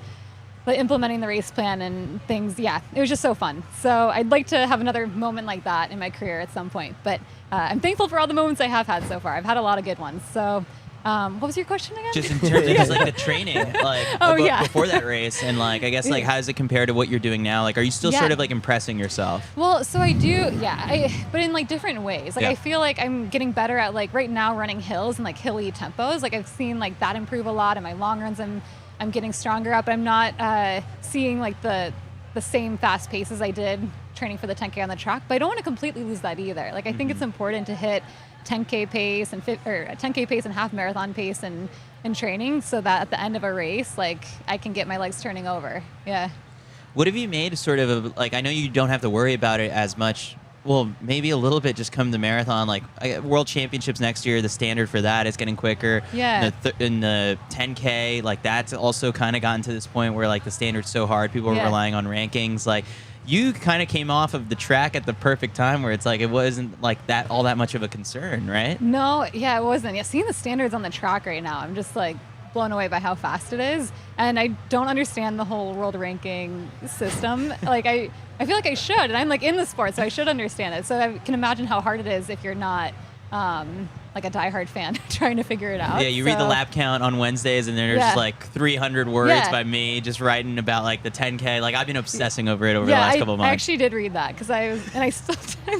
L: implementing the race plan and things. Yeah, it was just so fun. So I'd like to have another moment like that in my career at some point. But I'm thankful for all the moments I have had so far. I've had a lot of good ones. So. What was your question again?
A: Just in terms of just like the training, like before that race, and like I guess like how does it compare to what you're doing now? Like, are you still sort of like impressing yourself?
L: Well, so I do, but in like different ways. Like I feel like I'm getting better at like right now running hills and like hilly tempos. Like I've seen like that improve a lot, and my long runs I'm getting stronger at. But I'm not seeing like the same fast paces I did training for the 10K on the track. But I don't want to completely lose that either. Like I think it's important to hit 10K pace and 10K pace and half marathon pace and training, so that at the end of a race, like I can get my legs turning over. Yeah.
A: What have you made sort of like? I know you don't have to worry about it as much. Well, maybe a little bit. Just come the marathon, like World Championships next year. The standard for that is getting quicker.
L: Yeah.
A: In the 10K, like that's also kind of gotten to this point where like the standard's so hard, people are relying on rankings. Like. You kind of came off of the track at the perfect time where it's like it wasn't like that all that much of a concern, right?
L: No, yeah, it wasn't. Yeah, seeing the standards on the track right now, I'm just like blown away by how fast it is. And I don't understand the whole world ranking system. Like I feel like I should, and I'm like in the sport, so I should understand it. So I can imagine how hard it is if you're not like a diehard fan trying to figure it out.
A: Yeah, you read the lap count on Wednesdays, and then there's just like 300 words by me just writing about like the 10K. Like I've been obsessing over it over the last couple of months.
L: I actually did read that because I'm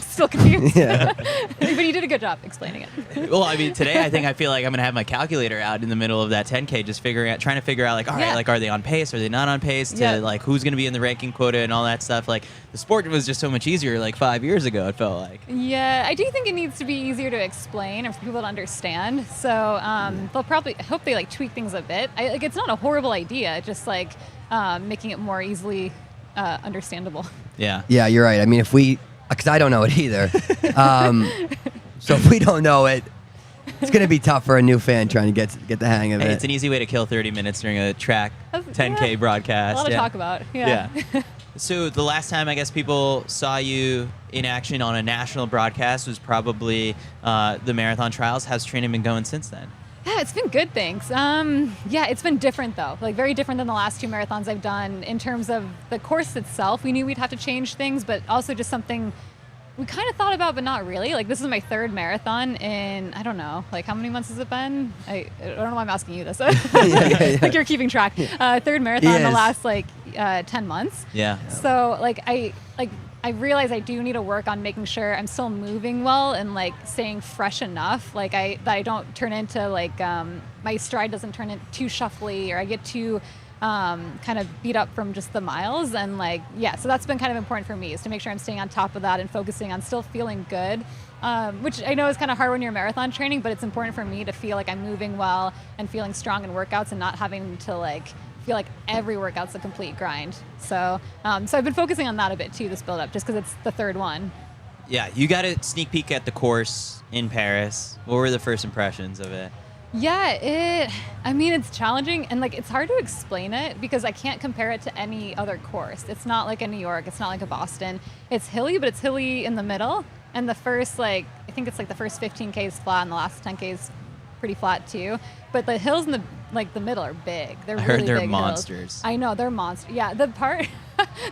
L: still confused. But you did a good job explaining it.
A: Well, I mean, today I feel like I'm gonna have my calculator out in the middle of that 10K, just trying to figure out like, all right, like are they on pace? Are they not on pace? To like who's gonna be in the ranking quota and all that stuff. Like the sport was just so much easier like 5 years ago. It felt like.
L: Yeah, I do think it needs to be easier to explain and for people to understand. So they'll probably, I hope they like tweak things a bit. Like it's not a horrible idea, just like making it more easily understandable.
A: Yeah.
K: Yeah, you're right. I mean, because I don't know it either. So if we don't know it, it's going to be tough for a new fan trying to get the hang of it.
A: It's an easy way to kill 30 minutes during a track 10K broadcast.
L: A lot to talk about. Yeah.
A: So the last time I guess people saw you in action on a national broadcast was probably the marathon trials. How's training been going since then?
L: Yeah, it's been good, thanks. Yeah, it's been different though, like very different than the last 2 marathons I've done in terms of the course itself. We knew we'd have to change things, but also just something we kind of thought about, but not really. Like this is my 3rd marathon in, I don't know, like how many months has it been? I don't know why I'm asking you this. Like you're keeping track. 3rd marathon in the last like 10 months.
A: Yeah.
L: So I realize I do need to work on making sure I'm still moving well and like staying fresh enough, like that I don't turn into like my stride doesn't turn into too shuffly or I get too kind of beat up from just the miles. And like, yeah, so that's been kind of important for me, is to make sure I'm staying on top of that and focusing on still feeling good, which I know is kind of hard when you're marathon training, but it's important for me to feel like I'm moving well and feeling strong in workouts and not having to like feel like every workout's a complete grind. So so I've been focusing on that a bit too, this build up, just because it's the 3rd one.
A: Yeah, you got a sneak peek at the course in Paris. What were the first impressions of it?
L: Yeah, I mean, it's challenging and like it's hard to explain it because I can't compare it to any other course. It's not like a New York, it's not like a Boston. It's hilly, but it's hilly in the middle. And the first, like, I think it's like the first 15K is flat and the last 10K is pretty flat too. But the hills in the middle are big. They're really
A: heard they're
L: big
A: monsters.
L: Hills. I know, they're monsters. Yeah, the part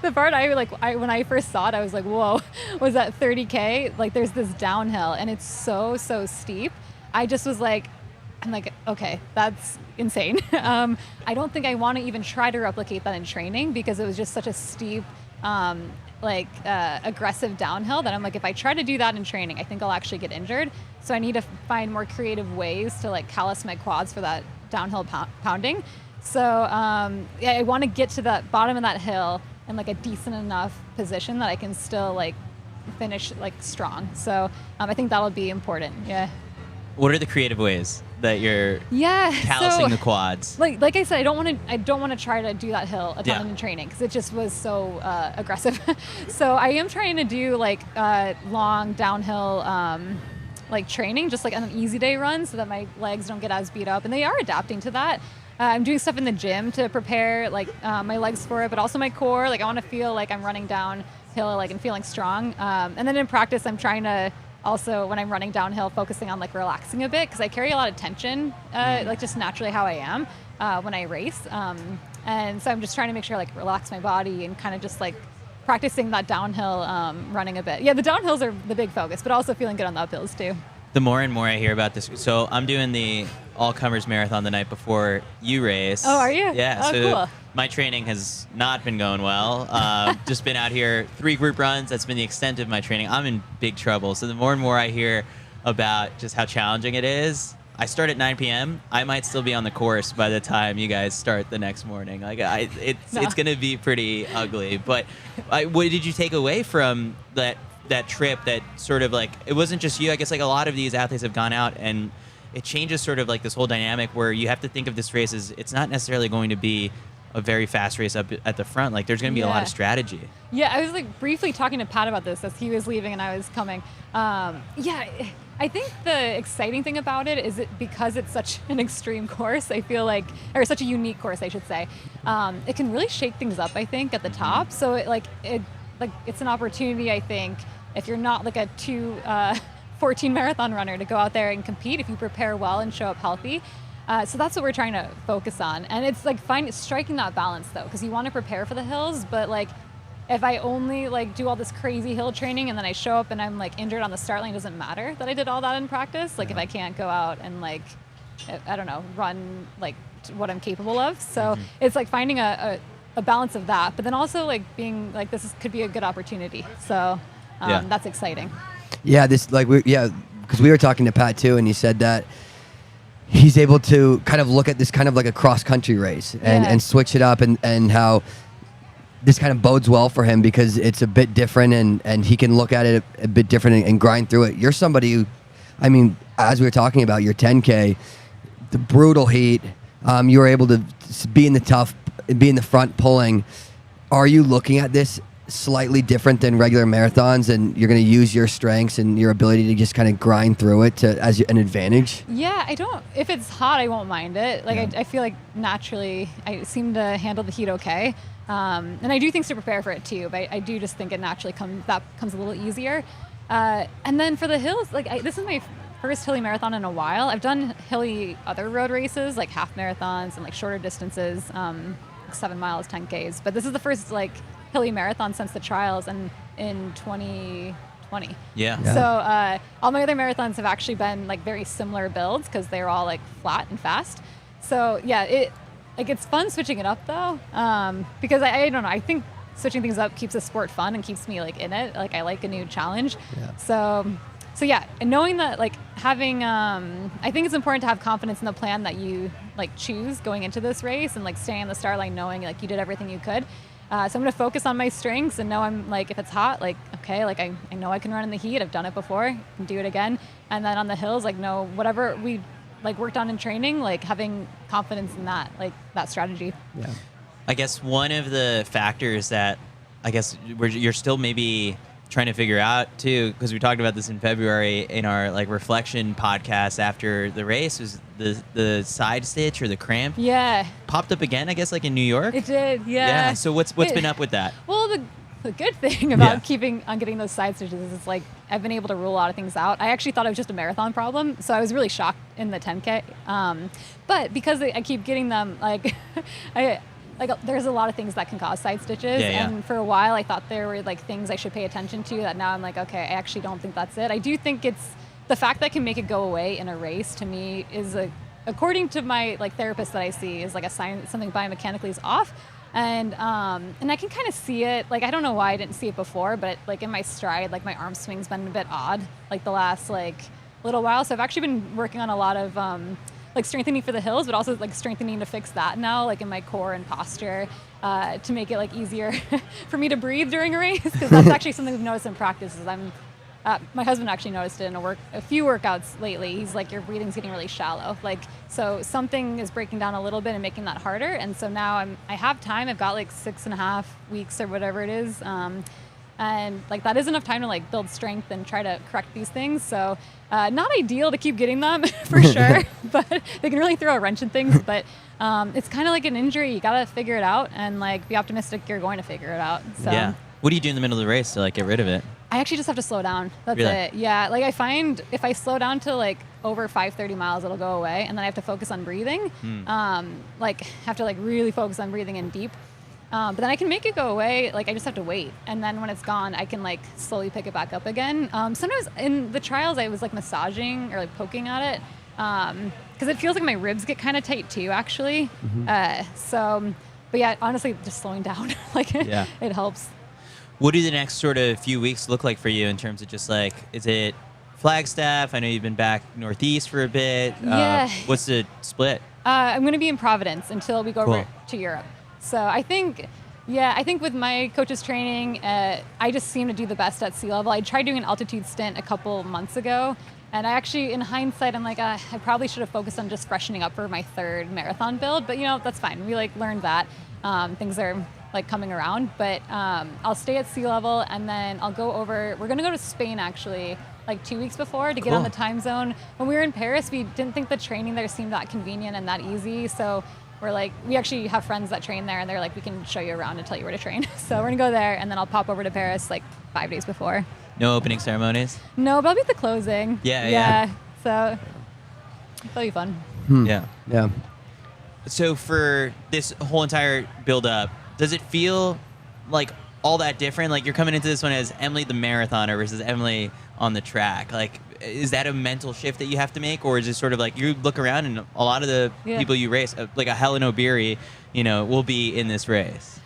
L: when I first saw it, I was like, whoa, was that 30K? Like there's this downhill and it's so steep. I just was like, I'm like, okay, that's insane. I don't think I want to even try to replicate that in training because it was just such a steep, aggressive downhill that I'm like, if I try to do that in training, I think I'll actually get injured. So I need to find more creative ways to like callus my quads for that downhill pounding. So yeah, I want to get to the bottom of that hill in like a decent enough position that I can still like finish like strong. So I think that'll be important. Yeah.
A: What are the creative ways that you're callousing the quads?
L: Like I said, I don't want to try to do that hill a ton in training because it just was so aggressive. So I am trying to do like long downhill like training, just like on an easy day run, so that my legs don't get as beat up, and they are adapting to that. I'm doing stuff in the gym to prepare like my legs for it, but also my core. Like I want to feel like I'm running downhill like and feeling strong. And then in practice, I'm trying to also, when I'm running downhill, focusing on like relaxing a bit because I carry a lot of tension, like just naturally how I am when I race. And so I'm just trying to make sure I like relax my body and kind of just like practicing that downhill running a bit. Yeah, the downhills are the big focus, but also feeling good on the uphills too.
A: The more and more I hear about this, so I'm doing the all-comers marathon the night before you race.
L: Oh, are you?
A: Yeah.
L: Oh,
A: so
L: cool.
A: My training has not been going well. Just been out here 3 group runs. That's been the extent of my training. I'm in big trouble. So the more and more I hear about just how challenging it is, I start at 9 p.m. I might still be on the course by the time you guys start the next morning. Like it's going to be pretty ugly. But what did you take away from that trip? That sort of like, it wasn't just you. I guess like a lot of these athletes have gone out and it changes sort of like this whole dynamic where you have to think of this race as it's not necessarily going to be a very fast race up at the front. Like there's going to be a lot of strategy.
L: Yeah, I was like briefly talking to Pat about this as he was leaving and I was coming. Yeah, I think the exciting thing about it is because it's such an extreme course, I feel like, or such a unique course, I should say, it can really shake things up, I think, at the top. So it's an opportunity, I think, if you're not like a 2:14 marathon runner, to go out there and compete if you prepare well and show up healthy. So that's what we're trying to focus on. And it's like striking that balance though, because you want to prepare for the hills, but like if I only like do all this crazy hill training and then I show up and I'm like injured on the start line, it doesn't matter that I did all that in practice. Like if I can't go out and like, I don't know, run like what I'm capable of. So it's like finding a balance of that, but then also like being like, could be a good opportunity. So that's exciting.
K: Yeah, because we were talking to Pat too, and he said that he's able to kind of look at this kind of like a cross-country race and switch it up, and how this kind of bodes well for him because it's a bit different, and he can look at it a bit different and grind through it. You're somebody who, I mean, as we were talking about your 10K, the brutal heat, you were able to be in the front pulling. Are you looking at this slightly different than regular marathons, and you're going to use your strengths and your ability to just kind of grind through it as an advantage?
L: Yeah, if it's hot, I won't mind it. Like I feel like naturally I seem to handle the heat okay. And I do things to prepare for it too, but I do just think it naturally comes a little easier. And then for the hills, like this is my first hilly marathon in a while. I've done hilly other road races, like half marathons and like shorter distances, like 7 miles, 10Ks. But this is the first like hilly marathon since the trials and in 2020.
A: Yeah.
L: So all my other marathons have actually been like very similar builds because they're all like flat and fast. So yeah, it's fun switching it up though, because I don't know. I think switching things up keeps the sport fun and keeps me like in it. Like I like a new challenge. Yeah. So yeah, and knowing that like having, I think it's important to have confidence in the plan that you like choose going into this race and like staying on the start line knowing like you did everything you could. So I'm going to focus on my strengths and know I'm like, if it's hot, like, okay, like I know I can run in the heat. I've done it before, I can do it again. And then on the hills, like know whatever we like worked on in training, like having confidence in that, like that strategy.
K: Yeah.
A: I guess one of the factors that I guess you're still maybe trying to figure out too, because we talked about this in February in our like reflection podcast after the race, was the side stitch or the cramp.
L: Yeah.
A: Popped up again, I guess, like in New York.
L: It did, yeah.
A: Yeah. So what's been up with that?
L: Well, the good thing about getting those side stitches is like I've been able to rule a lot of things out. I actually thought it was just a marathon problem, so I was really shocked in the 10K. But because I keep getting them, like there's a lot of things that can cause side stitches, and for a while I thought there were like things I should pay attention to that now I'm like, okay, I actually don't think that's it. I do think it's the fact that I can make it go away in a race to me is according to my like therapist that I see, is like a sign that something biomechanically is off. And I can kind of see it. Like, I don't know why I didn't see it before, but like in my stride, like my arm swing's been a bit odd, like the last like little while. So I've actually been working on a lot of like strengthening for the hills, but also like strengthening to fix that now, like in my core and posture, to make it like easier for me to breathe during a race. Because that's actually something we've noticed in practice. Is my husband actually noticed it in a few workouts lately. He's like, your breathing's getting really shallow. Like, so something is breaking down a little bit and making that harder. And so now I have time. I've got like 6.5 weeks or whatever it is. And like that is enough time to like build strength and try to correct these things. So not ideal to keep getting them for sure, but they can really throw a wrench in things. But it's kind of like an injury. You got to figure it out and like be optimistic you're going to figure it out. So.
A: Yeah. What do you do in the middle of the race to like get rid of it?
L: I actually just have to slow down. That's
A: really?
L: it. Yeah. Like I find if I slow down to like over 5:30 miles, it'll go away. And then I have to focus on breathing. Like have to like really focus on breathing in deep. But then I can make it go away. Like I just have to wait. And then when it's gone, I can like slowly pick it back up again. Sometimes in the trials, I was like massaging or like poking at it. Cause it feels like my ribs get kind of tight too, actually. But yeah, honestly, just slowing down, like it helps.
A: What do the next sort of few weeks look like for you in terms of just like, is it Flagstaff? I know you've been back Northeast for a bit.
L: Yeah.
A: What's the split?
L: I'm going to be in Providence until we go over to Europe. So I think with my coach's training, I just seem to do the best at sea level. I tried doing an altitude stint a couple months ago. And I actually, in hindsight, I'm like, I probably should have focused on just freshening up for my 3rd marathon build. But, you know, that's fine. We, like, learned that. Things are, like, coming around. But I'll stay at sea level, and then I'll go over. We're going to go to Spain, actually, like 2 weeks before to get on the time zone. When we were in Paris, we didn't think the training there seemed that convenient and that easy. So we're like, we actually have friends that train there, and they're like, we can show you around and tell you where to train. So we're going to go there, and then I'll pop over to Paris, like, 5 days before.
A: No opening ceremonies?
L: No, but I'll be at the closing.
A: Yeah.
L: So that'll be fun.
K: Yeah.
A: So for this whole entire build-up, does it feel like all that different? Like you're coming into this one as Emily the marathoner versus Emily on the track. Like, is that a mental shift that you have to make, or is it sort of like you look around and a lot of the people you race, like a Helen O'Beary, you know, will be in this race?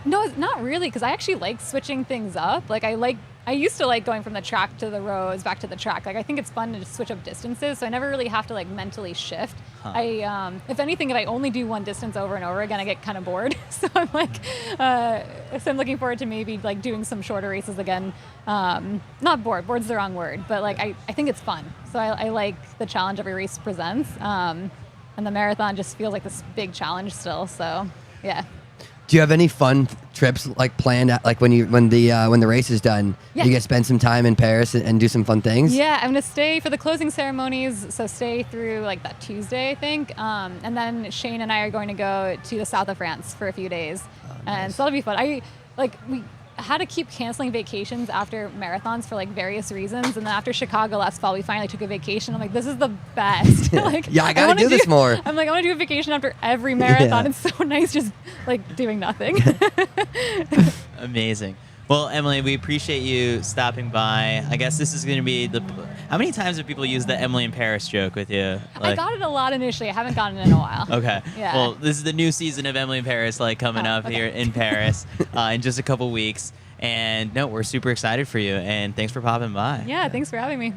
L: No, not really, because I actually like switching things up. Like I used to like going from the track to the roads, back to the track. Like I think it's fun to just switch up distances, so I never really have to like mentally shift. If anything, if I only do one distance over and over again, I get kind of bored. So I'm like, so I'm looking forward to maybe like doing some shorter races again. Not bored. Bored's the wrong word, but like I think it's fun. So I like the challenge every race presents. And the marathon just feels like this big challenge still. So yeah.
K: Do you have any fun trips like planned? Like when the race is done, you get to spend some time in Paris and do some fun things.
L: Yeah, I'm gonna stay for the closing ceremonies. So stay through like that Tuesday, I think. And then Shane and I are going to go to the south of France for a few days, and so that'll be fun. had to keep canceling vacations after marathons for like various reasons, and then after Chicago last fall, we finally took a vacation. I'm like, this is the best. Like,
K: Yeah, I gotta
L: wanna
K: do this more.
L: I'm like, I want to do a vacation after every marathon.
K: Yeah.
L: It's so nice just like doing nothing.
A: Amazing. Well, Emily, we appreciate you stopping by. I guess this is going to be the. How many times have people used the Emily in Paris joke with you?
L: I got it a lot initially. I haven't gotten it in a while.
A: Okay.
L: Yeah.
A: Well, this is the new season of Emily in Paris, like coming up
L: okay.
A: here in Paris in just a couple weeks. And no, we're super excited for you. And thanks for popping by.
L: Yeah, thanks for having me.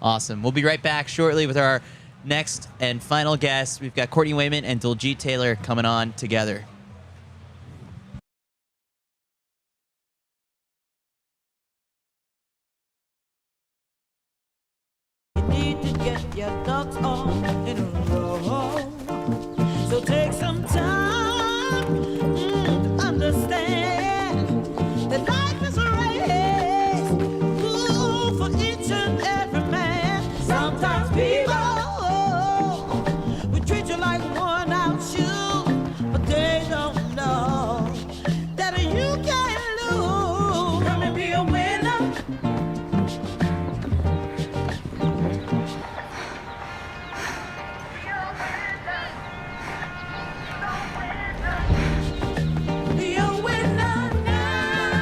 A: Awesome. We'll be right back shortly with our next and final guests. We've got Courtney Wayment and Diljit Taylor coming on together.
D: Need to get your ducks all in a row. So take some time to understand that life is a race. Ooh, for each and every man. Sometimes people will treat you like worn out shoes, but they don't know that you can't lose. Come and be a winner. Be a winner now.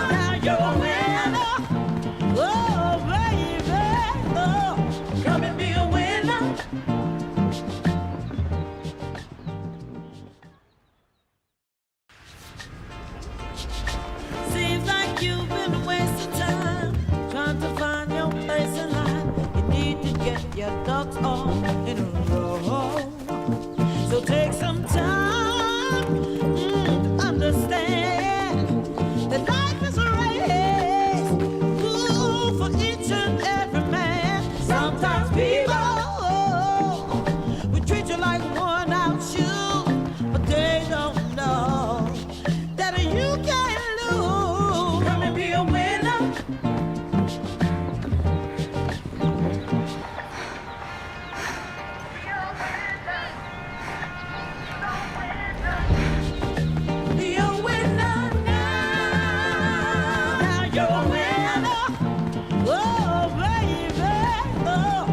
D: Now you're a winner. Oh, baby. Oh, come and be a winner. Seems like you've been wasting time trying to find your place in life. You need to get your ducks all in a row. So take some time to understand that life is a race. Ooh, for each and every man. Sometimes people will treat you like worn out shoes, but they don't know that you can't lose. Come and be a winner. Be a winner now. Now you're a winner. Oh, baby. Oh,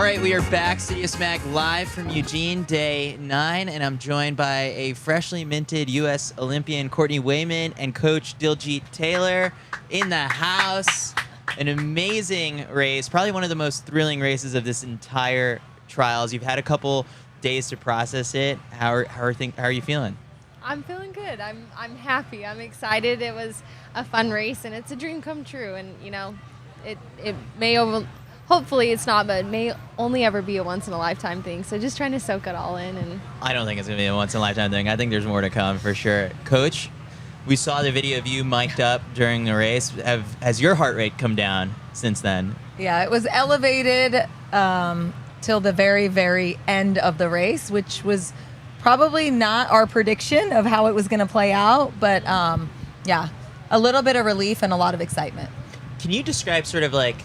A: right, we are back, CITIUS MAG live from Eugene, day 9, and I'm joined by a freshly minted U.S. Olympian, Courtney Wayment, and Coach Diljit Taylor in the house. An amazing race, probably one of the most thrilling races of this entire trials. You've had a couple days to process it. How are you feeling?
M: I'm feeling good. I'm happy. I'm excited. It was a fun race, and it's a dream come true. And you know, it may hopefully it's not, but it may only ever be a once in a lifetime thing. So just trying to soak it all in. And
A: I don't think it's gonna be a once in a lifetime thing. I think there's more to come for sure. Coach, we saw the video of you mic'd up during the race. Has your heart rate come down since then?
N: Yeah, it was elevated till the very, very end of the race, which was probably not our prediction of how it was going to play out. But yeah, a little bit of relief and a lot of excitement.
A: Can you describe sort of like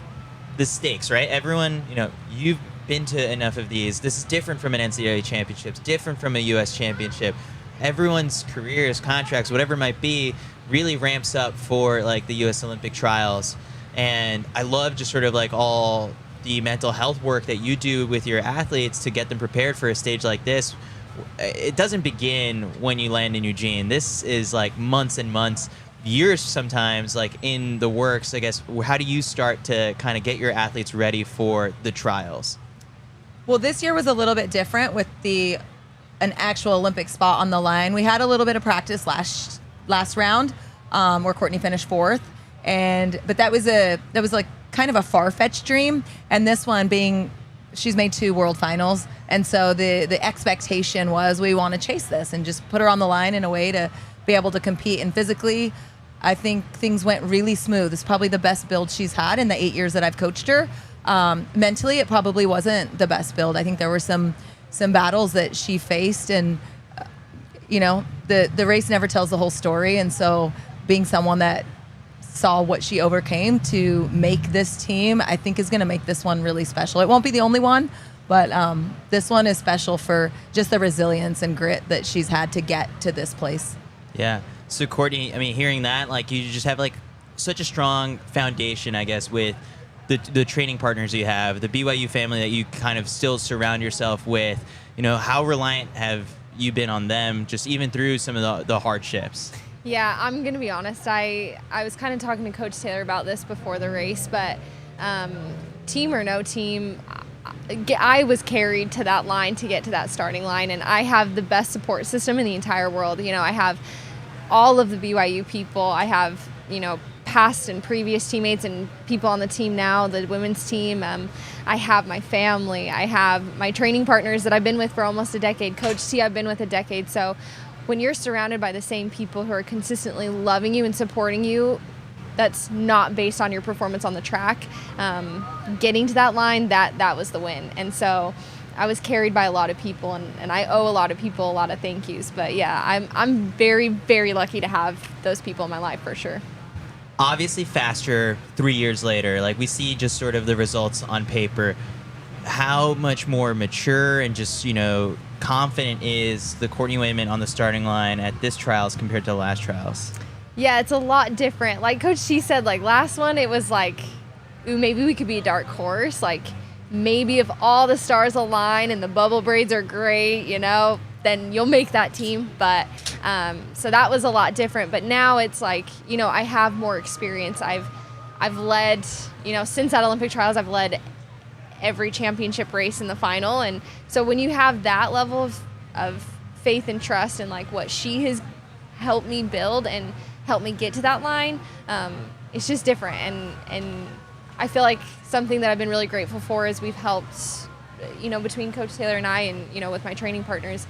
A: the stakes, right? Everyone, you know, you've been to enough of these. This is different from an NCAA championship, it's different from a U.S. championship. Everyone's careers, contracts, whatever it might be, really ramps up for like the U.S. Olympic trials. And I love just sort of like all the mental health work that you do with your athletes to get them prepared for a stage like this. It doesn't begin when you land in Eugene. This is like months and months, years sometimes, like in the works, I guess. How do you start to kind of get your athletes ready for the trials?
N: Well, this year was a little bit different with an actual Olympic spot on the line. We had a little bit of practice last round where Courtney finished 4th, but that was like kind of a far-fetched dream. And this one being, she's made 2 world finals, and so the expectation was we want to chase this and just put her on the line in a way to be able to compete. And physically, I think things went really smooth. It's probably the best build she's had in the 8 years that I've coached her. Mentally, it probably wasn't the best build. I think there were some battles that she faced, and you know, the race never tells the whole story. And so being someone that saw what she overcame to make this team, I think is going to make this one really special. It won't be the only one, but this one is special for just the resilience and grit that she's had to get to this place.
A: Yeah. So Courtney, I mean, hearing that, like, you just have like such a strong foundation, I guess, with the training partners you have, the BYU family that you kind of still surround yourself with. You know, how reliant have you been on them, just even through some of the hardships?
M: yeah, I'm gonna be honest. I was kind of talking to Coach Taylor about this before the race, but team or no team, I was carried to that line to get to that starting line, and I have the best support system in the entire world. You know, I have all of the BYU people. I have, you know, past and previous teammates and people on the team now, the women's team. I have my family. I have my training partners that I've been with for almost a decade. Coach T, I've been with a decade. So when you're surrounded by the same people who are consistently loving you and supporting you, that's not based on your performance on the track. Getting to that line, that was the win. And so I was carried by a lot of people, and I owe a lot of people a lot of thank yous. But yeah, I'm very, very lucky to have those people in my life for sure.
A: Obviously faster 3 years later, like we see just sort of the results on paper. How much more mature and just, you know, confident is the Courtney Wayment on the starting line at this trials compared to the last trials?
M: Yeah, it's a lot different. Like Coach T said, like last one, it was like, ooh, maybe we could be a dark horse. Like maybe if all the stars align and the bubble braids are great, you know, then you'll make that team. But so that was a lot different. But now it's like, you know, I have more experience. I've led, you know, since that Olympic trials, I've led every championship race in the final. And so when you have that level of faith and trust in like what she has helped me build and helped me get to that line, it's just different. And I feel like something that I've been really grateful for is we've helped, you know, between Coach Taylor and I, and, you know, with my training partners,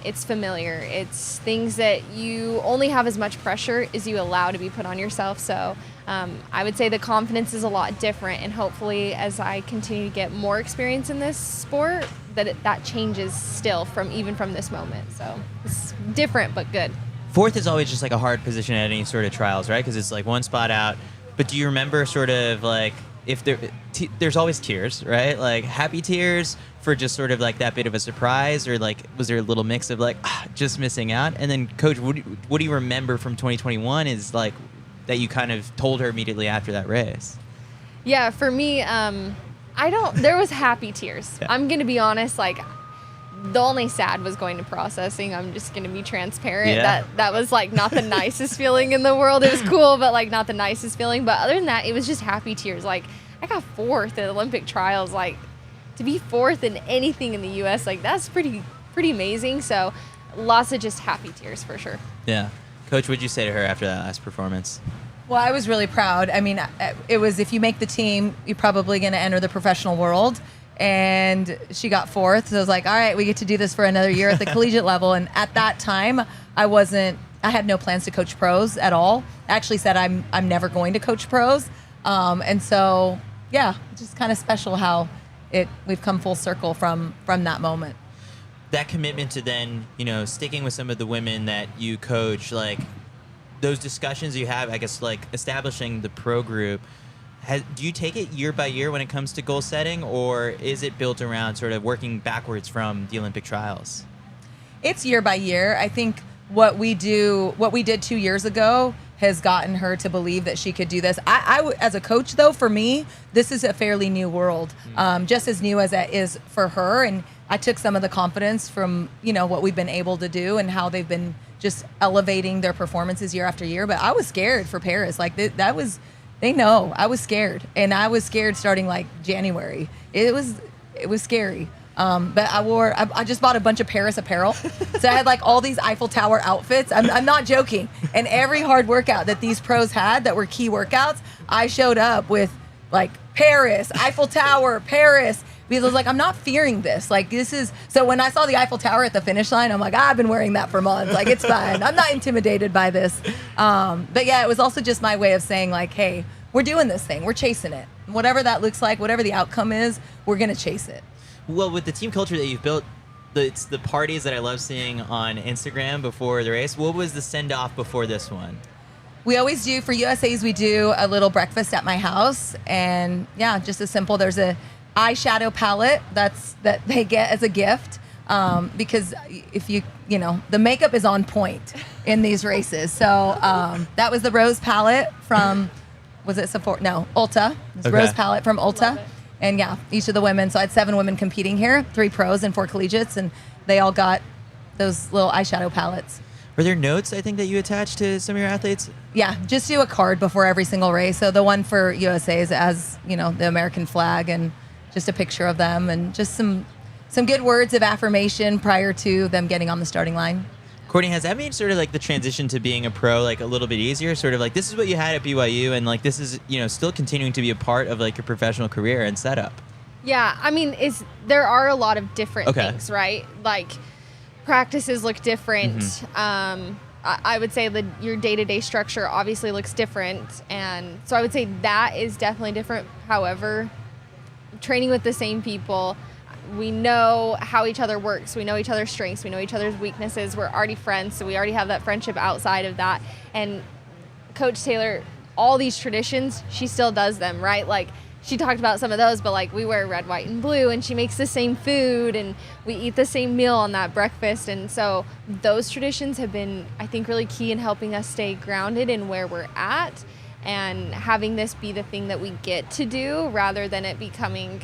M: it's familiar. It's things that you only have as much pressure as you allow to be put on yourself. So I would say the confidence is a lot different, and hopefully as I continue to get more experience in this sport, that changes still even from this moment. So it's different but good.
A: Fourth is always just like a hard position at any sort of trials, right? Because it's like one spot out. But do you remember sort of like if there's always tears, right? Like happy tears for just sort of like that bit of a surprise, or like was there a little mix of like just missing out? And then Coach, what do you remember from 2021 is like that you kind of told her immediately after that race?
M: Yeah, for me, There was happy tears. Yeah. I'm going to be honest, like, the only sad was going to processing. I'm just going to be transparent.
A: Yeah.
M: That was, like, not the nicest feeling in the world. It was cool, but, like, not the nicest feeling. But other than that, it was just happy tears. Like, I got 4th at Olympic trials. Like, to be 4th in anything in the U.S., like, that's pretty amazing. So lots of just happy tears for sure.
A: Yeah. Coach, what'd you say to her after that last performance?
N: Well, I was really proud. I mean, it was, if you make the team, you're probably going to enter the professional world. And she got 4th. So I was like, all right, we get to do this for another year at the collegiate level. And at that time, I had no plans to coach pros at all. I actually said I'm never going to coach pros. And so, yeah, just kind of special how we've come full circle from that moment.
A: That commitment to then, sticking with some of the women that you coach, like those discussions you have, I guess, like establishing the pro group, do you take it year by year when it comes to goal setting, or is it built around sort of working backwards from the Olympic trials?
N: It's year by year. I think what we did 2 years ago has gotten her to believe that she could do this. I as a coach, though, for me, this is a fairly new world, just as new as it is for her. And I took some of the confidence from, what we've been able to do and how they've been just elevating their performances year after year. But I was scared for Paris. Like they know I was scared, and I was scared starting like January. It was scary. But I just bought a bunch of Paris apparel. So I had like all these Eiffel Tower outfits. I'm not joking. And every hard workout that these pros had that were key workouts, I showed up with like Paris, Eiffel Tower, Paris. Because I was like, I'm not fearing this. Like, this is, so when I saw the Eiffel Tower at the finish line, I'm like, I've been wearing that for months. Like, it's fine. I'm not intimidated by this. But yeah, it was also just my way of saying like, hey, we're doing this thing. We're chasing it. Whatever that looks like, whatever the outcome is, we're going to chase it.
A: Well, with the team culture that you've built, it's the parties that I love seeing on Instagram before the race. What was the send-off before this one?
N: We always do, for USAs, we do a little breakfast at my house. And yeah, just as simple. There's a eyeshadow palette that they get as a gift, because if the makeup is on point in these races. So that was the rose palette from, was it Sephora? No, Ulta. It's
A: Okay.
N: Rose palette from Ulta. And yeah, each of the women. So I had 7 women competing here, 3 pros and 4 collegiates, and they all got those little eyeshadow palettes.
A: Were there notes, I think, that you attached to some of your athletes?
N: Yeah, just do a card before every single race. So the one for USA is as, the American flag and just a picture of them and just some good words of affirmation prior to them getting on the starting line.
A: Courtney, has that made sort of like the transition to being a pro like a little bit easier? Sort of like this is what you had at BYU, and like this is still continuing to be a part of like your professional career and setup.
M: Yeah, I mean, there are a lot of different things, right? Like practices look different.
A: Mm-hmm.
M: I would say that your day-to-day structure obviously looks different, and so I would say that is definitely different. However, training with the same people, we know how each other works. We know each other's strengths. We know each other's weaknesses. We're already friends, so we already have that friendship outside of that. And Coach Taylor, all these traditions, she still does them, right? Like, she talked about some of those, but like we wear red, white, and blue, and she makes the same food, and we eat the same meal on that breakfast. And so those traditions have been, I think, really key in helping us stay grounded in where we're at and having this be the thing that we get to do rather than it becoming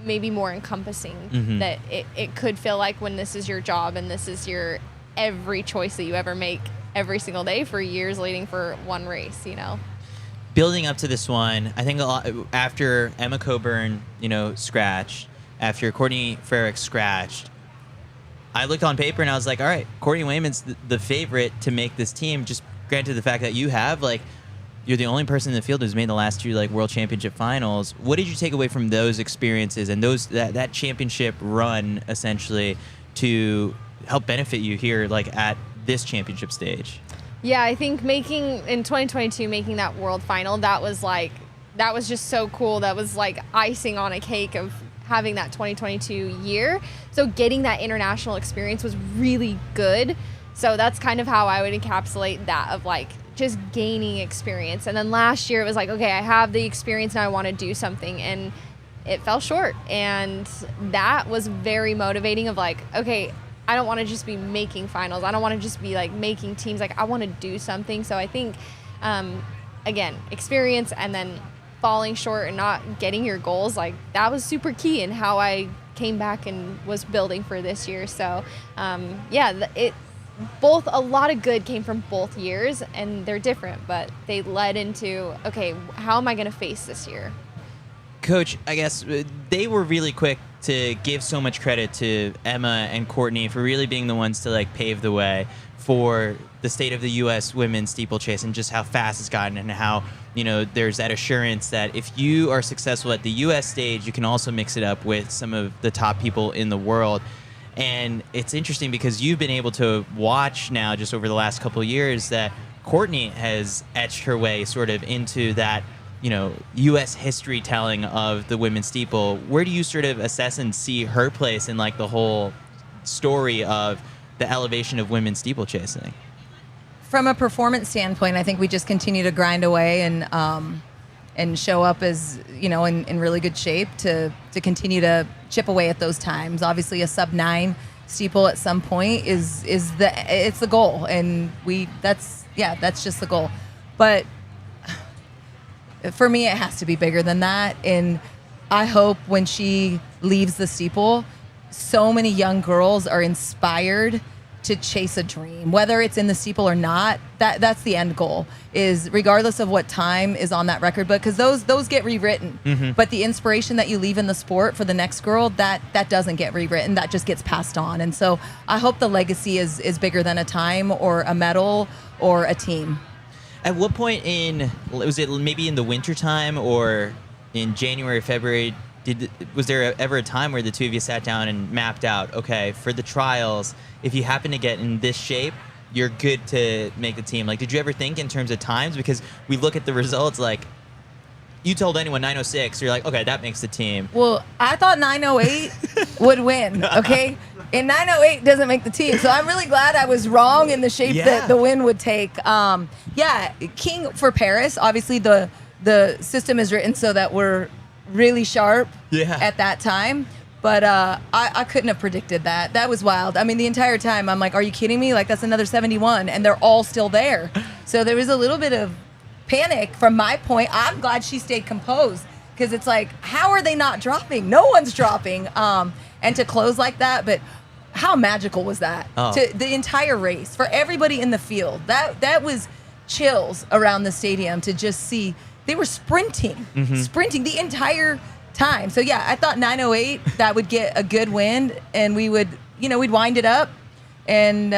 M: maybe more encompassing, that it could feel like when this is your job and this is your every choice that you ever make every single day for years leading for one race,
A: Building up to this one, I think a lot after Emma Coburn, scratched, after Courtney Frerick scratched, I looked on paper and I was like, all right, Courtney Wayment's the favorite to make this team, just granted the fact that you have you're the only person in the field who's made the last 2 world championship finals. What did you take away from those experiences and that championship run essentially to help benefit you here at this championship stage?
M: Yeah, I think in 2022 making that world final, that was just so cool. That was like icing on a cake of having that 2022 year. So getting that international experience was really good. So that's kind of how I would encapsulate that, of just gaining experience. And then last year it was like, okay, I have the experience now, I want to do something, and it fell short. And that was very motivating of okay, I don't want to just be making finals. I don't want to just be making teams. I want to do something. So I think, again, experience and then falling short and not getting your goals, like that was super key in how I came back and was building for this year. So a lot of good came from both years, and they're different, but they led into, okay, how am I going to face this year?
A: Coach, I guess they were really quick to give so much credit to Emma and Courtney for really being the ones to like pave the way for the state of the U.S. women's steeplechase and just how fast it's gotten, and how, you know, there's that assurance that if you are successful at the U.S. stage, you can also mix it up with some of the top people in the world. And it's interesting because you've been able to watch now just over the last couple of years that Courtney has etched her way sort of into that, you know, U.S. history telling of the women's steeple. Where do you sort of assess and see her place in like the whole story of the elevation of women's steeplechasing?
N: From a performance standpoint, I think we just continue to grind away and show up as, you know, in really good shape to continue to chip away at those times. Obviously, a sub-9 steeple at some point is the goal, and that's just the goal. But for me, it has to be bigger than that. And I hope when she leaves the steeple, so many young girls are inspired to chase a dream, whether it's in the steeple or not. That's the end goal, is regardless of what time is on that record book, because those get rewritten. Mm-hmm. But the inspiration that you leave in the sport for the next girl, that doesn't get rewritten. That just gets passed on. And so I hope the legacy is bigger than a time or a medal or a team.
A: At what point was it maybe in the wintertime or in January, February, was there ever a time where the two of you sat down and mapped out, okay, for the trials, if you happen to get in this shape, you're good to make the team? Like, did you ever think in terms of times? Because we look at the results, like, you told anyone 9:06, you're like, okay, that makes the team.
N: Well, I thought 9:08 would win, okay? And 9:08 doesn't make the team. So I'm really glad I was wrong in the shape that the win would take. King for Paris, obviously the system is written so that we're really sharp at that time. But I couldn't have predicted that. That was wild. I mean, the entire time I'm like, are you kidding me? Like, that's another 71, and they're all still there. So there was a little bit of panic from my point. I'm glad she stayed composed, because it's like, how are they not dropping? No one's dropping. And to close like that, but how magical was that?
A: Oh.
N: To the entire race, for everybody in the field. That was chills around the stadium to just see. They were sprinting the entire time. So yeah, I thought 9:08 that would get a good wind, and we would, we'd wind it up, and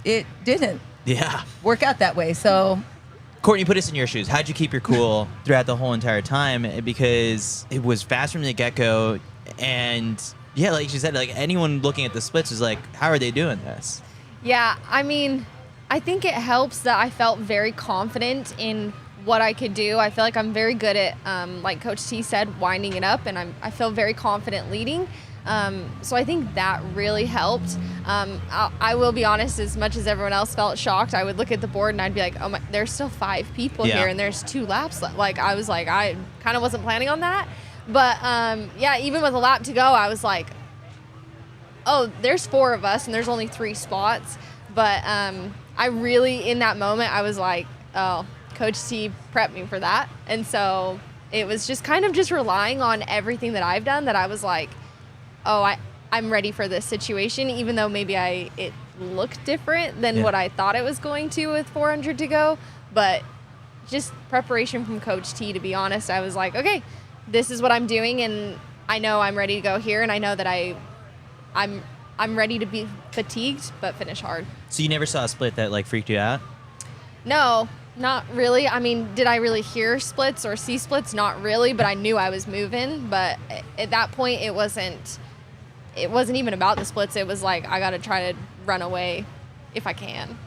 N: it didn't work out that way. So
A: Courtney, put us in your shoes. How'd you keep your cool throughout the whole entire time? Because it was fast from the get-go, and yeah, like you said, like anyone looking at the splits was like, how are they doing this?
M: Yeah, I mean, I think it helps that I felt very confident in what I could do. I feel like I'm very good at, like Coach T said, winding it up, and I feel very confident leading. So I think that really helped. I will be honest, as much as everyone else felt shocked, I would look at the board and I'd be like, oh my, there's still 5 people here and there's 2 laps left. Like, I was like, I kind of wasn't planning on that. But even with a lap to go, I was like, oh, there's 4 of us and there's only 3 spots. But I really, in that moment, I was like, oh, Coach T prepped me for that. And so it was just kind of just relying on everything that I've done, that I was like, oh, I'm ready for this situation, even though maybe it looked different than what I thought it was going to with 400 to go. But just preparation from Coach T, to be honest. I was like, okay, this is what I'm doing, and I know I'm ready to go here, and I know that I'm ready to be fatigued but finish hard.
A: So you never saw a split that like freaked you out?
M: No, not really. I mean, did I really hear splits or see splits? Not really, but I knew I was moving. But at that point, it wasn't even about the splits. It was like, I got to try to run away if I can.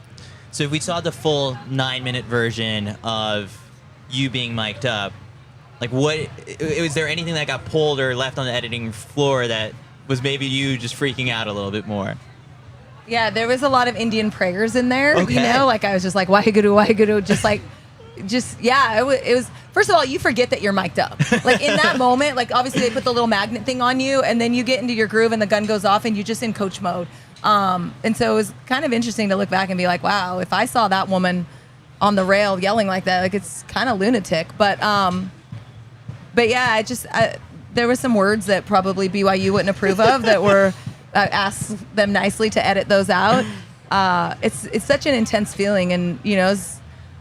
A: So if we saw the full 9-minute version of you being mic'd up, like was there anything that got pulled or left on the editing floor that was maybe you just freaking out a little bit more?
N: Yeah, there was a lot of Indian prayers in there,
A: Okay.
N: like I was just like, Waheguru, Waheguru, it was, first of all, you forget that you're mic'd up. Like in that moment, like obviously they put the little magnet thing on you, and then you get into your groove and the gun goes off and you're just in coach mode. And so it was kind of interesting to look back and be like, wow, if I saw that woman on the rail yelling like that, like it's kind of lunatic. But but yeah, there were some words that probably BYU wouldn't approve of that were asked them nicely to edit those out. It's such an intense feeling, and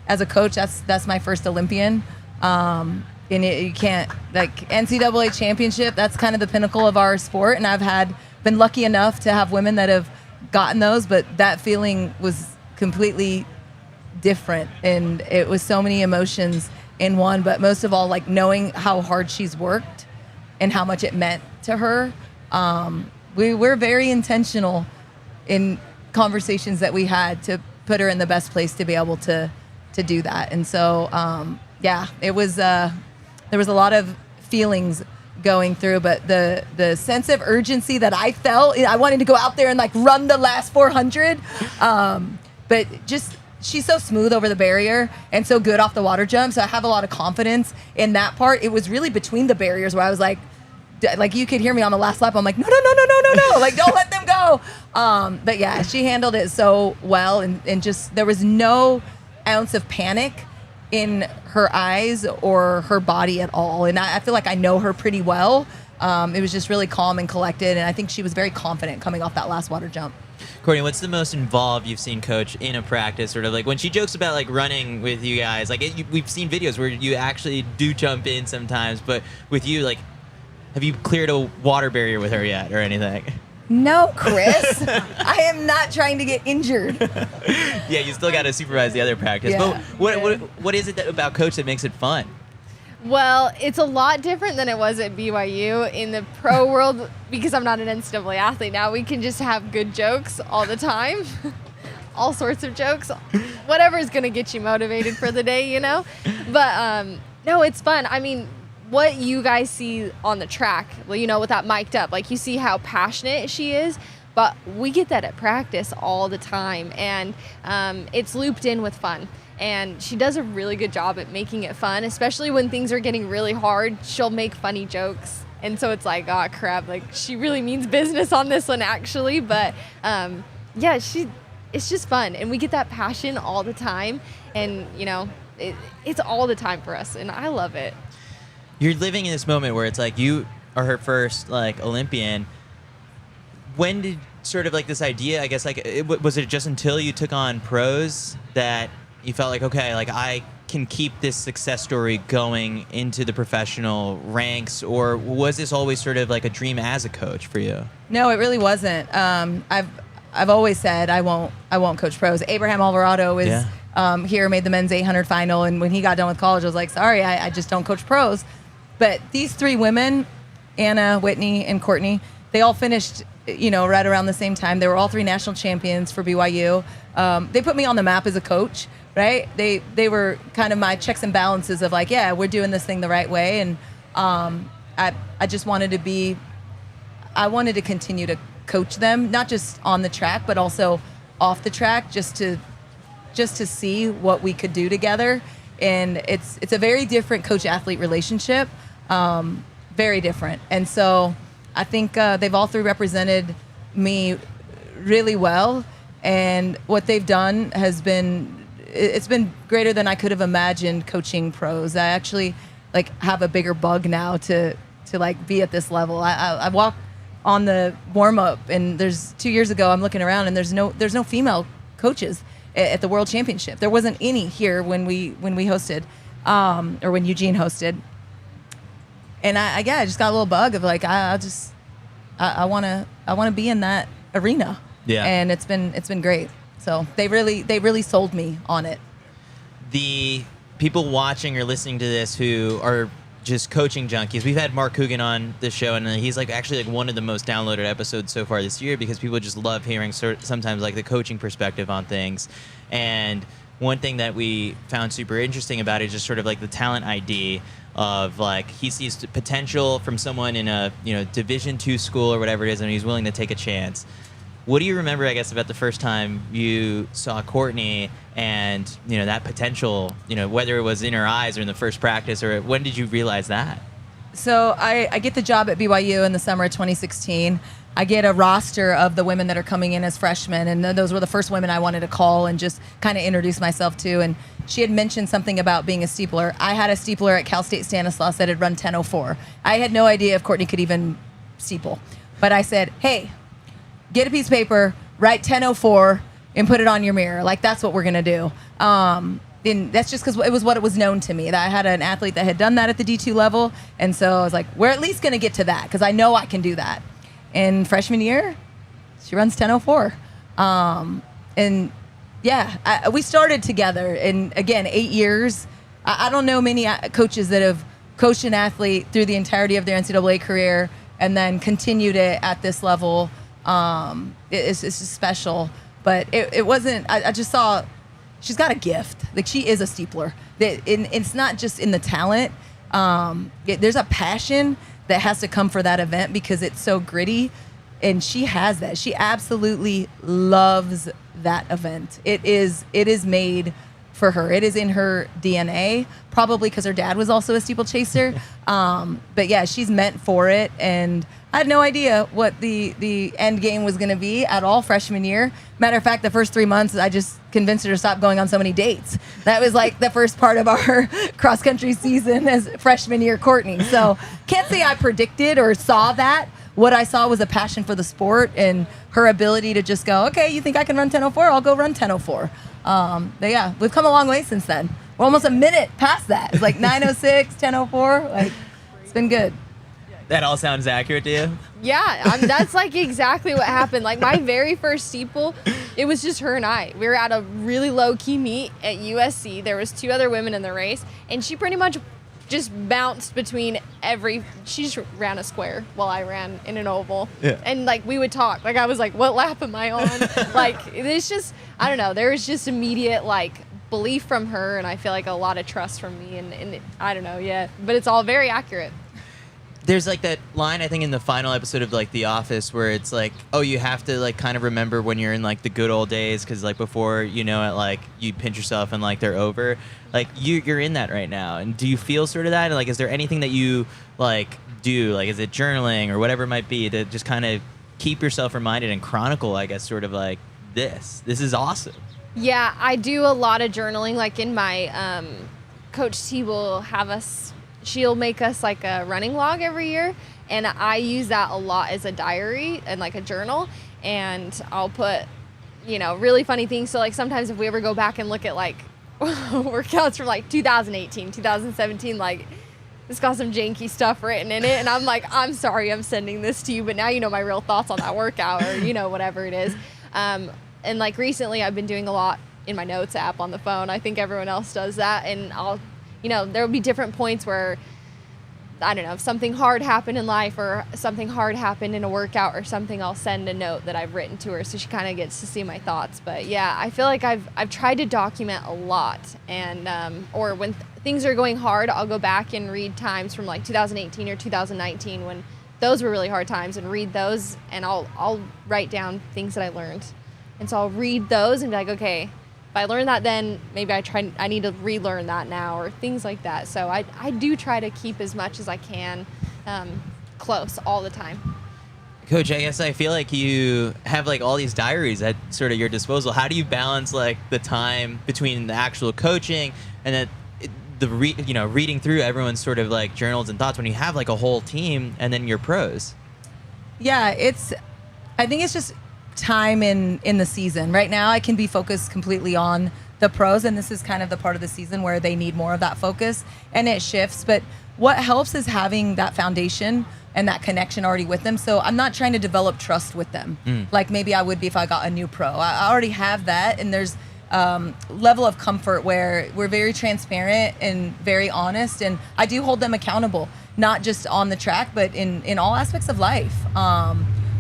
N: as a coach, that's my first Olympian. And you can't, like, NCAA championship, that's kind of the pinnacle of our sport, and I've been lucky enough to have women that have gotten those, but that feeling was completely different, and it was so many emotions in one, but most of all, like, knowing how hard she's worked and how much it meant to her. We're very intentional in conversations that we had to put her in the best place to be able to do that. And so, it was, there was a lot of feelings going through, but the sense of urgency that I felt, I wanted to go out there and like run the last 400. But just, she's so smooth over the barrier and so good off the water jump. So I have a lot of confidence in that part. It was really between the barriers where I was like you could hear me on the last lap. I'm like, no, like, don't let them go. But yeah, she handled it so well. And just, there was no ounce of panic in her eyes or her body at all. And I feel like I know her pretty well. It was just really calm and collected. And I think she was very confident coming off that last water jump.
A: Courtney, what's the most involved you've seen Coach in a practice? Sort of like when she jokes about like running with you guys, like we've seen videos where you actually do jump in sometimes, but with you, like, have you cleared a water barrier with her yet or anything?
N: No, Chris. I am not trying to get injured.
A: Yeah, you still got to supervise the other practice.
N: Yeah.
A: But what is it about Coach that makes it fun?
M: Well, it's a lot different than it was at BYU. In the pro world, because I'm not an NCAA athlete now, we can just have good jokes all the time. All sorts of jokes. Whatever is going to get you motivated for the day, But, no, it's fun. I mean, what you guys see on the track, with that mic'd up, like you see how passionate she is, but we get that at practice all the time, and it's looped in with fun. And she does a really good job at making it fun, especially when things are getting really hard. She'll make funny jokes. And so it's like, oh, crap, like she really means business on this one, actually. But it's just fun. And we get that passion all the time. And, it's all the time for us. And I love it.
A: You're living in this moment where it's like you are her first like Olympian. When did sort of like this idea, I guess, like was it just until you took on pros that you felt like, okay, like I can keep this success story going into the professional ranks, or was this always sort of like a dream as a coach for you?
N: No, it really wasn't. I've always said I won't coach pros. Abraham Alvarado is here, made the men's 800 final, and when he got done with college, I was like, sorry, I just don't coach pros. But these three women, Anna, Whitney, and Courtney, they all finished, right around the same time. They were all three national champions for BYU. They put me on the map as a coach, right? They were kind of my checks and balances of like, yeah, we're doing this thing the right way. And I just wanted to continue to coach them, not just on the track, but also off the track, just to see what we could do together. And it's a very different coach-athlete relationship, very different. And so I think they've all three represented me really well, and what they've done it's been greater than I could have imagined coaching pros. I actually like have a bigger bug now to like be at this level. I walk on the warm-up, and there's 2 years ago I'm looking around and there's no female coaches at the World Championship. There wasn't any here when we hosted, or when Eugene hosted. And I just got a little bug of like I want to be in that arena.
A: Yeah.
N: And it's been great. So they really sold me on it.
A: The people watching or listening to this who are just coaching junkies. We've had Mark Coogan on the show, and he's like actually like one of the most downloaded episodes so far this year because people just love hearing sometimes like the coaching perspective on things. And one thing that we found super interesting about it is just sort of like the talent ID of like he sees the potential from someone in a Division II school or whatever it is, and he's willing to take a chance. What do you remember, I guess, about the first time you saw Courtney and that potential, whether it was in her eyes or in the first practice, or when did you realize that?
N: So I get the job at BYU in the summer of 2016. I get a roster of the women that are coming in as freshmen, and those were the first women I wanted to call and just kind of introduce myself to. And she had mentioned something about being a steepler. I had a steepler at Cal State Stanislaus that had run 10:04. I had no idea if Courtney could even steeple. But I said, hey, get a piece of paper, write 10:04, and put it on your mirror. Like, that's what we're going to do. And that's just because it was what it was known to me, that I had an athlete that had done that at the D2 level. And so I was like, we're at least going to get to that because I know I can do that. In freshman year, she runs 10:04. And yeah, we started together. And again, 8 years. I don't know many coaches that have coached an athlete through the entirety of their NCAA career and then continued it at this level. It's just special. But it wasn't, I just saw, she's got a gift. Like, she is a steepler. It's not just in the talent. There's a passion that has to come for that event because it's so gritty. And she has that. She absolutely loves that event. It is made for her. It is in her DNA, probably because her dad was also a steeplechaser. But yeah, she's meant for it. And I had no idea what the end game was going to be at all freshman year. Matter of fact, the first 3 months, I just convinced her to stop going on so many dates. That was like the first part of our cross country season as freshman year Courtney. So can't say I predicted or saw that. What I saw was a passion for the sport and her ability to just go, okay, you think I can run 10:04? I'll go run 10:04. But yeah, we've come a long way since then. We're almost a minute past that. It's like 9:06, 10:04. Like, it's been good.
A: That all sounds accurate to you?
M: Yeah, that's like exactly what happened. Like, my very first steeple, it was just her and I. We were at a really low-key meet at USC. There was 2 other women in the race, and she pretty much just bounced between she just ran a square while I ran in an oval. Yeah. And like, we would talk. Like, I was like, what lap am I on? Like, it's just, I don't know. There was just immediate like belief from her, and I feel like a lot of trust from me, and I don't know, yeah. But it's all very accurate.
A: There's like that line, I think, in the final episode of like The Office where it's like, oh, you have to like kind of remember when you're in like the good old days because like before, you know, it, like you pinch yourself and like they're over. Like you're in that right now. And do you feel sort of that? And like, is there anything that you like do? Like, is it journaling or whatever it might be to just kind of keep yourself reminded and chronicle, I guess, sort of like this is awesome.
M: Yeah, I do a lot of journaling. Like in my, Coach T will have us, she'll make us like a running log every year, and I use that a lot as a diary and like a journal, and I'll put, you know, really funny things. So like sometimes if we ever go back and look at like workouts from like 2018, 2017, like it's got some janky stuff written in it, and I'm like, I'm sorry I'm sending this to you, but now you know my real thoughts on that workout, or you know, whatever it is. And like recently I've been doing a lot in my notes app on the phone. I think everyone else does that, and I'll, you know, there will be different points where, I don't know, if something hard happened in life or something hard happened in a workout or something, I'll send a note that I've written to her so she kind of gets to see my thoughts. But yeah, I feel like I've tried to document a lot, and or when things are going hard, I'll go back and read times from like 2018 or 2019 when those were really hard times, and read those, and I'll write down things that I learned. And so I'll read those and be like, okay, if I learned that then, maybe I need to relearn that now, or things like that. So I do try to keep as much as I can close all the time.
A: Coach, I guess I feel like you have like all these diaries at sort of your disposal. How do you balance like the time between the actual coaching and then reading through everyone's sort of like journals and thoughts when you have like a whole team and then your pros?
N: Yeah, I think it's just time in the season. Right now I can be focused completely on the pros, and this is kind of the part of the season where they need more of that focus, and it shifts. But what helps is having that foundation and that connection already with them. So I'm not trying to develop trust with them like maybe I would be if I got a new pro. I already have that, and there's level of comfort where we're very transparent and very honest, and I do hold them accountable, not just on the track but in all aspects of life.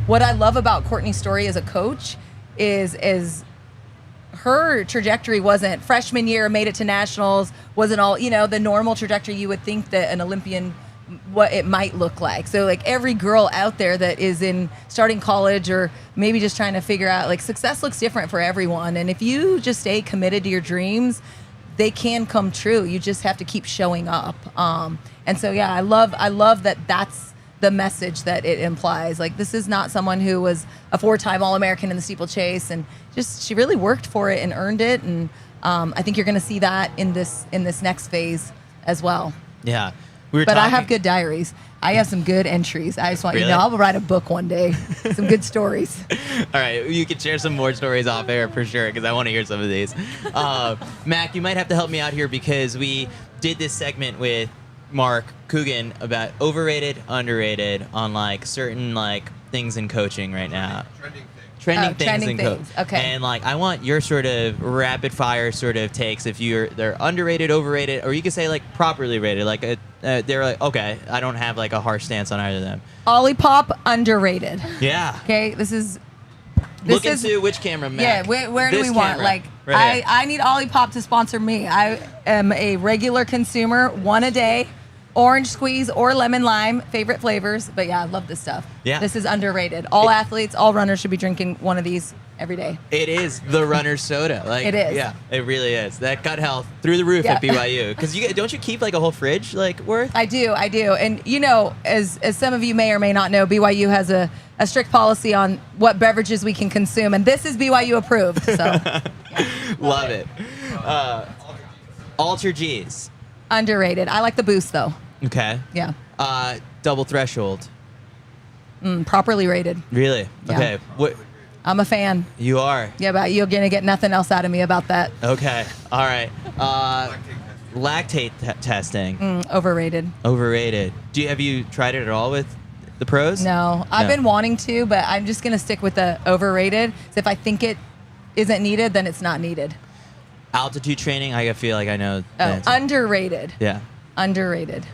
N: What I love about Courtney's story as a coach is her trajectory wasn't freshman year, made it to nationals, wasn't all, you know, the normal trajectory you would think that an Olympian, what it might look like. So like every girl out there that is in starting college or maybe just trying to figure out, like, success looks different for everyone. And if you just stay committed to your dreams, they can come true. You just have to keep showing up. And so, yeah, I love that that's the message that it implies. Like, this is not someone who was a 4-time All-American in the steeplechase, and just she really worked for it and earned it. And I think you're going to see that in this next phase as well.
A: Yeah.
N: But I have good diaries. I have some good entries. I just want you to know,
A: Really?
N: I'll write a book one day. Some good stories.
A: All right, you can share some more stories off air for sure, because I want to hear some of these. Mac, you might have to help me out here, because we did this segment with Mark Coogan about overrated, underrated on like certain like things in coaching right now. Trending things in coaching.
N: Okay.
A: And like, I want your sort of rapid fire sort of takes. If they're underrated, overrated, or you could say like properly rated. Like they're like, okay, I don't have like a harsh stance on either of them.
N: Olipop, underrated.
A: Yeah.
N: Okay, this is
A: Look into which camera, Mac?
N: Yeah, where do
A: This
N: we want?
A: camera,
N: Like,
A: right here.
N: I need Olipop to sponsor me. I am a regular consumer, one a day. Orange squeeze or lemon lime, favorite flavors. But yeah, I love this stuff.
A: Yeah.
N: This is underrated. All athletes, all runners should be drinking one of these every day.
A: It is the runner's soda. Like,
N: It is.
A: Yeah, it really is. That gut health through the roof at
N: Yeah.
A: BYU. Because don't you keep like a whole fridge like worth?
N: I do. And you know, as some of you may or may not know, BYU has a strict policy on what beverages we can consume, and this is BYU approved. So
A: Love it. Alter G's.
N: underrated. I like the boost though.
A: Okay.
N: Yeah.
A: Double threshold.
N: Properly rated.
A: Really?
N: Yeah.
A: Okay. What
N: I'm a fan.
A: you are?
N: Yeah, but you're gonna get nothing else out of me about that.
A: Okay. All right. Lactate testing.
N: Overrated.
A: Overrated. Have you tried it at all with the pros?
N: No, I've been wanting to, but I'm just gonna stick with the overrated. So if I think it isn't needed, then it's not needed.
A: Altitude training. I feel like I know. the
N: Oh,
A: answer.
N: underrated.
A: Yeah.
N: Underrated.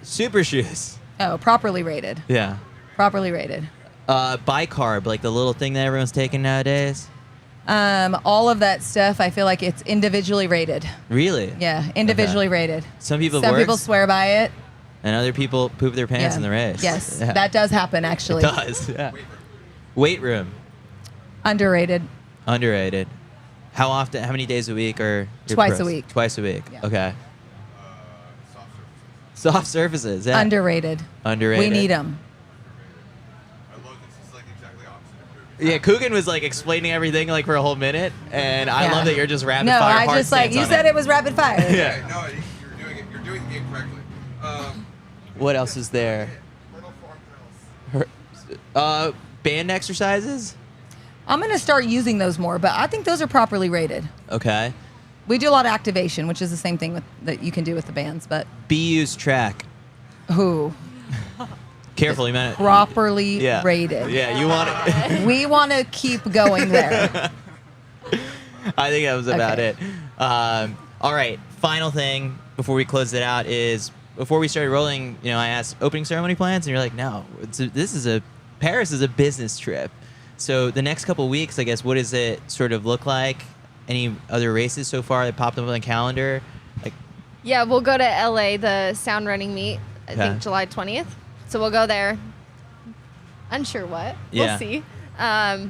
A: Super shoes.
N: Oh, properly rated.
A: Yeah.
N: Properly rated.
A: Bicarb, like the little thing that everyone's taking nowadays.
N: All of that stuff, I feel like it's individually rated.
A: Really?
N: Yeah, individually rated.
A: Some people
N: Some
A: works,
N: people swear by it.
A: and other people poop their pants
N: Yeah.
A: in the race.
N: Yes,
A: Yeah.
N: that does happen actually.
A: It does. Yeah. Weight room.
N: Underrated.
A: Underrated. How often? How many days a week are your
N: Twice a
A: pros?
N: week.
A: Twice a week.
N: Yeah.
A: Okay. Soft surfaces. Yeah.
N: Underrated.
A: Underrated.
N: We need them.
A: Yeah, Coogan was like explaining everything like for a whole minute, and I
N: Yeah.
A: love that you're just rapid
N: No,
A: fire.
N: I
A: hard
N: just like
A: stance
N: you
A: on
N: said it was rapid fire.
A: Yeah.
O: No, you're doing it incorrectly.
A: What else is there? Band exercises.
N: I'm gonna start using those more, but I think those are properly rated.
A: Okay.
N: We do a lot of activation, which is the same thing that you can do with the bands, but
A: BU's track.
N: who
A: Careful, you meant it.
N: properly
A: Yeah.
N: rated.
A: Yeah, you want it.
N: We want to keep going there.
A: I think that was about
N: Okay.
A: it. All right. Final thing before we close it out is before we started rolling, I asked opening ceremony plans, and you're like, no, Paris is a business trip. So the next couple weeks, I guess, what does it sort of look like? Any other races so far that popped up on the calendar? Like,
M: Yeah, we'll go to LA, the sound running meet, I
A: Okay.
M: think July 20th. So we'll go there. Unsure what.
A: Yeah.
M: We'll see.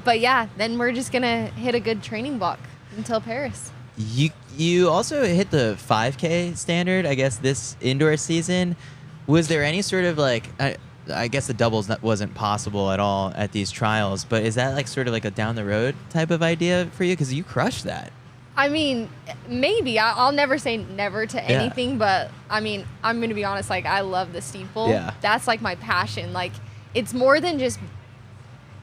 M: But yeah, then we're just going to hit a good training block until Paris.
A: you also hit the 5K standard, I guess, this indoor season. Was there any sort of like, I guess the doubles wasn't possible at all at these trials, but is that like sort of like a down the road type of idea for you? Because you crushed that.
M: I mean, maybe. I'll never say never to
A: Yeah.
M: anything, but I mean, I'm going to be honest, like, I love the steeple.
A: Yeah.
M: That's like my passion. Like, it's more than just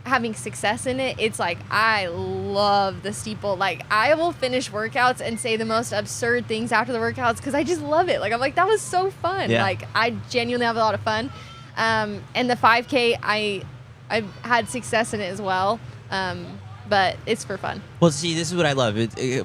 M: having success in it. It's like, I love the steeple. Like, I will finish workouts and say the most absurd things after the workouts because I just love it. Like, I'm like, that was so fun.
A: Yeah.
M: Like, I genuinely have a lot of fun. And the 5K, I've had success in it as well. But it's for fun.
A: Well, see, this is what I love.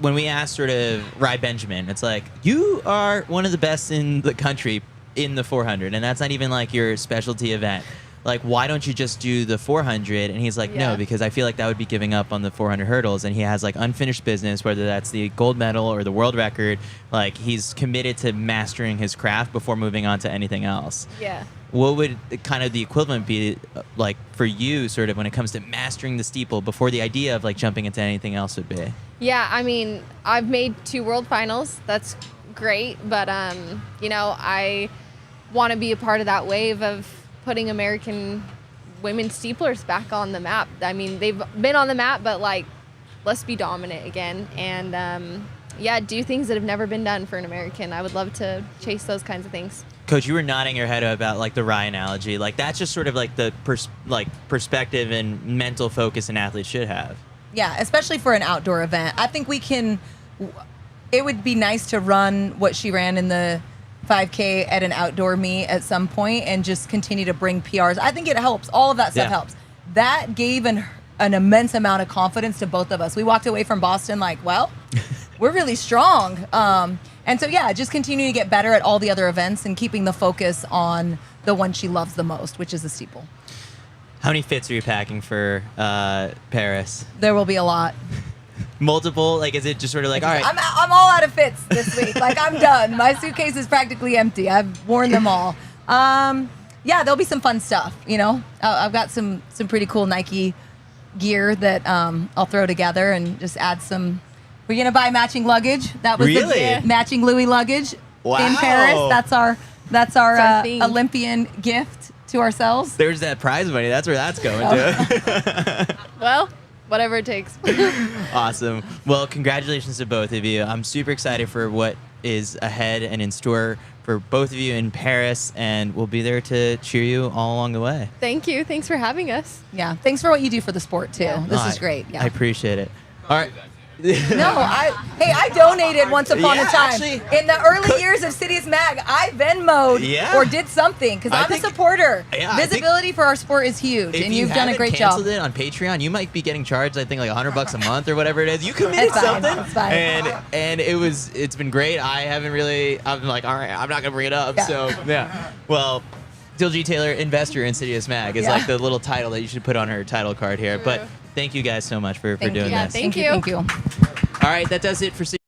A: When we ask sort of Rye Benjamin, it's like, you are one of the best in the country in the 400, and that's not even like your specialty event. Like, why don't you just do the 400? And he's like,
M: Yeah.
A: no, because I feel like that would be giving up on the 400 hurdles. And he has like unfinished business, whether that's the gold medal or the world record. Like, he's committed to mastering his craft before moving on to anything else.
M: Yeah.
A: What would kind of the equivalent be like for you, sort of when it comes to mastering the steeple before the idea of like jumping into anything else would be?
M: Yeah, I mean, I've made 2 world finals. That's great, but I want to be a part of that wave of putting American women's steeplers back on the map. I mean, they've been on the map, but like, let's be dominant again. And yeah, do things that have never been done for an American. I would love to chase those kinds of things.
A: Coach, you were nodding your head about like the Rye analogy. Like that's just sort of like the perspective and mental focus an athlete should have.
N: Yeah, especially for an outdoor event. I think we can. It would be nice to run what she ran in the 5K at an outdoor meet at some point and just continue to bring PRs. I think it helps. All of that stuff helps. That gave an immense amount of confidence to both of us. We walked away from Boston like, well, we're really strong. And so, yeah, just continue to get better at all the other events and keeping the focus on the one she loves the most, which is the steeple.
A: How many fits are you packing for Paris?
N: There will be a lot.
A: Multiple? Like, is it just sort of like, all right.
N: I'm all out of fits this week. Like, I'm done. My suitcase is practically empty. I've worn them all. Yeah, there'll be some fun stuff, you know. I've got some pretty cool Nike gear that I'll throw together and just add some. We're going to buy matching luggage. That was the matching Louis luggage in Paris. That's our Olympian gift to ourselves.
A: There's that prize money. That's where that's going to.
M: Well, whatever it takes.
A: Awesome. Well, congratulations to both of you. I'm super excited for what is ahead and in store for both of you in Paris, and we'll be there to cheer you all along the way.
M: Thank you. Thanks for having us.
N: Yeah. Thanks for what you do for the sport, too. Yeah. This is great. Yeah.
A: I appreciate it. All right.
N: I donated once upon a time.
A: Actually,
N: in the early years of CITIUS MAG, I Venmo'd or did something because I'm a supporter. Visibility for our sport is huge, and you've done a great job.
A: If you haven't canceled it on Patreon, you might be getting charged, I think, like $100 a month or whatever it is. You committed something, and it's been great. I'm like, all right, I'm not gonna bring it up. Yeah. So yeah, well. Dill G. Taylor, investor in CITIUS MAG, is like the little title that you should put on her title card here. But thank you guys so much for doing this.
M: Thank you.
A: All right, that does it for CITIUS.